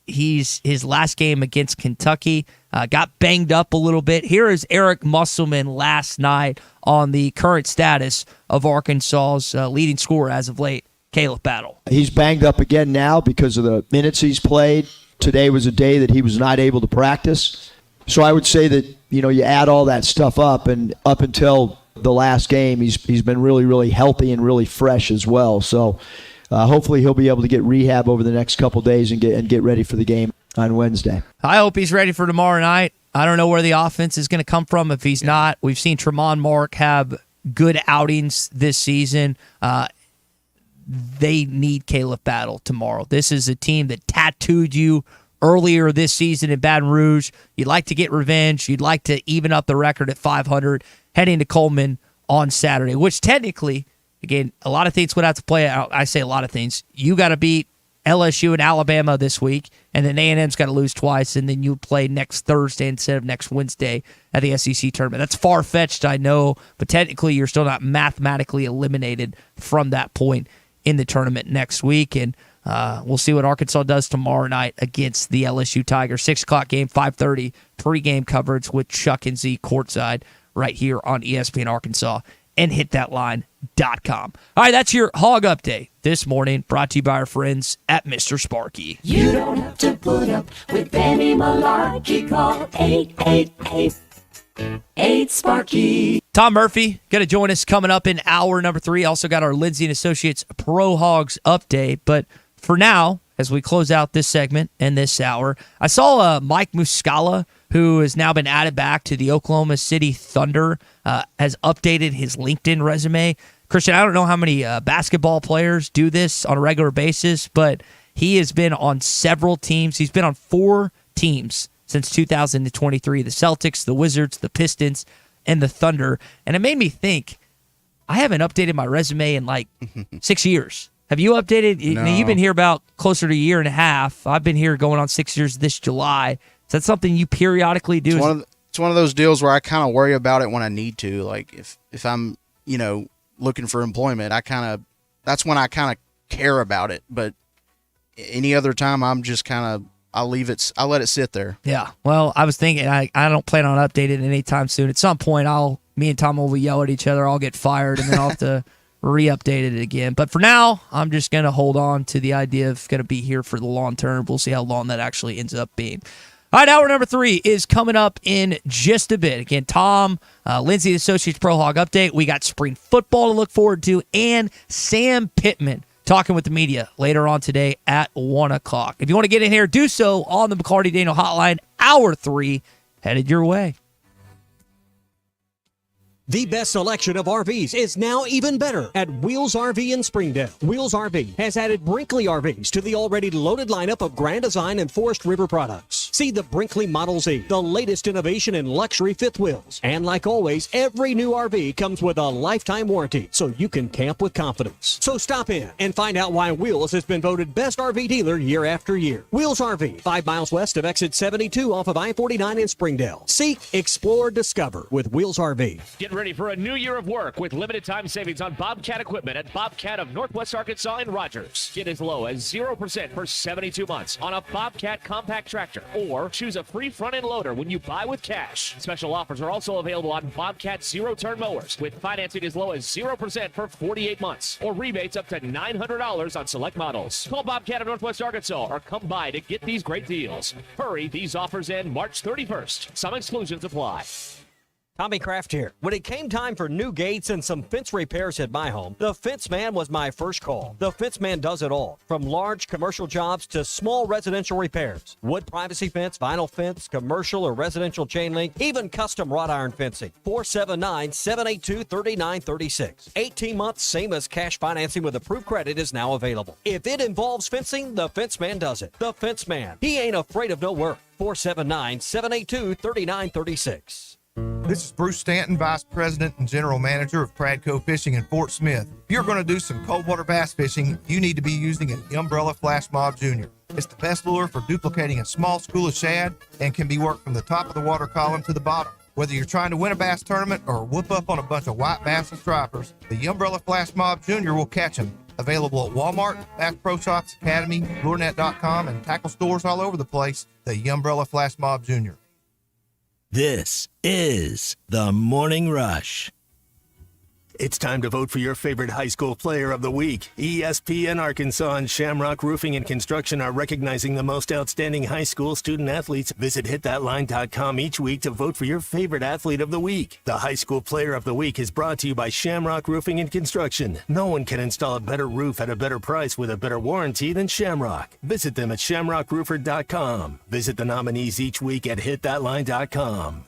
his last game against Kentucky got banged up a little bit. Here is Eric Musselman last night on the current status of Arkansas's leading scorer as of late, Caleb Battle. He's banged up again now because of the minutes he's played. Today was a day that he was not able to practice. So I would say that, you add all that stuff up, and up until the last game, he's been really, really healthy and really fresh as well. So hopefully he'll be able to get rehab over the next couple days and get ready for the game on Wednesday. I hope he's ready for tomorrow night. I don't know where the offense is going to come from if he's not. We've seen Tremont Mark have good outings this season. They need Caleb Battle tomorrow. This is a team that tattooed you earlier this season in Baton Rouge. You'd like to get revenge. You'd like to even up the record at 500 heading to Coleman on Saturday, which technically, again, a lot of things would have to play out. I say a lot of things. You got to beat LSU and Alabama this week, and then A&M's got to lose twice, and then you play next Thursday instead of next Wednesday at the SEC tournament. That's far-fetched, I know, but technically you're still not mathematically eliminated from that point in the tournament next week, and we'll see what Arkansas does tomorrow night against the LSU Tigers. 6 o'clock game, 5:30, pregame coverage with Chuck and Z courtside right here on ESPN Arkansas and hitthatline.com. All right, that's your Hog Update this morning, brought to you by our friends at Mr. Sparky. You don't have to put up with any malarkey. Call 888-8-SPARKY. Tom Murphy going to join us coming up in hour number 3. Also got our Lindsay & Associates Pro Hogs update. But for now, as we close out this segment and this hour, I saw Mike Muscala, who has now been added back to the Oklahoma City Thunder, has updated his LinkedIn resume. Christian, I don't know how many basketball players do this on a regular basis, but he has been on several teams. He's been on 4 teams since 2023, the Celtics, the Wizards, the Pistons, and the Thunder. And it made me think, I haven't updated my resume in like 6 years. Have you updated? No. You've been here about closer to a year and a half. I've been here going on 6 years this July. Is that something you periodically do? It's one of those deals where I kind of worry about it when I need to. Like if I'm, looking for employment, that's when I kind of care about it. But any other time, I'm just I let it sit there. Yeah. Well, I was thinking I don't plan on updating it anytime soon. At some point, me and Tom will yell at each other. I'll get fired, and then I'll have to re-update it again. But for now, I'm just going to hold on to the idea of going to be here for the long term. We'll see how long that actually ends up being. All right, hour number 3 is coming up in just a bit. Again, Tom, Lindsay, Associates Pro Hog Update. We got spring football to look forward to, and Sam Pittman talking with the media later on today at 1 o'clock. If you want to get in here, do so on the McLarty Daniel Hotline. Hour 3 headed your way. The best selection of RVs is now even better at Wheels RV in Springdale. Wheels RV has added Brinkley RVs to the already loaded lineup of Grand Design and Forest River products. See the Brinkley Model Z, the latest innovation in luxury fifth wheels. And like always, every new RV comes with a lifetime warranty, so you can camp with confidence. So stop in and find out why Wheels has been voted best RV dealer year after year. Wheels RV, 5 miles west of exit 72 off of I-49 in Springdale. Seek, explore, discover with Wheels RV. Get ready for a new year of work with limited time savings on Bobcat equipment at Bobcat of Northwest Arkansas and Rogers. Get as low as 0% for 72 months on a Bobcat compact tractor, or choose a free front-end loader when you buy with cash. Special offers are also available on Bobcat zero-turn mowers with financing as low as 0% for 48 months, or rebates up to $900 on select models. Call Bobcat of Northwest Arkansas or come by to get these great deals. Hurry, these offers end March 31st. Some exclusions apply. Tommy Kraft here. When it came time for new gates and some fence repairs at my home, the Fence Man was my first call. The Fence Man does it all, from large commercial jobs to small residential repairs. Wood privacy fence, vinyl fence, commercial or residential chain link, even custom wrought iron fencing. 479-782-3936. 18 months, same as cash financing with approved credit is now available. If it involves fencing, the Fence Man does it. The Fence Man. He ain't afraid of no work. 479-782-3936. This is Bruce Stanton, Vice President and General Manager of Pradco Fishing in Fort Smith. If you're going to do some cold water bass fishing, you need to be using an Umbrella Flash Mob Jr. It's the best lure for duplicating a small school of shad and can be worked from the top of the water column to the bottom. Whether you're trying to win a bass tournament or whoop up on a bunch of white bass and stripers, the Umbrella Flash Mob Jr. will catch them. Available at Walmart, Bass Pro Shops, Academy, LureNet.com, and tackle stores all over the place, the Umbrella Flash Mob Jr. This is the Morning Rush. It's time to vote for your favorite high school player of the week. ESPN Arkansas and Shamrock Roofing and Construction are recognizing the most outstanding high school student athletes. Visit hitthatline.com each week to vote for your favorite athlete of the week. The high school player of the week is brought to you by Shamrock Roofing and Construction. No one can install a better roof at a better price with a better warranty than Shamrock. Visit them at shamrockroofer.com. Visit the nominees each week at hitthatline.com.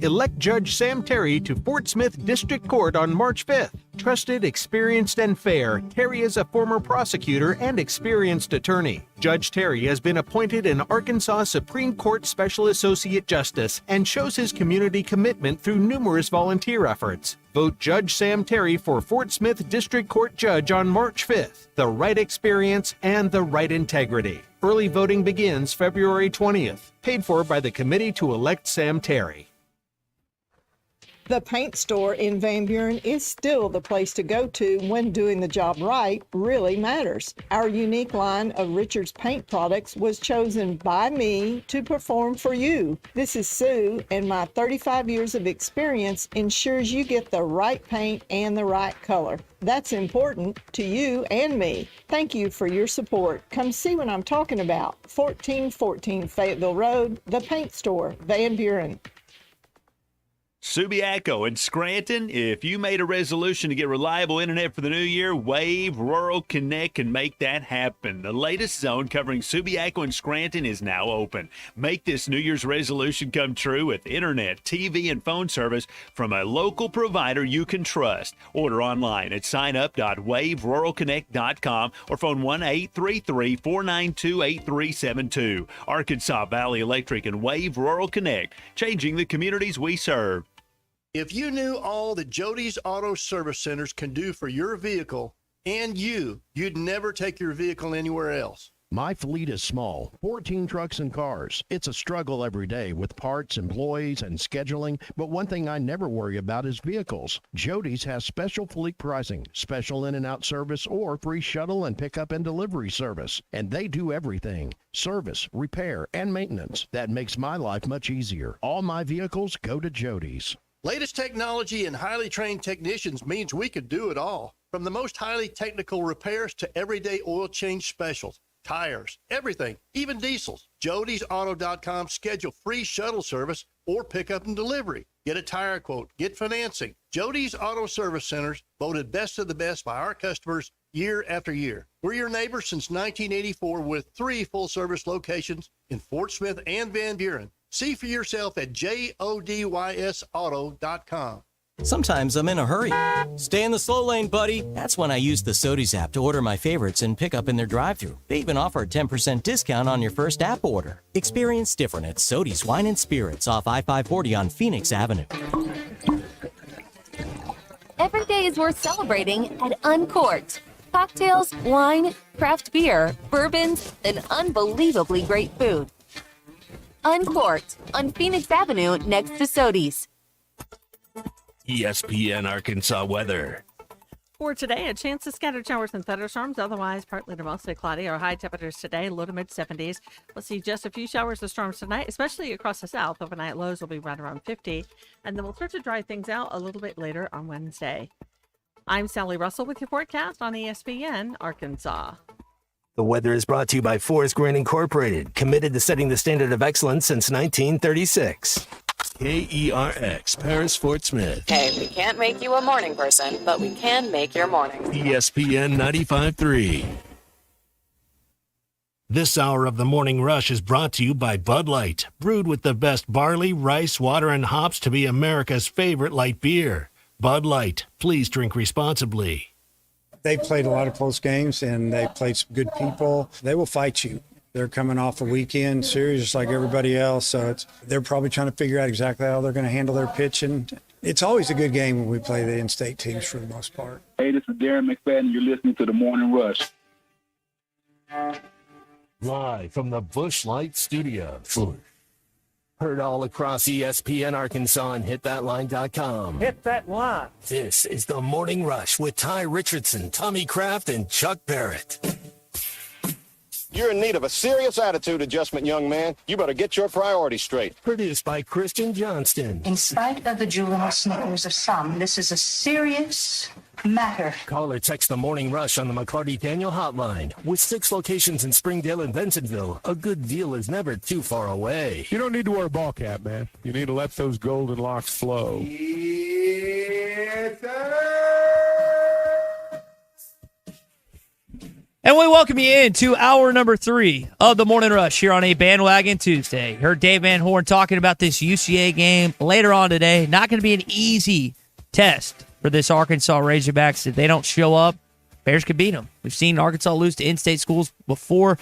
Elect Judge Sam Terry to Fort Smith District Court on March 5th. Trusted, experienced, and fair, Terry is a former prosecutor and experienced attorney. Judge Terry has been appointed an Arkansas Supreme Court Special Associate Justice and shows his community commitment through numerous volunteer efforts. Vote Judge Sam Terry for Fort Smith District Court Judge on March 5th. The right experience and the right integrity. Early voting begins February 20th. Paid for by the Committee to Elect Sam Terry. The paint store in Van Buren is still the place to go to when doing the job right really matters. Our unique line of Richards paint products was chosen by me to perform for you. This is Sue, and my 35 years of experience ensures you get the right paint and the right color. That's important to you and me. Thank you for your support. Come see what I'm talking about. 1414 Fayetteville Road, the paint store, Van Buren. Subiaco in Scranton, if you made a resolution to get reliable internet for the new year, Wave Rural Connect can make that happen. The latest zone covering Subiaco and Scranton is now open. Make this New Year's resolution come true with internet, TV, and phone service from a local provider you can trust. Order online at signup.waveruralconnect.com or phone 1-833-492-8372. Arkansas Valley Electric and Wave Rural Connect, changing the communities we serve. If you knew all that Jody's Auto Service Centers can do for your vehicle and you'd never take your vehicle anywhere else. My fleet is small, 14 trucks and cars. It's a struggle every day with parts, employees, and scheduling, but one thing I never worry about is vehicles. Jody's has special fleet pricing, special in and out service, or free shuttle and pickup and delivery service. And they do everything. Service, repair, and maintenance. That makes my life much easier. All my vehicles go to Jody's. Latest technology and highly trained technicians means we could do it all. From the most highly technical repairs to everyday oil change specials, tires, everything, even diesels. Jody'sAuto.com schedule free shuttle service or pickup and delivery. Get a tire quote, get financing. Jody's Auto Service Centers, voted best of the best by our customers year after year. We're your neighbors since 1984 with 3 full-service locations in Fort Smith and Van Buren. See for yourself at JODYSauto.com. Sometimes I'm in a hurry. Stay in the slow lane, buddy. That's when I use the Sodies app to order my favorites and pick up in their drive-thru. They even offer a 10% discount on your first app order. Experience different at Sodies Wine and Spirits off I-540 on Phoenix Avenue. Every day is worth celebrating at Uncorked. Cocktails, wine, craft beer, bourbons, and unbelievably great food. Uncorked on Phoenix Avenue next to Sodies. ESPN Arkansas weather. For today, a chance of scattered showers and thunderstorms, otherwise partly to mostly cloudy. Our high temperatures today, low to mid 70s. We'll see just a few showers of storms tonight, especially across the south. Overnight lows will be right around 50. And then we'll start to dry things out a little bit later on Wednesday. I'm Sally Russell with your forecast on ESPN Arkansas. The weather is brought to you by Forest Grain Incorporated, committed to setting the standard of excellence since 1936. KERX, Paris Fort Smith. Hey, we can't make you a morning person, but we can make your morning. ESPN 95.3. This hour of the Morning Rush is brought to you by Bud Light, brewed with the best barley, rice, water, and hops to be America's favorite light beer. Bud Light, please drink responsibly. They played a lot of close games, and they played some good people. They will fight you. They're coming off a weekend series just like everybody else, so they're probably trying to figure out exactly how they're going to handle their pitching. It's always a good game when we play the in-state teams for the most part. Hey, this is Darren McFadden. You're listening to the Morning Rush. Live from the Busch Light Studios. Heard all across ESPN Arkansas and hitthatline.com. Hit that line. This is the Morning Rush with Ty Richardson, Tommy Kraft, and Chuck Barrett. You're in need of a serious attitude adjustment, young man. You better get your priorities straight. Produced by Christian Johnston. In spite of the juvenile snickers of some, this is a serious matter. Call or text the Morning Rush on the McLarty Daniel Hotline. With 6 locations in Springdale and Bentonville, a good deal is never too far away. You don't need to wear a ball cap, man. You need to let those golden locks flow. And we welcome you in to hour number 3 of the Morning Rush here on a Bandwagon Tuesday. Heard Dave Van Horn talking about this UCA game later on today. Not going to be an easy test for this Arkansas Razorbacks. If they don't show up, Bears could beat them. We've seen Arkansas lose to in-state schools before.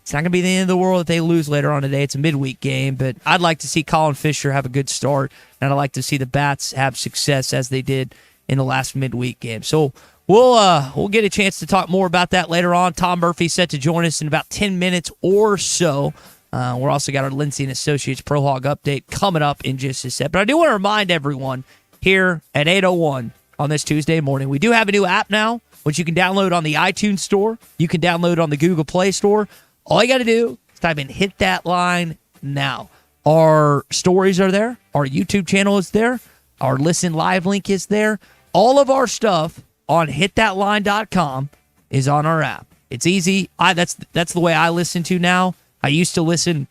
It's not going to be the end of the world if they lose later on today. It's a midweek game, but I'd like to see Colin Fisher have a good start, and I'd like to see the Bats have success as they did in the last midweek game. So we'll get a chance to talk more about that later on. Tom Murphy set to join us in about 10 minutes or so. We're also got our Lindsay & Associates Pro Hog update coming up in just a sec. But I do want to remind everyone here at 8:01 on this Tuesday morning, we do have a new app now, which you can download on the iTunes Store. You can download on the Google Play Store. All you got to do is type in Hit That Line now. Our stories are there. Our YouTube channel is there. Our Listen Live link is there. All of our stuff on hitthatline.com is on our app. It's easy. That's the way I listen to now. I used to listen,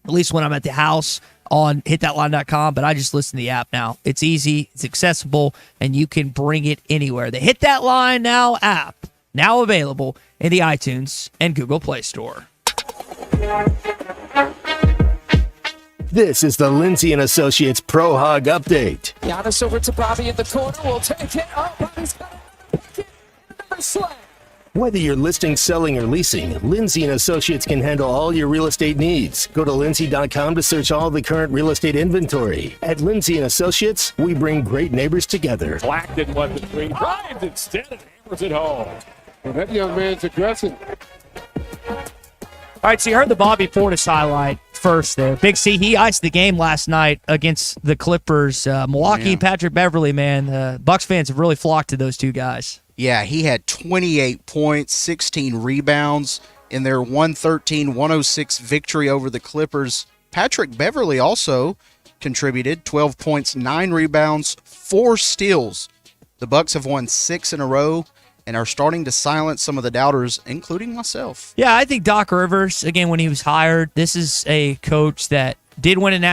at least when I'm at the house, on hitthatline.com, but I just listen to the app now. It's easy, it's accessible, and you can bring it anywhere. The Hit That Line Now app, now available in the iTunes and Google Play Store. This is the Lindsay & Associates Pro Hog Update. Giannis over to Bobby in the corner. We'll take it. Oh, Bobby's got it. Another slam. Whether you're listing, selling, or leasing, Lindsay & Associates can handle all your real estate needs. Go to lindsay.com to search all the current real estate inventory. At Lindsay & Associates, we bring great neighbors together. Blackton won the 3, drives instead and hammers it home. Well, that young man's aggressive. All right, so you heard the Bobby Portis highlight first there. Big C, he iced the game last night against the Clippers. Milwaukee and Patrick Beverly, man. Bucks fans have really flocked to those two guys. Yeah, he had 28 points, 16 rebounds in their 113-106 victory over the Clippers. Patrick Beverly also contributed 12 points, 9 rebounds, 4 steals. The Bucks have won 6 in a row and are starting to silence some of the doubters, including myself. Yeah, I think Doc Rivers, again, when he was hired, this is a coach that did win did win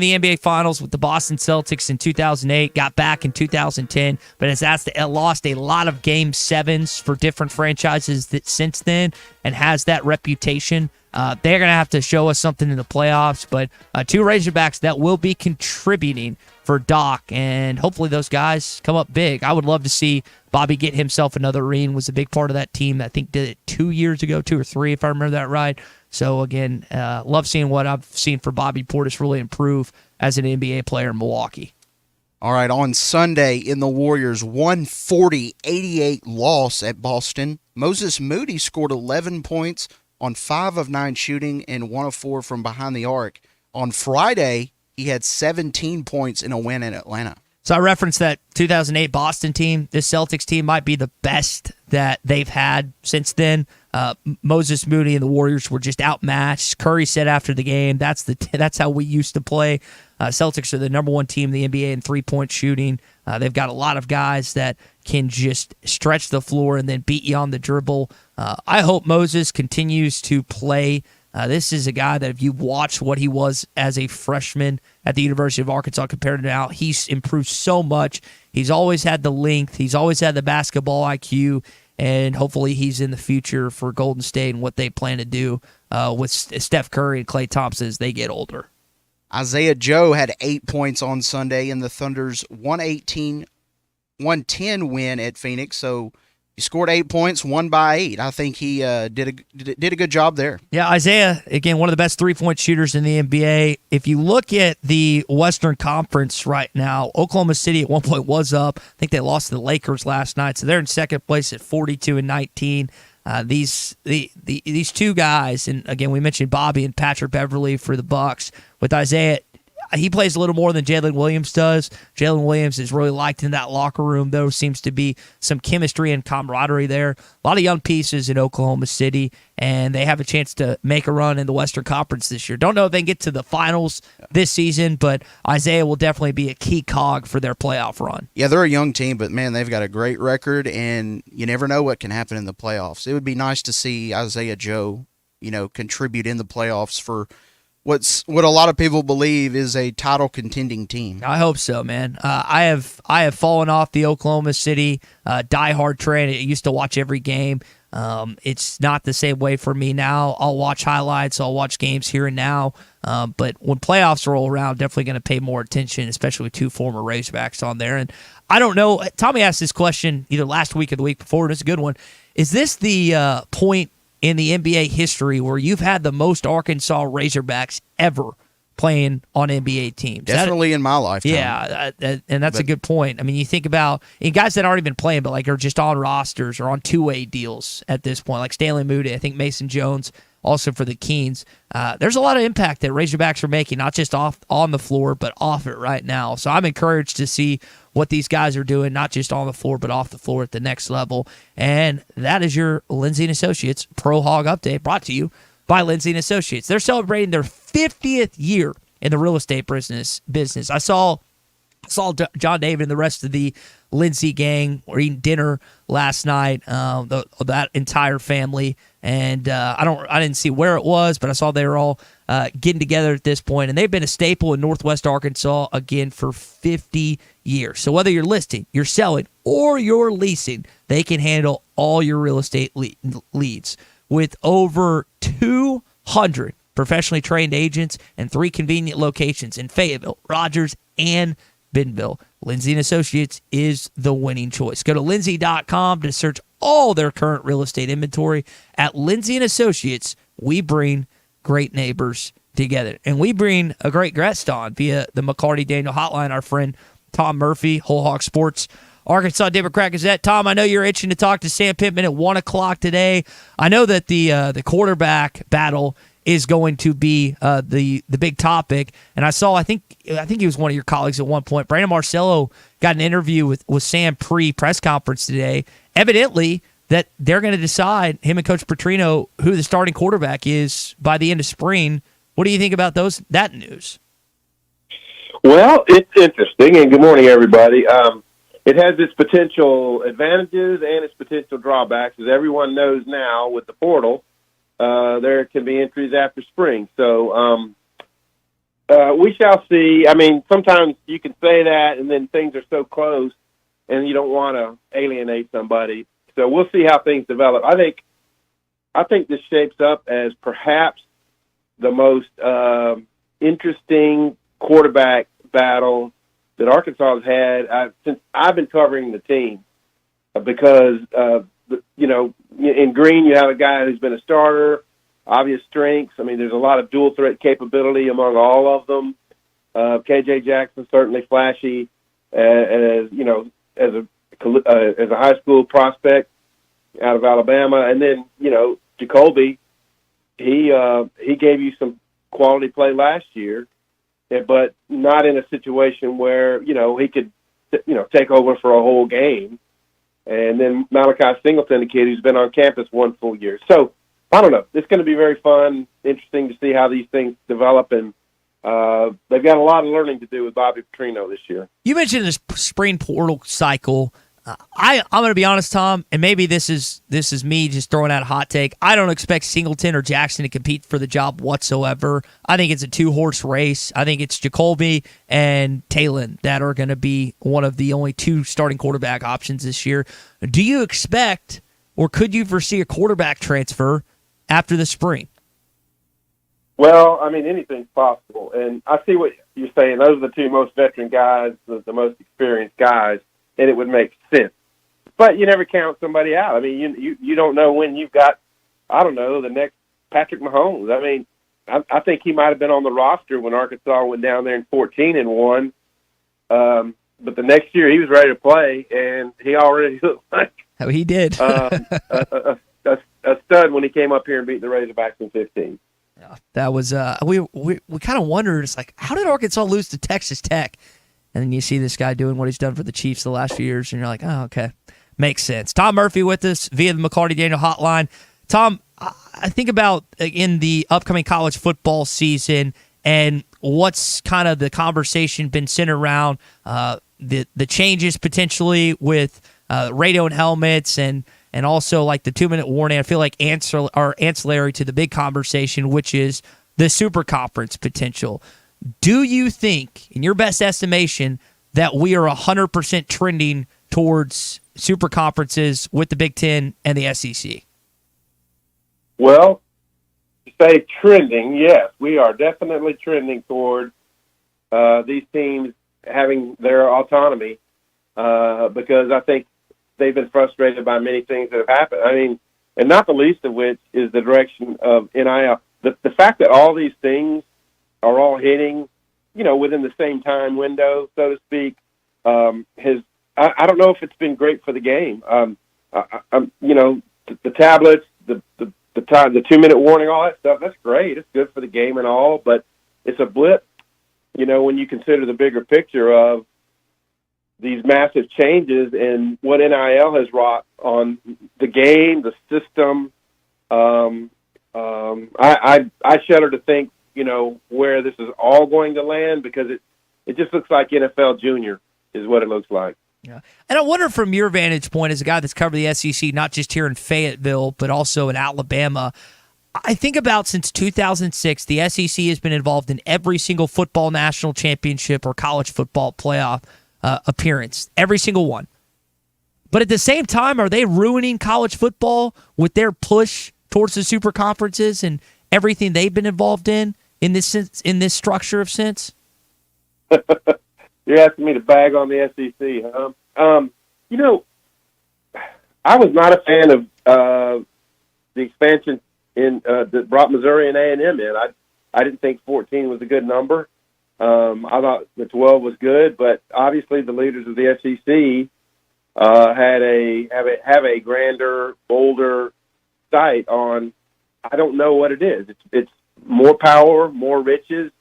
the NBA Finals with the Boston Celtics in 2008, got back in 2010, but has lost a lot of Game 7s for different franchises since then and has that reputation they're going to have to show us something in the playoffs. But 2 Razorbacks that will be contributing for Doc, and hopefully those guys come up big. I would love to see Bobby get himself another ring. Was a big part of that team. I think did it 2 years ago, 2 or 3, if I remember that right. So again, love seeing what I've seen for Bobby Portis really improve as an NBA player in Milwaukee. All right, on Sunday in the Warriors' 140-88 loss at Boston, Moses Moody scored 11 points on 5 of 9 shooting and 1 of 4 from behind the arc. On Friday, he had 17 points in a win in Atlanta. So I referenced that 2008 Boston team. This Celtics team might be the best that they've had since then. Moses Moody and the Warriors were just outmatched. Curry said after the game, that's how we used to play. Celtics are the number 1 team in the NBA in three-point shooting. They've got a lot of guys that can just stretch the floor and then beat you on the dribble. I hope Moses continues to play. This is a guy that if you watch what he was as a freshman at the University of Arkansas compared to now, he's improved so much. He's always had the length. He's always had the basketball IQ, and hopefully he's in the future for Golden State and what they plan to do with Steph Curry and Klay Thompson as they get older. Isaiah Joe had 8 points on Sunday in the Thunder's 110 win at Phoenix. So he scored 8 points, won by 8. I think he did a good job there. Yeah, Isaiah, again, one of the best three-point shooters in the NBA. If you look at the Western Conference right now, Oklahoma City at one point was up. I think they lost to the Lakers last night, so they're in second place at 42-19. These two guys, and again, we mentioned Bobby and Patrick Beverly for the Bucks. With Isaiah, he plays a little more than Jalen Williams does. Jalen Williams is really liked in that locker room. There seems to be some chemistry and camaraderie there. A lot of young pieces in Oklahoma City, and they have a chance to make a run in the Western Conference this year. Don't know if they can get to the finals this season, but Isaiah will definitely be a key cog for their playoff run. Yeah, they're a young team, but, man, they've got a great record, and you never know what can happen in the playoffs. It would be nice to see Isaiah Joe, contribute in the playoffs for what a lot of people believe is a title contending team. I hope so, man. I have fallen off the Oklahoma City diehard train. I used to watch every game. It's not the same way for me now. I'll watch highlights. I'll watch games here and now. But when playoffs roll around, definitely going to pay more attention, especially with 2 former Razorbacks on there. And I don't know. Tommy asked this question either last week or the week before, and it's a good one. Is this the point in the NBA history where you've had the most Arkansas Razorbacks ever playing on NBA teams? Definitely in my lifetime. Yeah, and that's a good point. I mean, you think about guys that aren't even playing, but like are just on rosters or on two-way deals at this point, like Stanley Moody, I think Mason Jones, also for the Keens. There's a lot of impact that Razorbacks are making, not just on the floor, but off it right now. So I'm encouraged to see what these guys are doing, not just on the floor, but off the floor at the next level. And that is your Lindsay & Associates Pro Hog Update, brought to you by Lindsay & Associates. They're celebrating their 50th year in the real estate business. I saw John David and the rest of the Lindsay gang were eating dinner last night, that entire family. And I didn't see where it was, but I saw they were all getting together at this point, and they've been a staple in Northwest Arkansas again for 50 years. So whether you're listing, you're selling, or you're leasing, they can handle all your real estate leads with over 200 professionally trained agents and 3 convenient locations in Fayetteville, Rogers, and Bentonville. Lindsay & Associates is the winning choice. Go to lindsay.com to search all their current real estate inventory. At Lindsay & Associates, we bring great neighbors together. And we bring a great guest on via the McLarty Daniel Hotline, our friend Tom Murphy, Whole Hog Sports, Arkansas Democrat Gazette. Tom, I know you're itching to talk to Sam Pittman at 1 o'clock today. I know that the quarterback battle is going to be the big topic. And I think he was one of your colleagues at one point. Brandon Marcello got an interview with Sam pre-press conference today. Evidently, that they're going to decide, him and Coach Petrino, who the starting quarterback is by the end of spring. What do you think about that news? Well, it's interesting, and good morning, everybody. It has its potential advantages and its potential drawbacks. As everyone knows now, with the portal, there can be entries after spring. So we shall see. I mean, sometimes you can say that, and then things are so close, and you don't want to alienate somebody. So we'll see how things develop. I think I think this shapes up as perhaps the most interesting quarterback battle that Arkansas has had since I've been covering the team. Because, in Green, you have a guy who's been a starter, obvious strengths. I mean, there's a lot of dual threat capability among all of them. KJ Jackson certainly flashy, as a high school prospect out of Alabama, and then Jacoby, he gave you some quality play last year, but not in a situation where he could take over for a whole game. And then Malachi Singleton, the kid who's been on campus one full year. So I don't know. It's going to be very fun, interesting to see how these things develop, and they've got a lot of learning to do with Bobby Petrino this year. You mentioned this spring portal cycle. I'm going to be honest, Tom, and maybe this is me just throwing out a hot take. I don't expect Singleton or Jackson to compete for the job whatsoever. I think it's a 2-horse race. I think it's Jacoby and Talon that are going to be one of the only 2 starting quarterback options this year. Do you expect, or could you foresee a quarterback transfer after the spring? Well, I mean, anything's possible. And I see what you're saying. Those are the 2 most veteran guys, the most experienced guys, and it would make sense. But you never count somebody out. I mean, you don't know when you've got, I don't know, the next Patrick Mahomes. I mean, I think he might have been on the roster when Arkansas went down there in 14 and won. But the next year he was ready to play, and he already looked like he did a stud when he came up here and beat the Razorbacks in 15. That was we kind of wondered, it's like, how did Arkansas lose to Texas Tech? And then you see this guy doing what he's done for the Chiefs the last few years, and you're like, oh, okay. Makes sense. Tom Murphy with us via the McLarty Daniel Hotline. Tom, I think about in the upcoming college football season and what's kind of the conversation been centered around the changes potentially with radio and helmets and also like the 2-minute warning. I feel like ancillary to the big conversation, which is the super conference potential. Do you think, in your best estimation, that we are 100% trending towards super conferences with the Big Ten and the SEC? Well, to say trending, yes, we are definitely trending toward these teams having their autonomy because I think they've been frustrated by many things that have happened. I mean, and not the least of which is the direction of NIL. The fact that all these things are all hitting, within the same time window, so to speak, I don't know if it's been great for the game. The tablets, the 2-minute warning, all that stuff, that's great. It's good for the game and all, but it's a blip, when you consider the bigger picture of these massive changes and what NIL has wrought on the game, the system. I shudder to think, where this is all going to land because it just looks like NFL Junior is what it looks like. Yeah. And I wonder from your vantage point as a guy that's covered the SEC, not just here in Fayetteville, but also in Alabama, I think about since 2006, the SEC has been involved in every single football national championship or college football playoff appearance, every single one. But at the same time, are they ruining college football with their push towards the super conferences and everything they've been involved in this sense, in this structure of sense? You're asking me to bag on the SEC, huh? I was not a fan of the expansion that brought Missouri and A&M in. I didn't think 14 was a good number. I thought the 12 was good, but obviously the leaders of the SEC have a grander, bolder sight on. I don't know what it is. It's more power, more riches.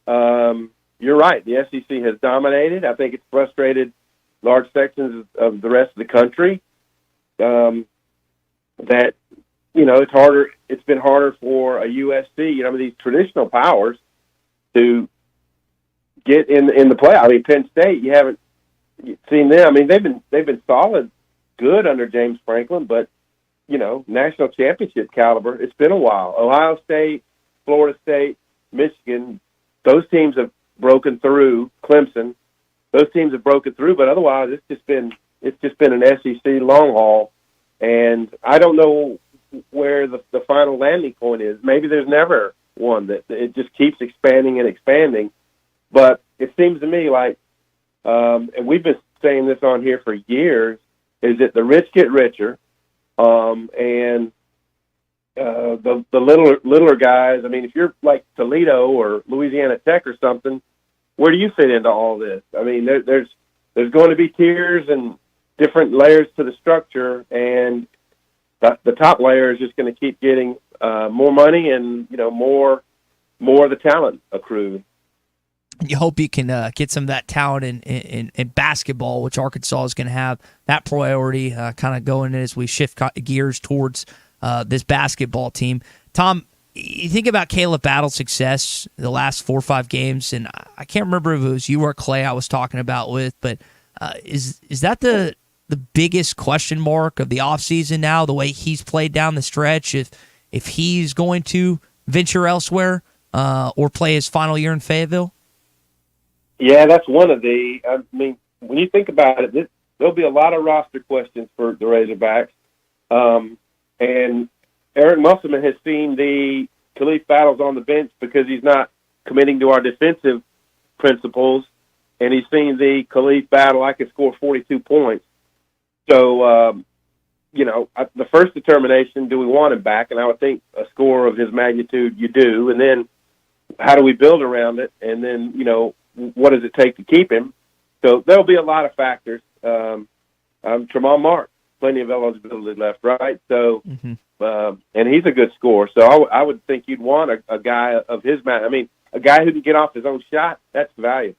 You're right. The SEC has dominated. I think it's frustrated large sections of the rest of the country. That it's harder. It's been harder for a USC, these traditional powers, to get in the play. I mean, Penn State, you haven't seen them. I mean, they've been solid, good under James Franklin, but national championship caliber. It's been a while. Ohio State, Florida State, Michigan, those teams have broken through. Clemson, those teams have broken through, but otherwise it's just been an SEC long haul. And I don't know where the final landing point is. Maybe there's never one, that it just keeps expanding and expanding. But it seems to me like, and we've been saying this on here for years, is that the rich get richer, and the littler guys. I mean, if you're like Toledo or Louisiana Tech or something, where do you fit into all this? I mean, there's going to be tiers and different layers to the structure, and the top layer is just going to keep getting more money and more of the talent accrued. You hope you can get some of that talent in basketball, which Arkansas is going to have that priority kind of going as we shift gears towards this basketball team. Tom, you think about Caleb Battle's success the last 4 or 5 games, and I can't remember if it was you or Clay I was talking about with, but is that the biggest question mark of the offseason now, the way he's played down the stretch, if he's going to venture elsewhere or play his final year in Fayetteville? Yeah, that's one of the. I mean, when you think about it, there'll be a lot of roster questions for the Razorbacks. And Eric Musselman has seen the Khalif Battles on the bench because he's not committing to our defensive principles, and he's seen the Khalif Battle, I could score 42 points. So, the first determination, do we want him back? And I would think a score of his magnitude, you do. And then how do we build around it? And then, what does it take to keep him? So there'll be a lot of factors. Tremont Mark, plenty of eligibility left, right? So, and he's a good scorer. So I would think you'd want a guy of his a guy who can get off his own shot. That's valuable.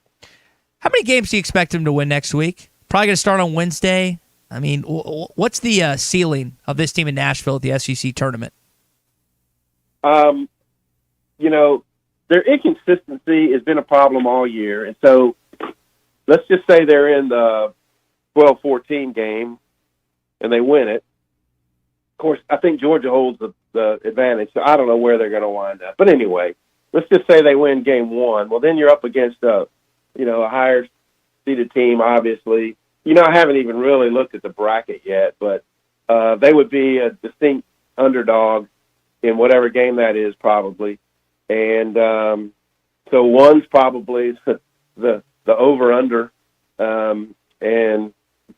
How many games do you expect him to win next week? Probably going to start on Wednesday. I mean, what's the ceiling of this team in Nashville at the SEC tournament? Their inconsistency has been a problem all year. And so let's just say they're in the 12-14 game and they win it. Of course, I think Georgia holds the advantage, so I don't know where they're going to wind up. But anyway, let's just say they win game 1. Well, then you're up against a higher seeded team, obviously. I haven't even really looked at the bracket yet, but they would be a distinct underdog in whatever game that is, probably. And so 1's probably the over-under.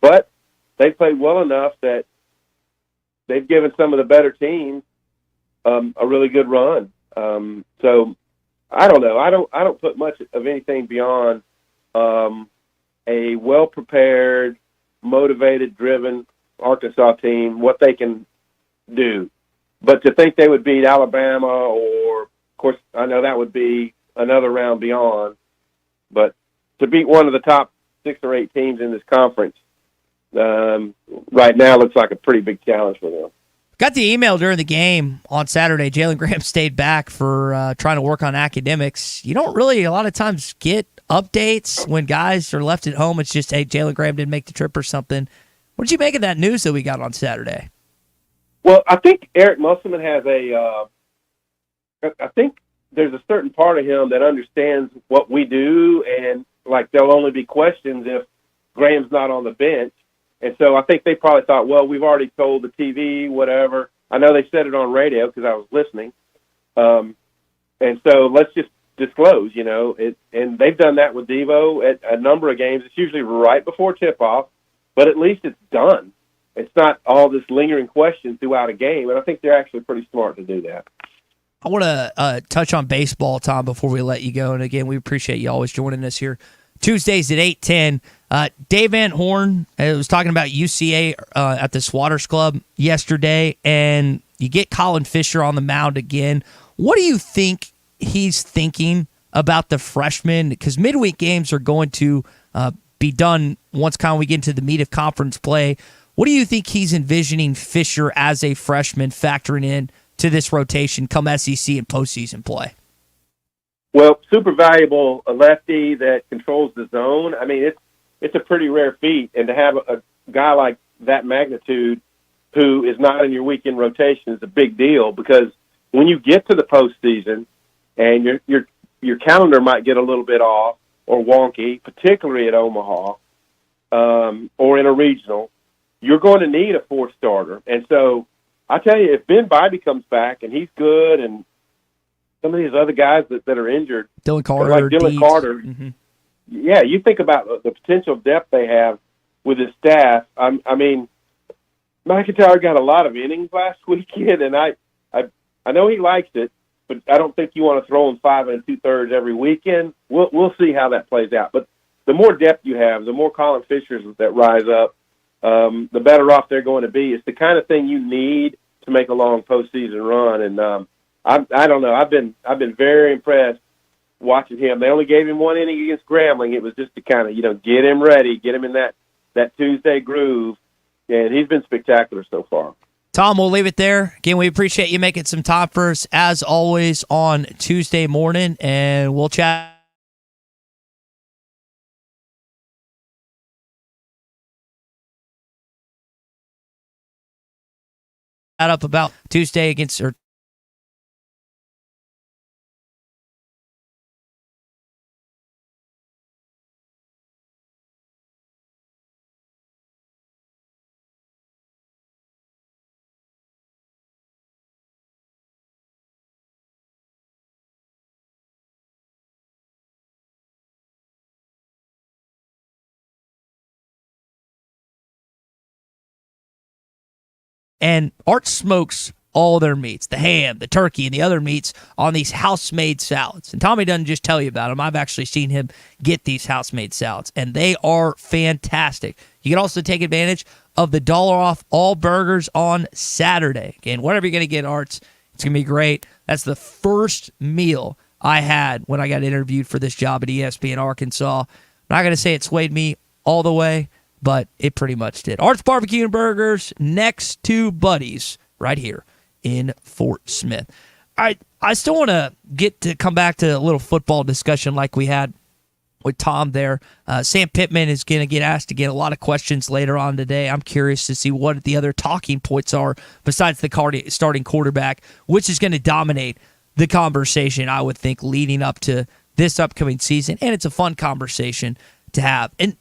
But they played well enough that they've given some of the better teams a really good run. So I don't know. I don't put much of anything beyond a well-prepared, motivated, driven Arkansas team, what they can do. But to think they would beat Alabama, or, of course, I know that would be another round beyond, but to beat one of the top 6 or 8 teams in this conference right now looks like a pretty big challenge for them. Got the email during the game on Saturday. Jalen Graham stayed back for trying to work on academics. You don't really a lot of times get updates when guys are left at home. It's just, hey, Jalen Graham didn't make the trip or something. What did you make of that news that we got on Saturday? Well, I think Eric Musselman has I think there's a certain part of him that understands what we do, and like there'll only be questions if Graham's not on the bench. And so I think they probably thought, well, we've already told the TV, whatever. I know they said it on radio because I was listening. And so let's just disclose, and they've done that with Devo at a number of games. It's usually right before tip-off, but at least it's done. It's not all this lingering question throughout a game, and I think they're actually pretty smart to do that. I want to touch on baseball, Tom, before we let you go. And again, we appreciate you always joining us here Tuesdays at 8:10. Dave Van Horn was talking about UCA at the Swatters Club yesterday, and you get Colin Fisher on the mound again. What do you think he's thinking about the freshmen? Because midweek games are going to be done once we get into the meat of conference play. What do you think he's envisioning Fisher as a freshman factoring in to this rotation come SEC and postseason play? Well, super valuable, a lefty that controls the zone. I mean, it's a pretty rare feat, and to have a guy like that magnitude who is not in your weekend rotation is a big deal, because when you get to the postseason and your calendar might get a little bit off or wonky, particularly at Omaha or in a regional, you're going to need a fourth starter. And so I tell you, if Ben Bybee comes back and he's good, and some of these other guys that are injured, Dylan Carter, like Dylan Deeds. Carter, Mm-hmm. yeah, you think about the potential depth they have with his staff. I mean, McIntyre got a lot of innings last weekend, and I know he likes it, but I don't think you want to throw him 5 2/3 every weekend. We'll see how that plays out. But the more depth you have, the more Colin Fishers that rise up, the better off they're going to be. It's the kind of thing you need to make a long postseason run. And I don't know. I've been very impressed watching him. They only gave him 1 inning against Grambling. It was just to kind of get him ready, get him in that Tuesday groove, and he's been spectacular so far. Tom, we'll leave it there. Again, we appreciate you making some time for us, as always, on Tuesday morning, and we'll chat up about Tuesday against and Art smokes all their meats, the ham, the turkey, and the other meats on these house-made salads. And Tommy doesn't just tell you about them. I've actually seen him get these house-made salads, and they are fantastic. You can also take advantage of the $1 off all burgers on Saturday. Again, whatever you're going to get, Art's, it's going to be great. That's the first meal I had when I got interviewed for this job at ESPN Arkansas. I'm not going to say it swayed me all the way, but it pretty much did. Art's Barbecue and Burgers, next to Buddy's, right here in Fort Smith. I still want to come back to a little football discussion like we had with Tom there. Sam Pittman is going to get asked again a lot of questions later on today. I'm curious to see what the other talking points are besides the starting quarterback, which is going to dominate the conversation, I would think, leading up to this upcoming season. And it's a fun conversation to have. And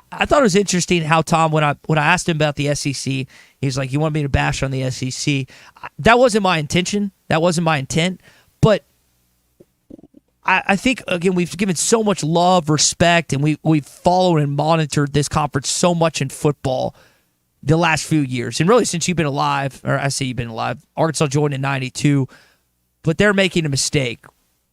I thought it was interesting how Tom, when I asked him about the SEC, he was like, "You want me to bash on the SEC?" That wasn't my intention. That wasn't my intent. But I think, again, we've given so much love, respect, and we've followed and monitored this conference so much in football the last few years. And really since you've been alive, or I say you've been alive, Arkansas joined in 92, but they're making a mistake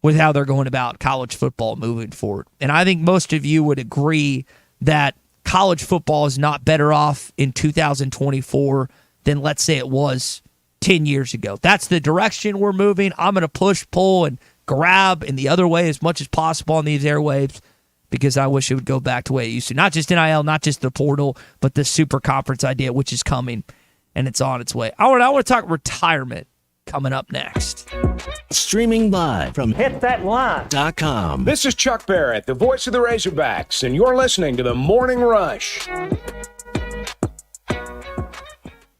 with how they're going about college football moving forward. And I think most of you would agree that college football is not better off in 2024 than, let's say, it was 10 years ago. That's the direction we're moving. I'm going to push, pull, and grab in the other way as much as possible on these airwaves because I wish it would go back to the way it used to. Not just NIL, not just the portal, but the super conference idea, which is coming, and it's on its way. I want to talk retirement coming up next. Streaming live from hitthatline.com. This is Chuck Barrett, the voice of the Razorbacks, and you're listening to The Morning Rush.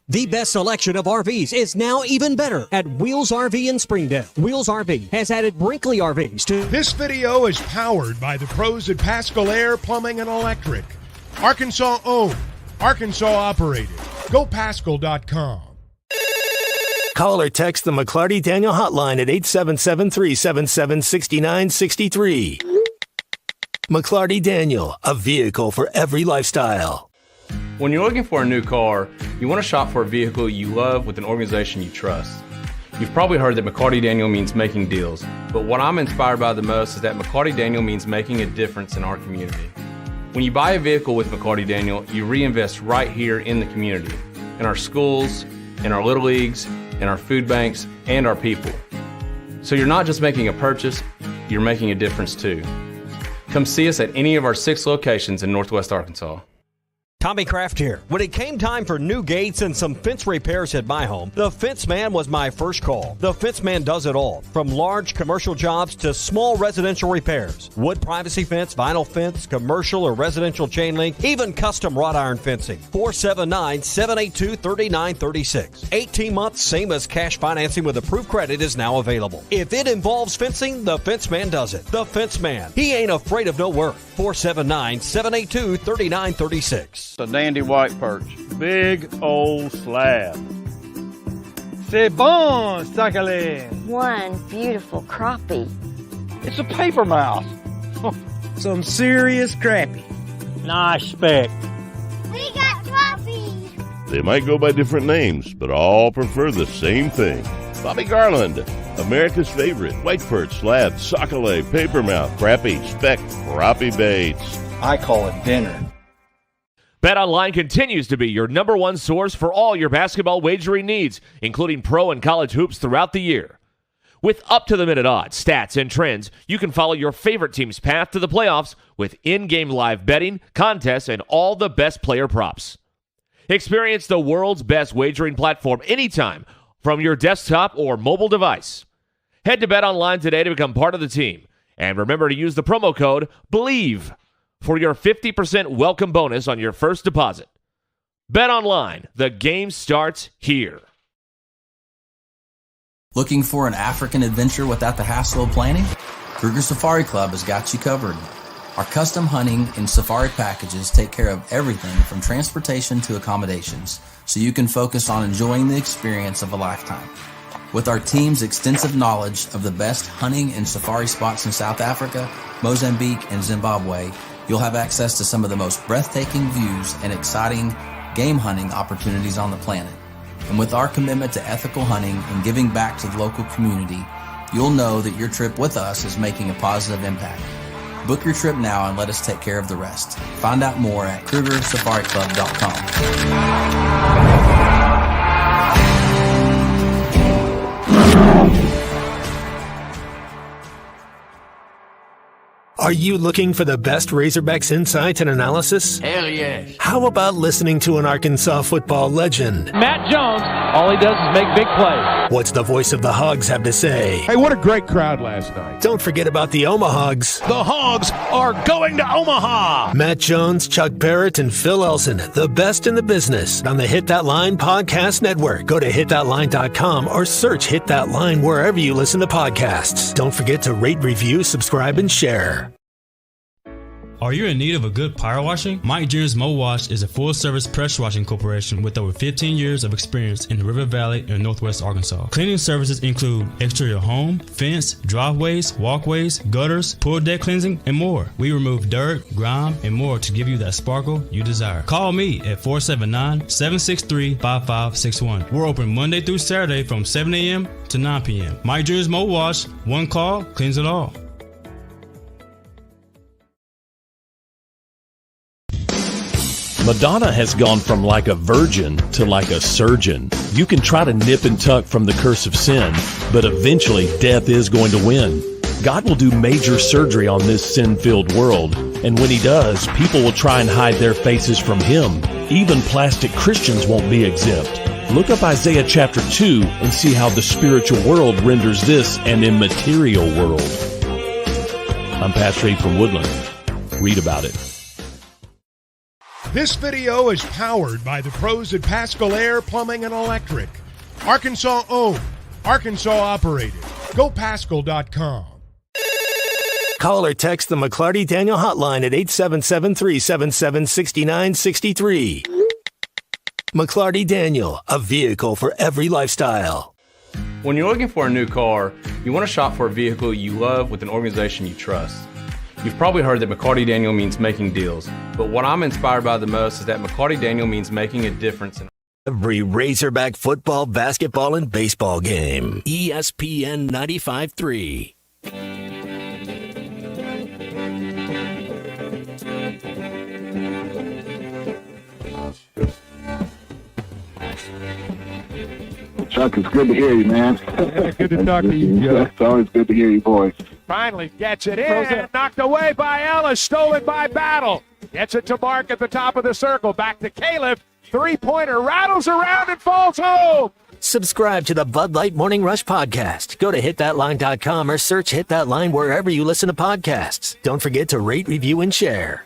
The best selection of RVs is now even better at Wheels RV in Springdale. Wheels RV has added Brinkley RVs to... This video is powered by the pros at Pascal Air Plumbing and Electric. Arkansas owned, Arkansas operated. GoPascal.com. Call or text the McLarty Daniel hotline at 877-377-6963. McLarty Daniel, a vehicle for every lifestyle. When you're looking for a new car, you want to shop for a vehicle you love with an organization you trust. You've probably heard that McLarty Daniel means making deals, but what I'm inspired by the most is that McLarty Daniel means making a difference in our community. When you buy a vehicle with McLarty Daniel, you reinvest right here in the community, in our schools, in our little leagues, in our food banks, and our people. So you're not just making a purchase, you're making a difference too. Come see us at any of our 6 locations in Northwest Arkansas. Tommy Kraft here. When it came time for new gates and some fence repairs at my home, the Fence Man was my first call. The Fence Man does it all, from large commercial jobs to small residential repairs. Wood privacy fence, vinyl fence, commercial or residential chain link, even custom wrought iron fencing. 479-782-3936. 18 months, same as cash financing with approved credit is now available. If it involves fencing, the Fence Man does it. The Fence Man. He ain't afraid of no work. 479-782-3936. A dandy white perch. Big old slab. C'est bon, sacale. One beautiful crappie. It's a paper mouse. Some serious crappie. Nice speck. We got crappie. They might go by different names, but all prefer the same thing. Bobby Garland, America's favorite. White perch, slab, sockeye, papermouth, crappie, speck, crappie baits. I call it dinner. BetOnline continues to be your number one source for all your basketball wagering needs, including pro and college hoops throughout the year. With up-to-the-minute odds, stats, and trends, you can follow your favorite team's path to the playoffs with in-game live betting, contests, and all the best player props. Experience the world's best wagering platform anytime from your desktop or mobile device. Head to BetOnline today to become part of the team. And remember to use the promo code BELIEVE for your 50% welcome bonus on your first deposit. BetOnline, the game starts here. Looking for an African adventure without the hassle of planning? Kruger Safari Club has got you covered. Our custom hunting and safari packages take care of everything from transportation to accommodations, so you can focus on enjoying the experience of a lifetime. With our team's extensive knowledge of the best hunting and safari spots in South Africa, Mozambique, and Zimbabwe, you'll have access to some of the most breathtaking views and exciting game hunting opportunities on the planet. And with our commitment to ethical hunting and giving back to the local community, you'll know that your trip with us is making a positive impact. Book your trip now and let us take care of the rest. Find out more at KrugerSafariClub.com. Are you looking for the best Razorbacks insight and analysis? Hell yes. How about listening to an Arkansas football legend? Matt Jones, all he does is make big plays. What's the voice of the Hogs have to say? Hey, what a great crowd last night. Don't forget about the Omahogs. The Hogs are going to Omaha. Matt Jones, Chuck Barrett, and Phil Elson, the best in the business on the Hit That Line Podcast Network. Go to hitthatline.com or search Hit That Line wherever you listen to podcasts. Don't forget to rate, review, subscribe, and share. Are you in need of a good power washing? Mike Jr.'s Mo Wash is a full-service pressure washing corporation with over 15 years of experience in the River Valley and Northwest Arkansas. Cleaning services include exterior home, fence, driveways, walkways, gutters, pool deck cleansing, and more. We remove dirt, grime, and more to give you that sparkle you desire. Call me at 479-763-5561. We're open Monday through Saturday from 7 a.m. to 9 p.m. Mike Jr.'s Mo Wash, one call, cleans it all. Madonna has gone from like a virgin to like a surgeon. You can try to nip and tuck from the curse of sin, but eventually death is going to win. God will do major surgery on this sin-filled world, and when he does, people will try and hide their faces from him. Even plastic Christians won't be exempt. Look up Isaiah chapter 2 and see how the spiritual world renders this an immaterial world. I'm Pastor Abe from Woodland. Read about it. This video is powered by the pros at Pascal Air Plumbing and Electric. Arkansas owned, Arkansas operated. GoPascal.com. Call or text the McLarty Daniel hotline at 877-377-6963. McLarty Daniel, a vehicle for every lifestyle. When you're looking for a new car, you want to shop for a vehicle you love with an organization you trust. You've probably heard that McLarty Daniel means making deals, but what I'm inspired by the most is that McLarty Daniel means making a difference in every Razorback football, basketball, and baseball game. ESPN 95.3. Chuck, it's good to hear you, man. Yeah, good to talk to you, Joe. It's always good to hear your voice. Finally gets it in. Knocked away by Ellis. Stolen by Battle. Gets it to Mark at the top of the circle. Back to Caleb. Three-pointer rattles around and falls home. Subscribe to the Bud Light Morning Rush podcast. Go to hitthatline.com or search Hit That Line wherever you listen to podcasts. Don't forget to rate, review, and share.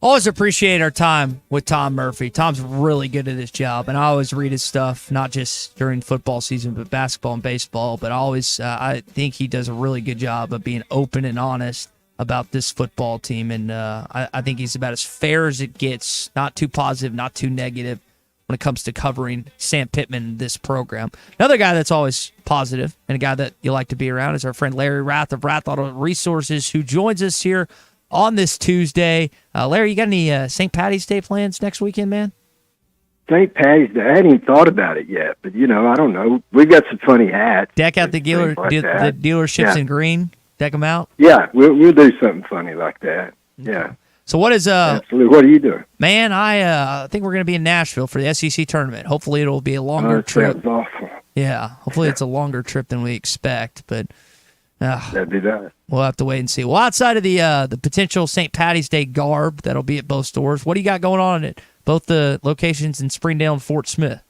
Always appreciate our time with Tom Murphy. Tom's really good at his job, and I always read his stuff, not just during football season, but basketball and baseball. But I think he does a really good job of being open and honest about this football team, and I think he's about as fair as it gets, not too positive, not too negative. when it comes to covering Sam Pittman in this program. Another guy that's always positive and a guy that you like to be around is our friend Larry Rath of Rath Auto Resources, who joins us here on this Tuesday. Larry, you got any St. Patty's Day plans next weekend, man? St. Patty's Day, I hadn't even thought about it yet, but, I don't know. We've got some funny hats. Deck out the dealerships in green? Deck them out? Yeah, we'll do something funny like that. Yeah. So what is absolutely? What are you doing? Man, I think we're going to be in Nashville for the SEC tournament. Hopefully it'll be a longer trip. That's awful. Yeah, hopefully it's a longer trip than we expect, but that'd be nice. We'll have to wait and see. Well, outside of the potential St. Patty's Day garb that'll be at both stores, what do you got going on at both the locations in Springdale and Fort Smith?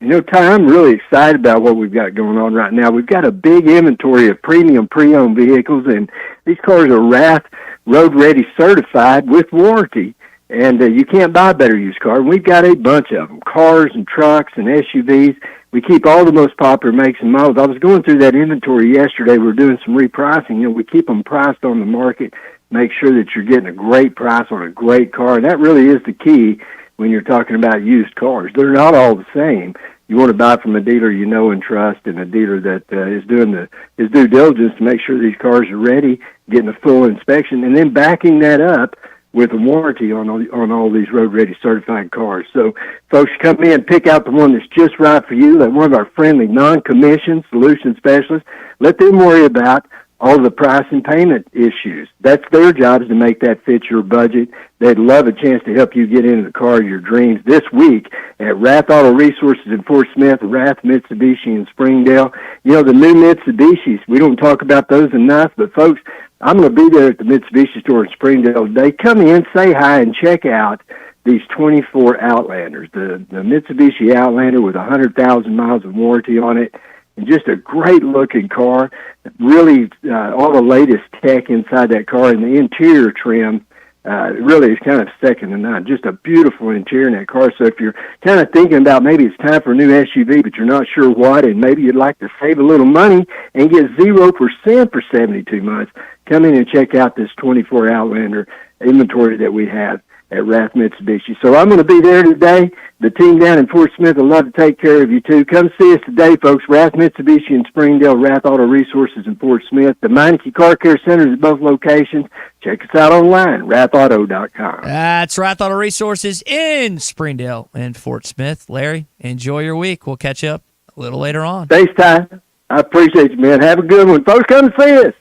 Ty, I'm really excited about what we've got going on right now. We've got a big inventory of premium pre-owned vehicles, and these cars are Rath Road Ready certified with warranty, and you can't buy a better used car. And we've got a bunch of them, cars and trucks and SUVs. We keep all the most popular makes and models. I was going through that inventory yesterday. We're doing some repricing. We keep them priced on the market, make sure that you're getting a great price on a great car, and that really is the key when you're talking about used cars. They're not all the same. You want to buy from a dealer you know and trust, and a dealer that is doing his due diligence to make sure these cars are ready, getting a full inspection, and then backing that up with a warranty on all these Road Ready certified cars. So, folks, come in, pick out the one that's just right for you. Let one of our friendly non-commissioned solution specialists, let them worry about all the price and payment issues. That's their job, is to make that fit your budget. They'd love a chance to help you get into the car of your dreams this week at Rath Auto Resources in Fort Smith, Rath Mitsubishi in Springdale. The new Mitsubishis, we don't talk about those enough, but folks, I'm going to be there at the Mitsubishi store in Springdale today. Come in, say hi, and check out these 24 Outlanders. The Mitsubishi Outlander with 100,000 miles of warranty on it. And just a great-looking car. Really, all the latest tech inside that car, and the interior trim really is kind of second to none. Just a beautiful interior in that car. So if you're kind of thinking about maybe it's time for a new SUV, but you're not sure what, and maybe you'd like to save a little money and get 0% for 72 months, come in and check out this 24 Outlander inventory that we have at Rath Mitsubishi. So I'm going to be there today. The team down in Fort Smith would love to take care of you, too. Come see us today, folks. Rath Mitsubishi in Springdale, Rath Auto Resources in Fort Smith. The Meineke Car Care Centers at both locations. Check us out online, rathauto.com. That's Rath Auto Resources in Springdale and Fort Smith. Larry, enjoy your week. We'll catch you up a little later on. Thanks, Ty. I appreciate you, man. Have a good one. Folks, come see us.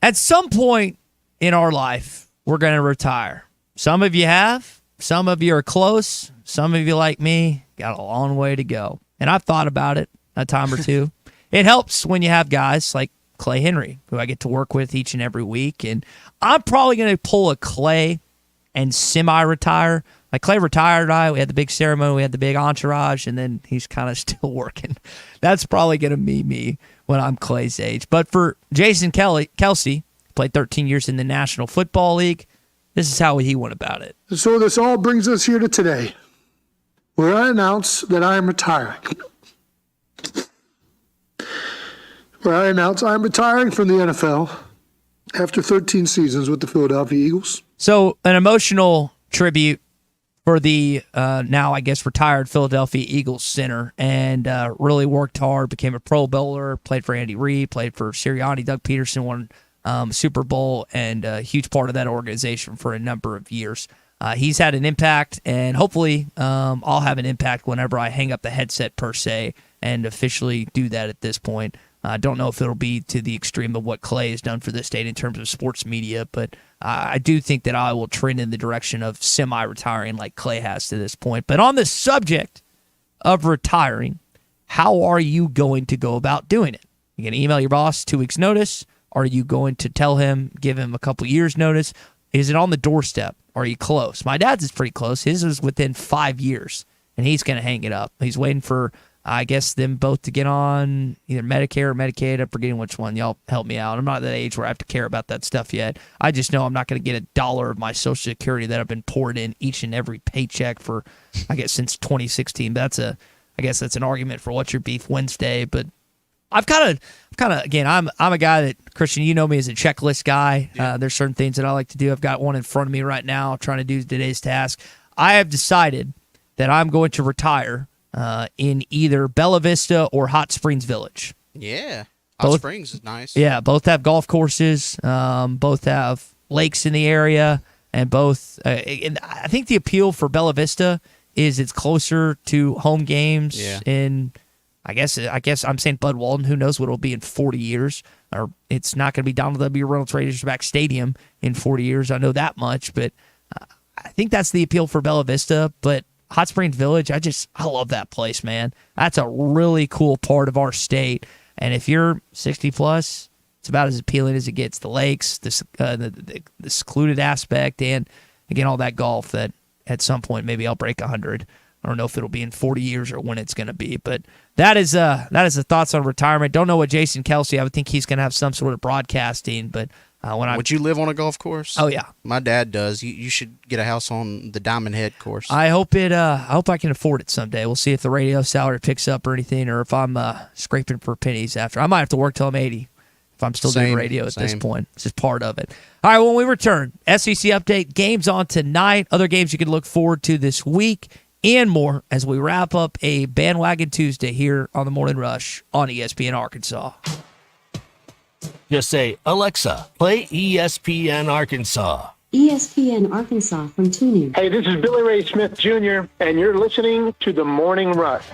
At some point in our life, we're going to retire. Some of you have. Some of you are close. Some of you, like me, got a long way to go. And I've thought about it a time or two. It helps when you have guys like Clay Henry, who I get to work with each and every week. And I'm probably going to pull a Clay and semi-retire. Like Clay retired, we had the big ceremony, we had the big entourage, and then he's kind of still working. That's probably going to be me when I'm Clay's age. But for Jason Kelsey, played 13 years in the National Football League, this is how he went about it. So this all brings us here to today, where I announce that I am retiring. Where I announce I'm retiring from the NFL after 13 seasons with the Philadelphia Eagles. So an emotional tribute for the now, I guess, retired Philadelphia Eagles center, and really worked hard, became a Pro Bowler, played for Andy Reid, played for Sirianni, Doug Peterson, won Super Bowl, and a huge part of that organization for a number of years. He's had an impact, and hopefully I'll have an impact whenever I hang up the headset, per se, and officially do that at this point. I don't know if it'll be to the extreme of what Clay has done for the state in terms of sports media, but I do think that I will trend in the direction of semi-retiring like Clay has to this point. But on the subject of retiring, how are you going to go about doing it? You're going to email your boss 2 weeks' notice? Are you going to tell him, give him a couple years' notice? Is it on the doorstep? Are you close? My dad's is pretty close. His is within 5 years, and he's going to hang it up. He's waiting for, I guess, them both to get on either Medicare or Medicaid. I'm forgetting which one. Y'all help me out. I'm not at that age where I have to care about that stuff yet. I just know I'm not going to get $1 of my Social Security that I've been poured in each and every paycheck for, I guess, since 2016. I guess that's an argument for What's Your Beef Wednesday, but I've kind of again, I'm a guy that, Christian, you know me as a checklist guy. Yeah. There's certain things that I like to do. I've got one in front of me right now trying to do today's task. I have decided that I'm going to retire in either Bella Vista or Hot Springs Village. Yeah. Hot Springs is nice. Yeah, both have golf courses, both have lakes in the area, and both. And I think the appeal for Bella Vista is it's closer to home games. Yeah. In, I guess I'm saying Bud Walton. Who knows what it'll be in 40 years? Or it's not going to be Donald W. Reynolds Raiders-back Stadium in 40 years. I know that much, but I think that's the appeal for Bella Vista. But Hot Springs Village, I love that place, man. That's a really cool part of our state. And if you're 60 plus, it's about as appealing as it gets. The lakes, the secluded aspect, and again, all that golf that at some point maybe I'll break 100. I don't know if it'll be in 40 years or when it's going to be, but that is the thoughts on retirement. Don't know what Jason Kelsey. I would think he's going to have some sort of broadcasting, but would you live on a golf course? Oh yeah, my dad does. You should get a house on the Diamond Head course. I hope I hope I can afford it someday. We'll see if the radio salary picks up or anything, or if I'm scraping for pennies after. I might have to work till I'm 80 if I'm still doing radio at this point. It's just part of it. All right, when we return, SEC update, games on tonight, other games you can look forward to this week, and more as we wrap up a Bandwagon Tuesday here on the Morning Rush on ESPN Arkansas. Just say, Alexa, play ESPN Arkansas. ESPN Arkansas from TuneIn. Hey, this is Billy Ray Smith Jr., and you're listening to The Morning Rush.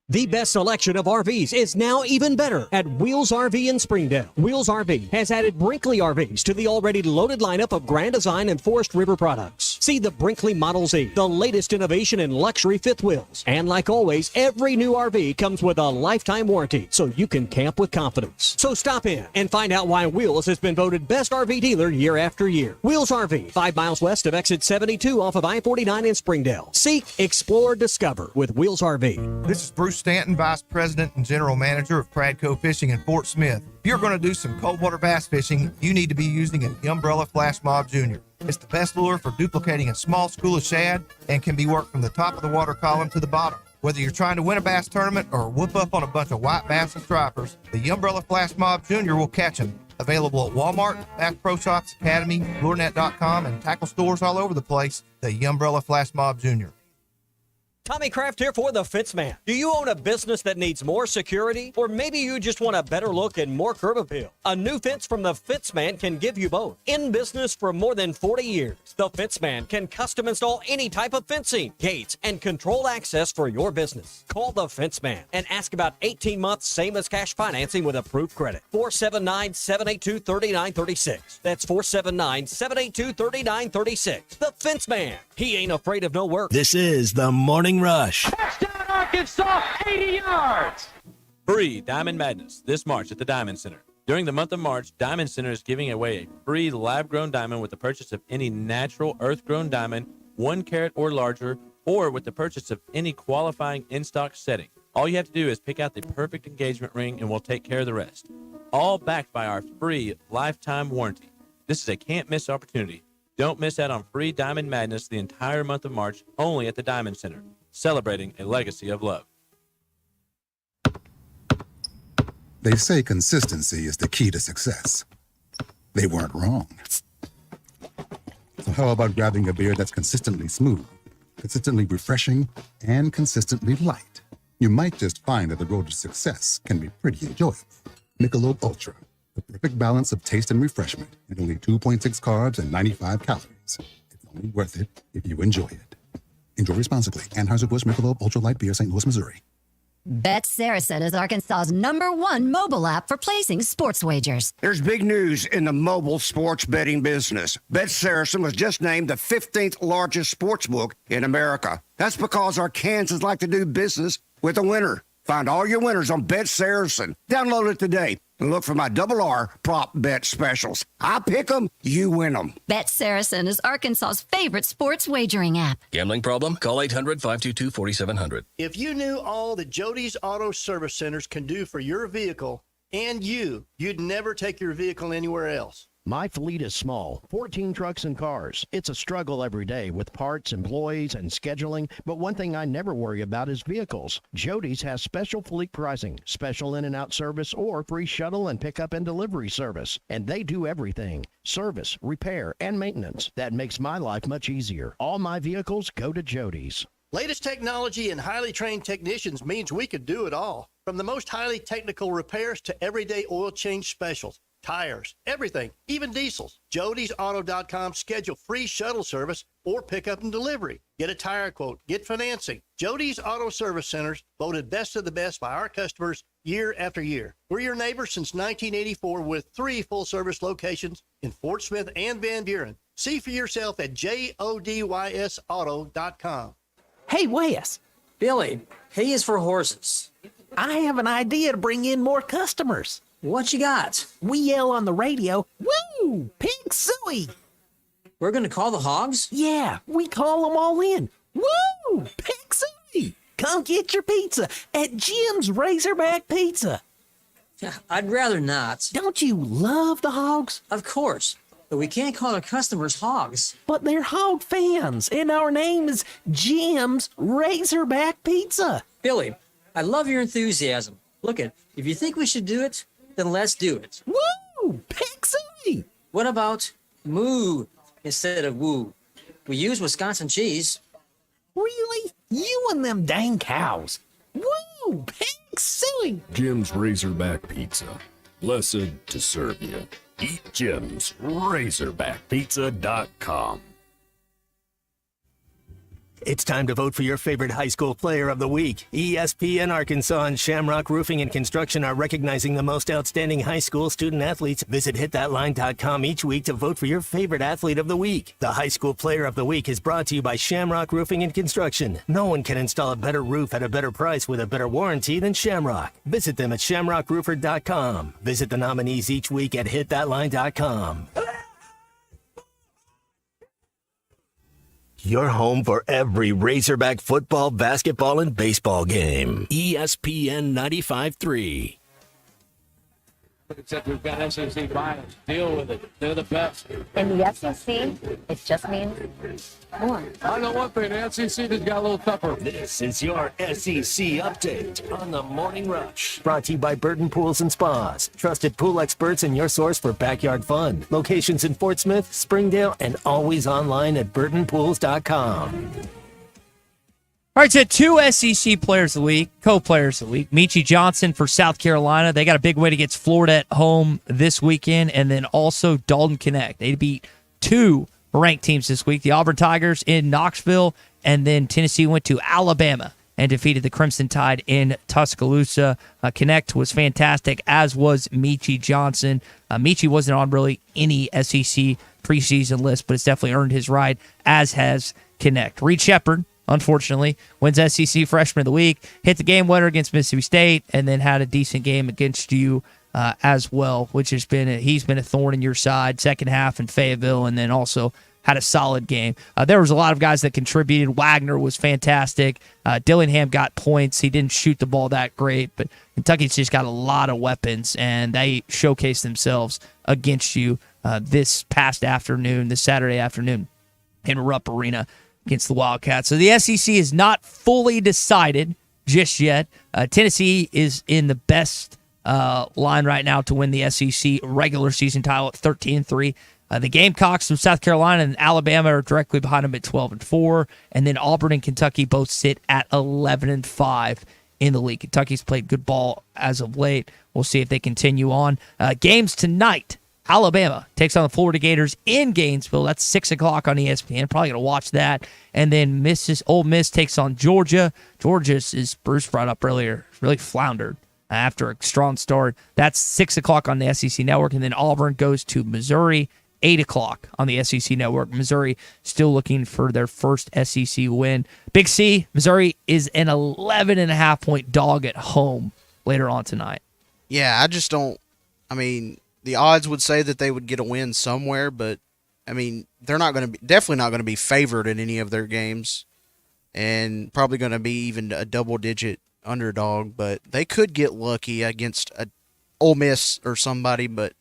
The best selection of RVs is now even better at Wheels RV in Springdale. Wheels RV has added Brinkley RVs to the already loaded lineup of Grand Design and Forest River products. See the Brinkley Model Z, the latest innovation in luxury fifth wheels. And like always, every new RV comes with a lifetime warranty, so you can camp with confidence. So stop in and find out why Wheels has been voted best RV dealer year after year. Wheels RV, 5 miles west of exit 72 off of I-49 in Springdale. Seek, explore, discover with Wheels RV. This is Bruce Stanton, Vice President and General Manager of Pradco Fishing in Fort Smith. If you're going to do some cold water bass fishing, you need to be using an Umbrella Flash Mob Jr. It's the best lure for duplicating a small school of shad and can be worked from the top of the water column to the bottom. Whether you're trying to win a bass tournament or whoop up on a bunch of white bass and stripers, the Umbrella Flash Mob Jr. will catch them. Available at Walmart, Bass Pro Shops, Academy, LureNet.com, and tackle stores all over the place. The Umbrella Flash Mob Jr. Tommy Kraft here for the Fitzman. Do you own a business that needs more security? Or maybe you just want a better look and more curb appeal? A new fence from the Fitzman can give you both. In business for more than 40 years, the Fitzman can custom install any type of fencing, gates, and controlled access for your business. Call the Fitzman and ask about 18 months same as cash financing with approved credit. 479-782-3936. That's 479-782-3936. The Fitzman. He ain't afraid of no work. This is the Morning Rush. Touchdown, Arkansas, 80 yards. Free Diamond Madness this March at the Diamond Center. During the month of March, Diamond Center is giving away a free lab-grown diamond with the purchase of any natural earth-grown diamond, 1 carat or larger, or with the purchase of any qualifying in-stock setting. All you have to do is pick out the perfect engagement ring and we'll take care of the rest. All backed by our free lifetime warranty. This is a can't-miss opportunity. Don't miss out on free Diamond Madness the entire month of March, only at the Diamond Center, celebrating a legacy of love. They say consistency is the key to success. They weren't wrong. So how about grabbing a beer that's consistently smooth, consistently refreshing, and consistently light? You might just find that the road to success can be pretty enjoyable. Michelob Ultra, the perfect balance of taste and refreshment, and only 2.6 carbs and 95 calories. It's only worth it if you enjoy it. Enjoy responsibly. Anheuser-Busch Michelob Ultra Light Beer, St. Louis, Missouri. Bet Saracen is Arkansas's #1 mobile app for placing sports wagers. There's big news in the mobile sports betting business. Bet Saracen was just named the 15th largest sports book in America. That's because Arkansans like to do business with a winner. Find all your winners on Bet Saracen. Download it today and look for my RR prop bet specials. I pick them, you win them. Bet Saracen is Arkansas's favorite sports wagering app. Gambling problem? Call 800-522-4700. If you knew all that Jody's Auto Service Centers can do for your vehicle and you'd never take your vehicle anywhere else. My fleet is small, 14 trucks and cars. It's a struggle every day with parts, employees, and scheduling, but one thing I never worry about is vehicles. Jody's has special fleet pricing, special in and out service, or free shuttle and pickup and delivery service. And they do everything: service, repair, and maintenance. That makes my life much easier. All my vehicles go to Jody's. Latest technology and highly trained technicians means we could do it all. From the most highly technical repairs to everyday oil change specials, tires, everything, even diesels. Jody'sAuto.com. Schedule free shuttle service or pickup and delivery. Get a tire quote. Get financing. Jody's Auto Service Centers, voted best of the best by our customers year after year. We're your neighbors since 1984 with 3 full-service locations in Fort Smith and Van Buren. See for yourself at JODYSAuto.com. Hey, Wes. Billy, H is for horses. I have an idea to bring in more customers. What you got? We yell on the radio, "Woo! Pig Suey!" We're going to call the Hogs? Yeah, we call them all in. "Woo! Pig Suey! Come get your pizza at Jim's Razorback Pizza." I'd rather not. Don't you love the Hogs? Of course, but we can't call our customers Hogs. But they're Hog fans, and our name is Jim's Razorback Pizza. Billy, I love your enthusiasm. Look it, if you think we should do it, then let's do it. Woo! Pig Suey! What about moo instead of woo? We use Wisconsin cheese. Really? You and them dang cows. Woo! Pig Suey! Jim's Razorback Pizza. Blessed to serve you. Eat Jim's RazorbackPizza.com. It's time to vote for your favorite high school player of the week. ESPN Arkansas and Shamrock Roofing and Construction are recognizing the most outstanding high school student athletes. Visit hitthatline.com each week to vote for your favorite athlete of the week. The high school player of the week is brought to you by Shamrock Roofing and Construction. No one can install a better roof at a better price with a better warranty than Shamrock. Visit them at shamrockroofer.com. Visit the nominees each week at hitthatline.com. Your home for every Razorback football, basketball, and baseball game. ESPN 95.3. Except we've got SEC bias. Deal with it. They're the best. In the SEC, it just means more. I know one thing. The SEC just got a little tougher. This is your SEC update on the Morning Rush. Brought to you by Burton Pools and Spas. Trusted pool experts and your source for backyard fun. Locations in Fort Smith, Springdale, and always online at burtonpools.com. All right, so 2 SEC players of the week, co-players of the week. Michie Johnson for South Carolina. They got a big win against Florida at home this weekend. And then also Dalton Knecht. They beat 2 ranked teams this week. The Auburn Tigers in Knoxville. And then Tennessee went to Alabama and defeated the Crimson Tide in Tuscaloosa. Knecht was fantastic, as was Michie Johnson. Michie wasn't on really any SEC preseason list, but it's definitely earned his right, as has Knecht. Reed Sheppard, unfortunately, wins SEC Freshman of the Week, hit the game winner against Mississippi State, and then had a decent game against you as well, which has been he's been a thorn in your side second half in Fayetteville, and then also had a solid game. There was a lot of guys that contributed. Wagner was fantastic. Dillingham got points. He didn't shoot the ball that great, but Kentucky's just got a lot of weapons, and they showcased themselves against you this past afternoon, this Saturday afternoon in Rupp Arena against the Wildcats. So the SEC is not fully decided just yet. Tennessee is in the best line right now to win the SEC regular season title at 13-3. The Gamecocks from South Carolina and Alabama are directly behind them at 12-4. And then Auburn and Kentucky both sit at 11-5 in the league. Kentucky's played good ball as of late. We'll see if they continue on. Games tonight. Alabama takes on the Florida Gators in Gainesville. That's 6 o'clock on ESPN. Probably going to watch that. And then Ole Miss takes on Georgia. Georgia's, as Bruce brought up earlier, really floundered after a strong start. That's 6 o'clock on the SEC Network. And then Auburn goes to Missouri, 8 o'clock on the SEC Network. Missouri still looking for their first SEC win. Big C, Missouri is an 11.5-point dog at home later on tonight. Yeah, I just don't. I mean, the odds would say that they would get a win somewhere, but I mean, they're not going to be, definitely not going to be favored in any of their games, and probably going to be even a double-digit underdog. But they could get lucky against a Ole Miss or somebody. But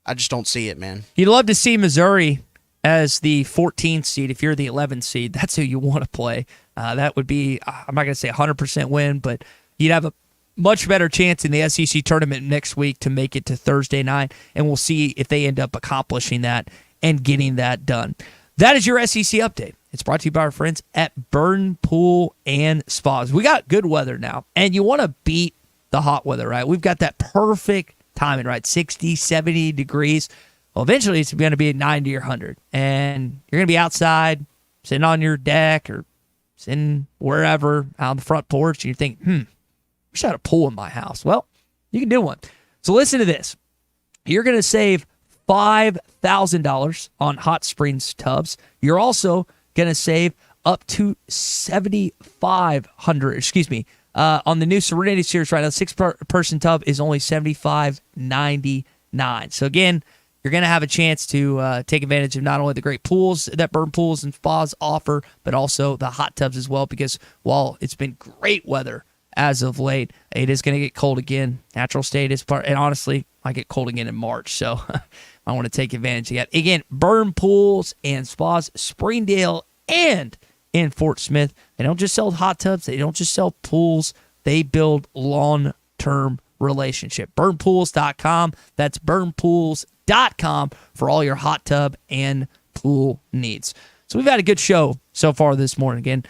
I just don't see it, man. You'd love to see Missouri as the 14th seed. If you're the 11th seed, that's who you want to play. That would be, I'm not going to say 100% win, but you'd have a much better chance in the SEC tournament next week to make it to Thursday night, and we'll see if they end up accomplishing that and getting that done. That is your SEC update. It's brought to you by our friends at Burn Pool and Spas. We got good weather now, and you want to beat the hot weather, right? We've got that perfect timing, right? 60, 70 degrees. Well, eventually it's going to be at 90 or 100, and you're going to be outside, sitting on your deck or sitting wherever out on the front porch, and you think, I wish I had a pool in my house. Well, you can do one. So listen to this. You're going to save $5,000 on hot springs tubs. You're also going to save up to $7,500, on the new Serenity Series right now. 6-person tub is only $75.99. So again, you're going to have a chance to take advantage of not only the great pools that Burn Pools and Spas offer, but also the hot tubs as well, because while it's been great weather as of late, it is going to get cold again. Natural state is part, and honestly, I get cold again in March, so I want to take advantage of that. Again, Burn Pools and Spas, Springdale and in Fort Smith. They don't just sell hot tubs. They don't just sell pools. They build long-term relationship. Burnpools.com. That's burnpools.com for all your hot tub and pool needs. So we've had a good show so far this morning. Again,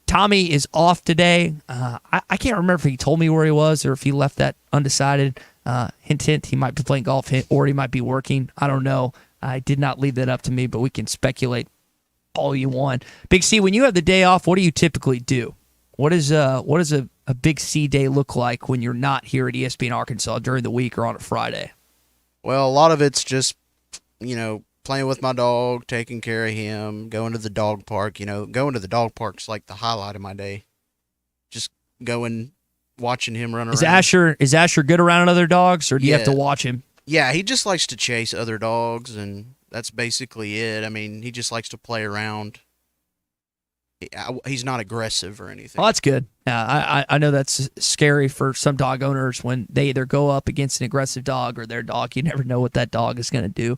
Tommy is off today. I can't remember if he told me where he was or if he left that undecided. Hint, hint, he might be playing golf, or he might be working. I don't know. I did not leave that up to me, but we can speculate all you want. Big C, when you have the day off, what do you typically do? What does a Big C day look like when you're not here at ESPN Arkansas during the week or on a Friday? Well, a lot of it's just, playing with my dog, taking care of him, going to the dog park. Going to the dog park's like the highlight of my day. Just going, watching him run around. Is Asher good around other dogs, or do you have to watch him? Yeah, he just likes to chase other dogs, and that's basically it. I mean, he just likes to play around. He's not aggressive or anything. Oh, that's good. I know that's scary for some dog owners when they either go up against an aggressive dog or their dog. You never know what that dog is going to do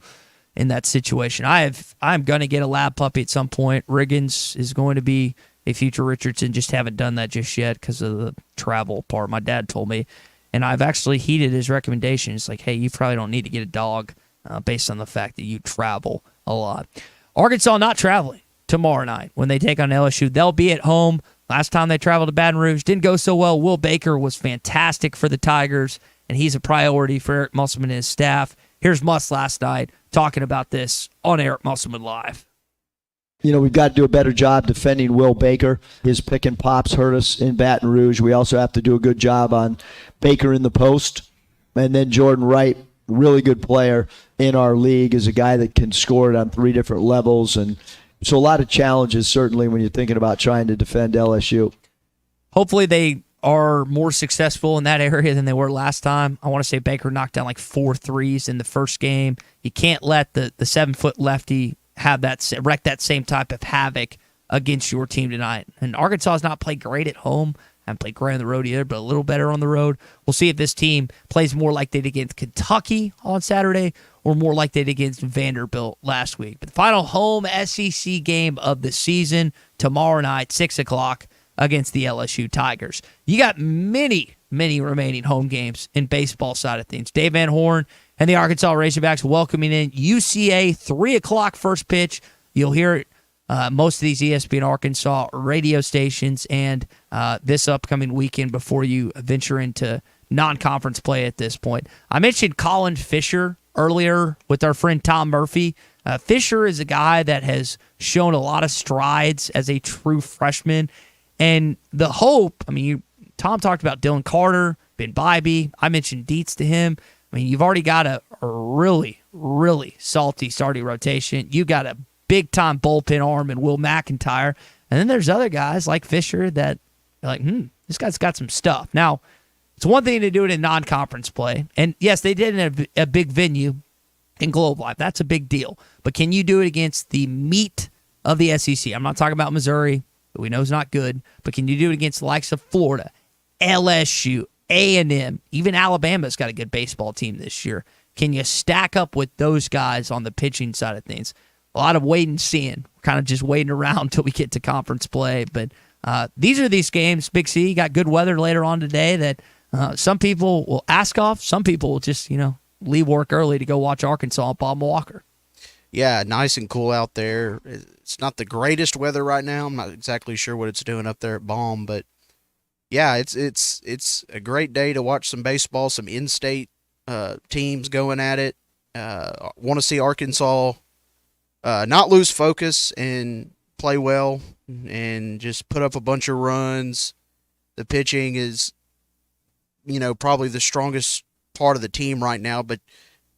in that situation. I'm going to get a lab puppy at some point. Riggins is going to be a future Richardson. Just haven't done that just yet because of the travel part. My dad told me, and I've actually heeded his recommendation. It's like, hey, you probably don't need to get a dog based on the fact that you travel a lot. Arkansas not traveling tomorrow night when they take on LSU. They'll be at home. Last time they traveled to Baton Rouge, didn't go so well. Will Baker was fantastic for the Tigers, and he's a priority for Eric Musselman and his staff. Here's Muss last night talking about this on Eric Musselman Live. We've got to do a better job defending Will Baker. His pick and pops hurt us in Baton Rouge. We also have to do a good job on Baker in the post. And then Jordan Wright, really good player in our league, is a guy that can score it on 3 different levels. And so a lot of challenges, certainly, when you're thinking about trying to defend LSU. Hopefully they are more successful in that area than they were last time. I want to say Baker knocked down like 4 threes in the first game. You can't let the 7-foot lefty wreck that same type of havoc against your team tonight. And Arkansas has not played great at home. Haven't played great on the road either, but a little better on the road. We'll see if this team plays more like they did against Kentucky on Saturday or more like they did against Vanderbilt last week. But the final home SEC game of the season tomorrow night, 6 o'clock, against the LSU Tigers. You got many remaining home games in baseball side of things. Dave Van Horn and the Arkansas Razorbacks welcoming in UCA, 3 o'clock first pitch. You'll hear it most of these ESPN Arkansas radio stations and this upcoming weekend before you venture into non-conference play at this point. I mentioned Colin Fisher earlier with our friend Tom Murphy. Fisher is a guy that has shown a lot of strides as a true freshman. And the hope, Tom talked about Dylan Carter, Ben Bybee. I mentioned Dietz to him. You've already got a really, really salty starting rotation. You got a big-time bullpen arm in Will McIntyre. And then there's other guys like Fisher that are like, this guy's got some stuff. Now, it's one thing to do it in non-conference play. And, yes, they did it in a big venue in Globe Life. That's a big deal. But can you do it against the meat of the SEC? I'm not talking about Missouri, who we know is not good. But can you do it against the likes of Florida, LSU, A&M, even Alabama's got a good baseball team this year. can you stack up with those guys on the pitching side of things? A lot of waiting and seeing, kind of just waiting around until we get to conference play. But these are these games. Big C got good weather later on today that some people will ask off. Some people will just, leave work early to go watch Arkansas and Bob Walker. Yeah, nice and cool out there. It's not the greatest weather right now. I'm not exactly sure what it's doing up there at Baum, but yeah, it's a great day to watch some baseball, some in-state teams going at it. Want to see Arkansas not lose focus and play well and just put up a bunch of runs. The pitching is, probably the strongest part of the team right now, but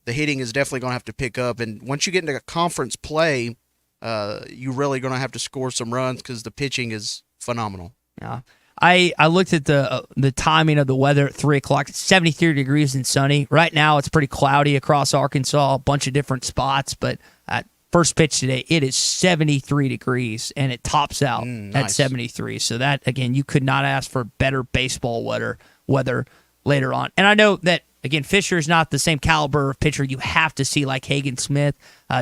the hitting is definitely going to have to pick up. And once you get into a conference play, you're really going to have to score some runs because the pitching is phenomenal. Yeah. I looked at the timing of the weather at 3 o'clock. It's 73 degrees and sunny. Right now it's pretty cloudy across Arkansas, a bunch of different spots, but at first pitch today, it is 73 degrees, and it tops out at 73. So that, again, you could not ask for better baseball weather later on. And I know that, again, Fisher is not the same caliber of pitcher you have to see like Hagen Smith.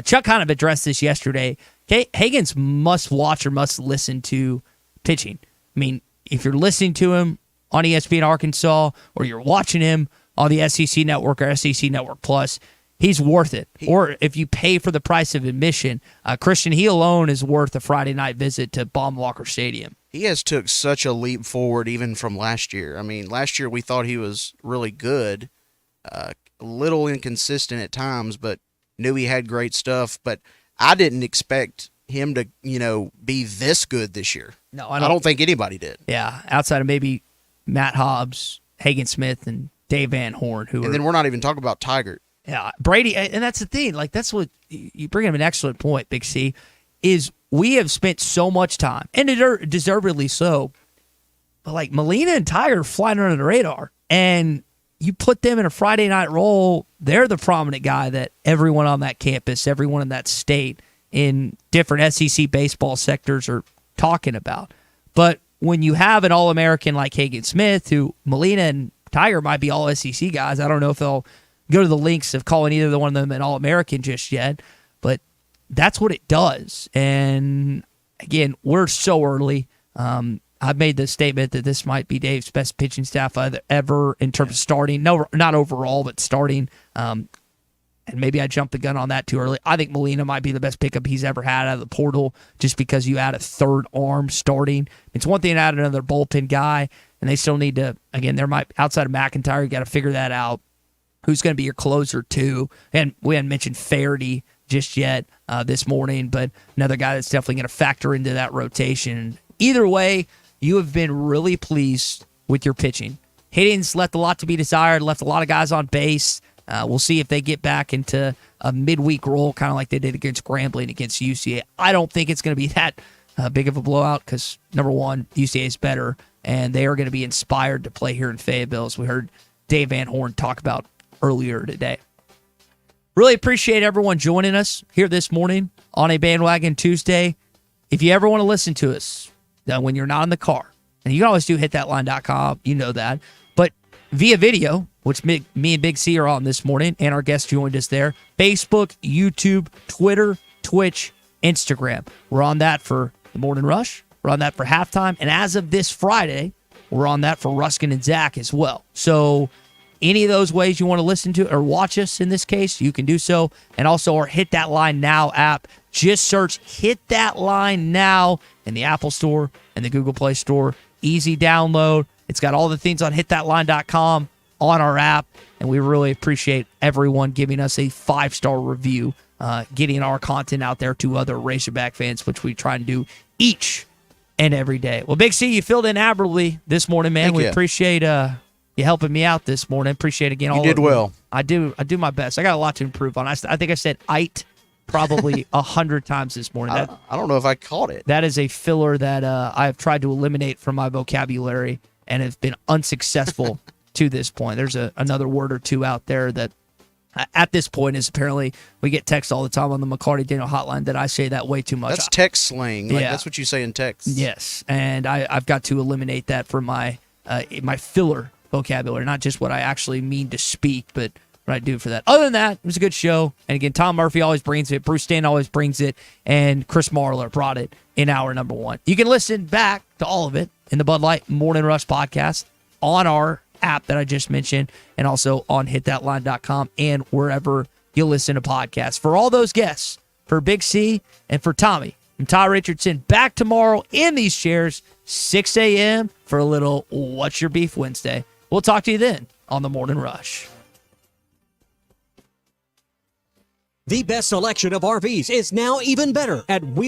Chuck kind of addressed this yesterday. Hagen's must watch or must listen to pitching. I mean, if you're listening to him on ESPN Arkansas or you're watching him on the SEC Network or SEC Network Plus, he's worth it. Or if you pay for the price of admission, Christian, he alone is worth a Friday night visit to Baum Walker Stadium. He has took such a leap forward even from last year. I mean, last year we thought he was really good, a little inconsistent at times, but knew he had great stuff. But I didn't expect him to, be this good this year. No, I don't think anybody did. Yeah, outside of maybe Matt Hobbs, Hagen Smith, and Dave Van Horn. And then we're not even talking about Tiger. Yeah, Brady, and that's the thing. Like, that's what you bring up an excellent point, Big C, is we have spent so much time, and deservedly so, but like Molina and Tiger flying under the radar, and you put them in a Friday night role, they're the prominent guy that everyone on that campus, everyone in that state, in different SEC baseball sectors are talking about. But when you have an All-American like Hagen Smith, who Molina and Tiger might be all SEC guys, I don't know if they'll go to the lengths of calling either one of them an All-American just yet, but that's what it does. And again, we're so early. I've made the statement that this might be Dave's best pitching staff ever in terms of starting. No, not overall, but starting. And maybe I jumped the gun on that too early. I think Molina might be the best pickup he's ever had out of the portal just because you add a third arm starting. It's one thing to add another bullpen guy, and they still need to, again, outside of McIntyre, you got to figure that out. Who's going to be your closer too? And we hadn't mentioned Faherty just yet this morning, but another guy that's definitely going to factor into that rotation. Either way, you have been really pleased with your pitching. Hitting's left a lot to be desired, left a lot of guys on base. We'll see if they get back into a midweek role, kind of like they did against Grambling, against UCA. I don't think it's going to be that big of a blowout because, number one, UCA is better, and they are going to be inspired to play here in Fayetteville, as we heard Dave Van Horn talk about earlier today. Really appreciate everyone joining us here this morning on a Bandwagon Tuesday. If you ever want to listen to us when you're not in the car, and you can always do hitthatline.com, you know that, but via video, which me and Big C are on this morning, and our guest joined us there, Facebook, YouTube, Twitter, Twitch, Instagram. We're on that for the Morning Rush. We're on that for halftime. And as of this Friday, we're on that for Ruskin and Zach as well. So any of those ways you want to listen to or watch us in this case, you can do so. And also our Hit That Line Now app. Just search Hit That Line Now in the Apple Store and the Google Play Store. Easy download. It's got all the things on hitthatline.com on our app. And we really appreciate everyone giving us a 5-star review, getting our content out there to other Razorback fans, which we try and do each and every day. Well, Big C, you filled in admirably this morning, man. We appreciate you helping me out this morning. Appreciate it again. You did well. I do my best. I got a lot to improve on. I think I said "ite" probably 100 times this morning. I don't know if I caught it. That is a filler that I have tried to eliminate from my vocabulary and have been unsuccessful to this point. There's another word or two out there that at this point is apparently we get texts all the time on the McLarty Daniel hotline that I say that way too much. That's text slang. Like, that's what you say in text. Yes, and I've got to eliminate that from my filler vocabulary, not just what I actually mean to speak, but what I do for that. Other than that, it was a good show. And again, Tom Murphy always brings it. Bruce Stan always brings it. And Chris Marler brought it in hour number 1. You can listen back to all of it in the Bud Light Morning Rush podcast on our app that I just mentioned and also on hitthatline.com and wherever you listen to podcasts. For all those guests, for Big C and for Tommy, I'm Ty Richardson, back tomorrow in these chairs, 6 a.m. for a little What's Your Beef Wednesday. We'll talk to you then on the Morning Rush. The best selection of RVs is now even better at Wheels.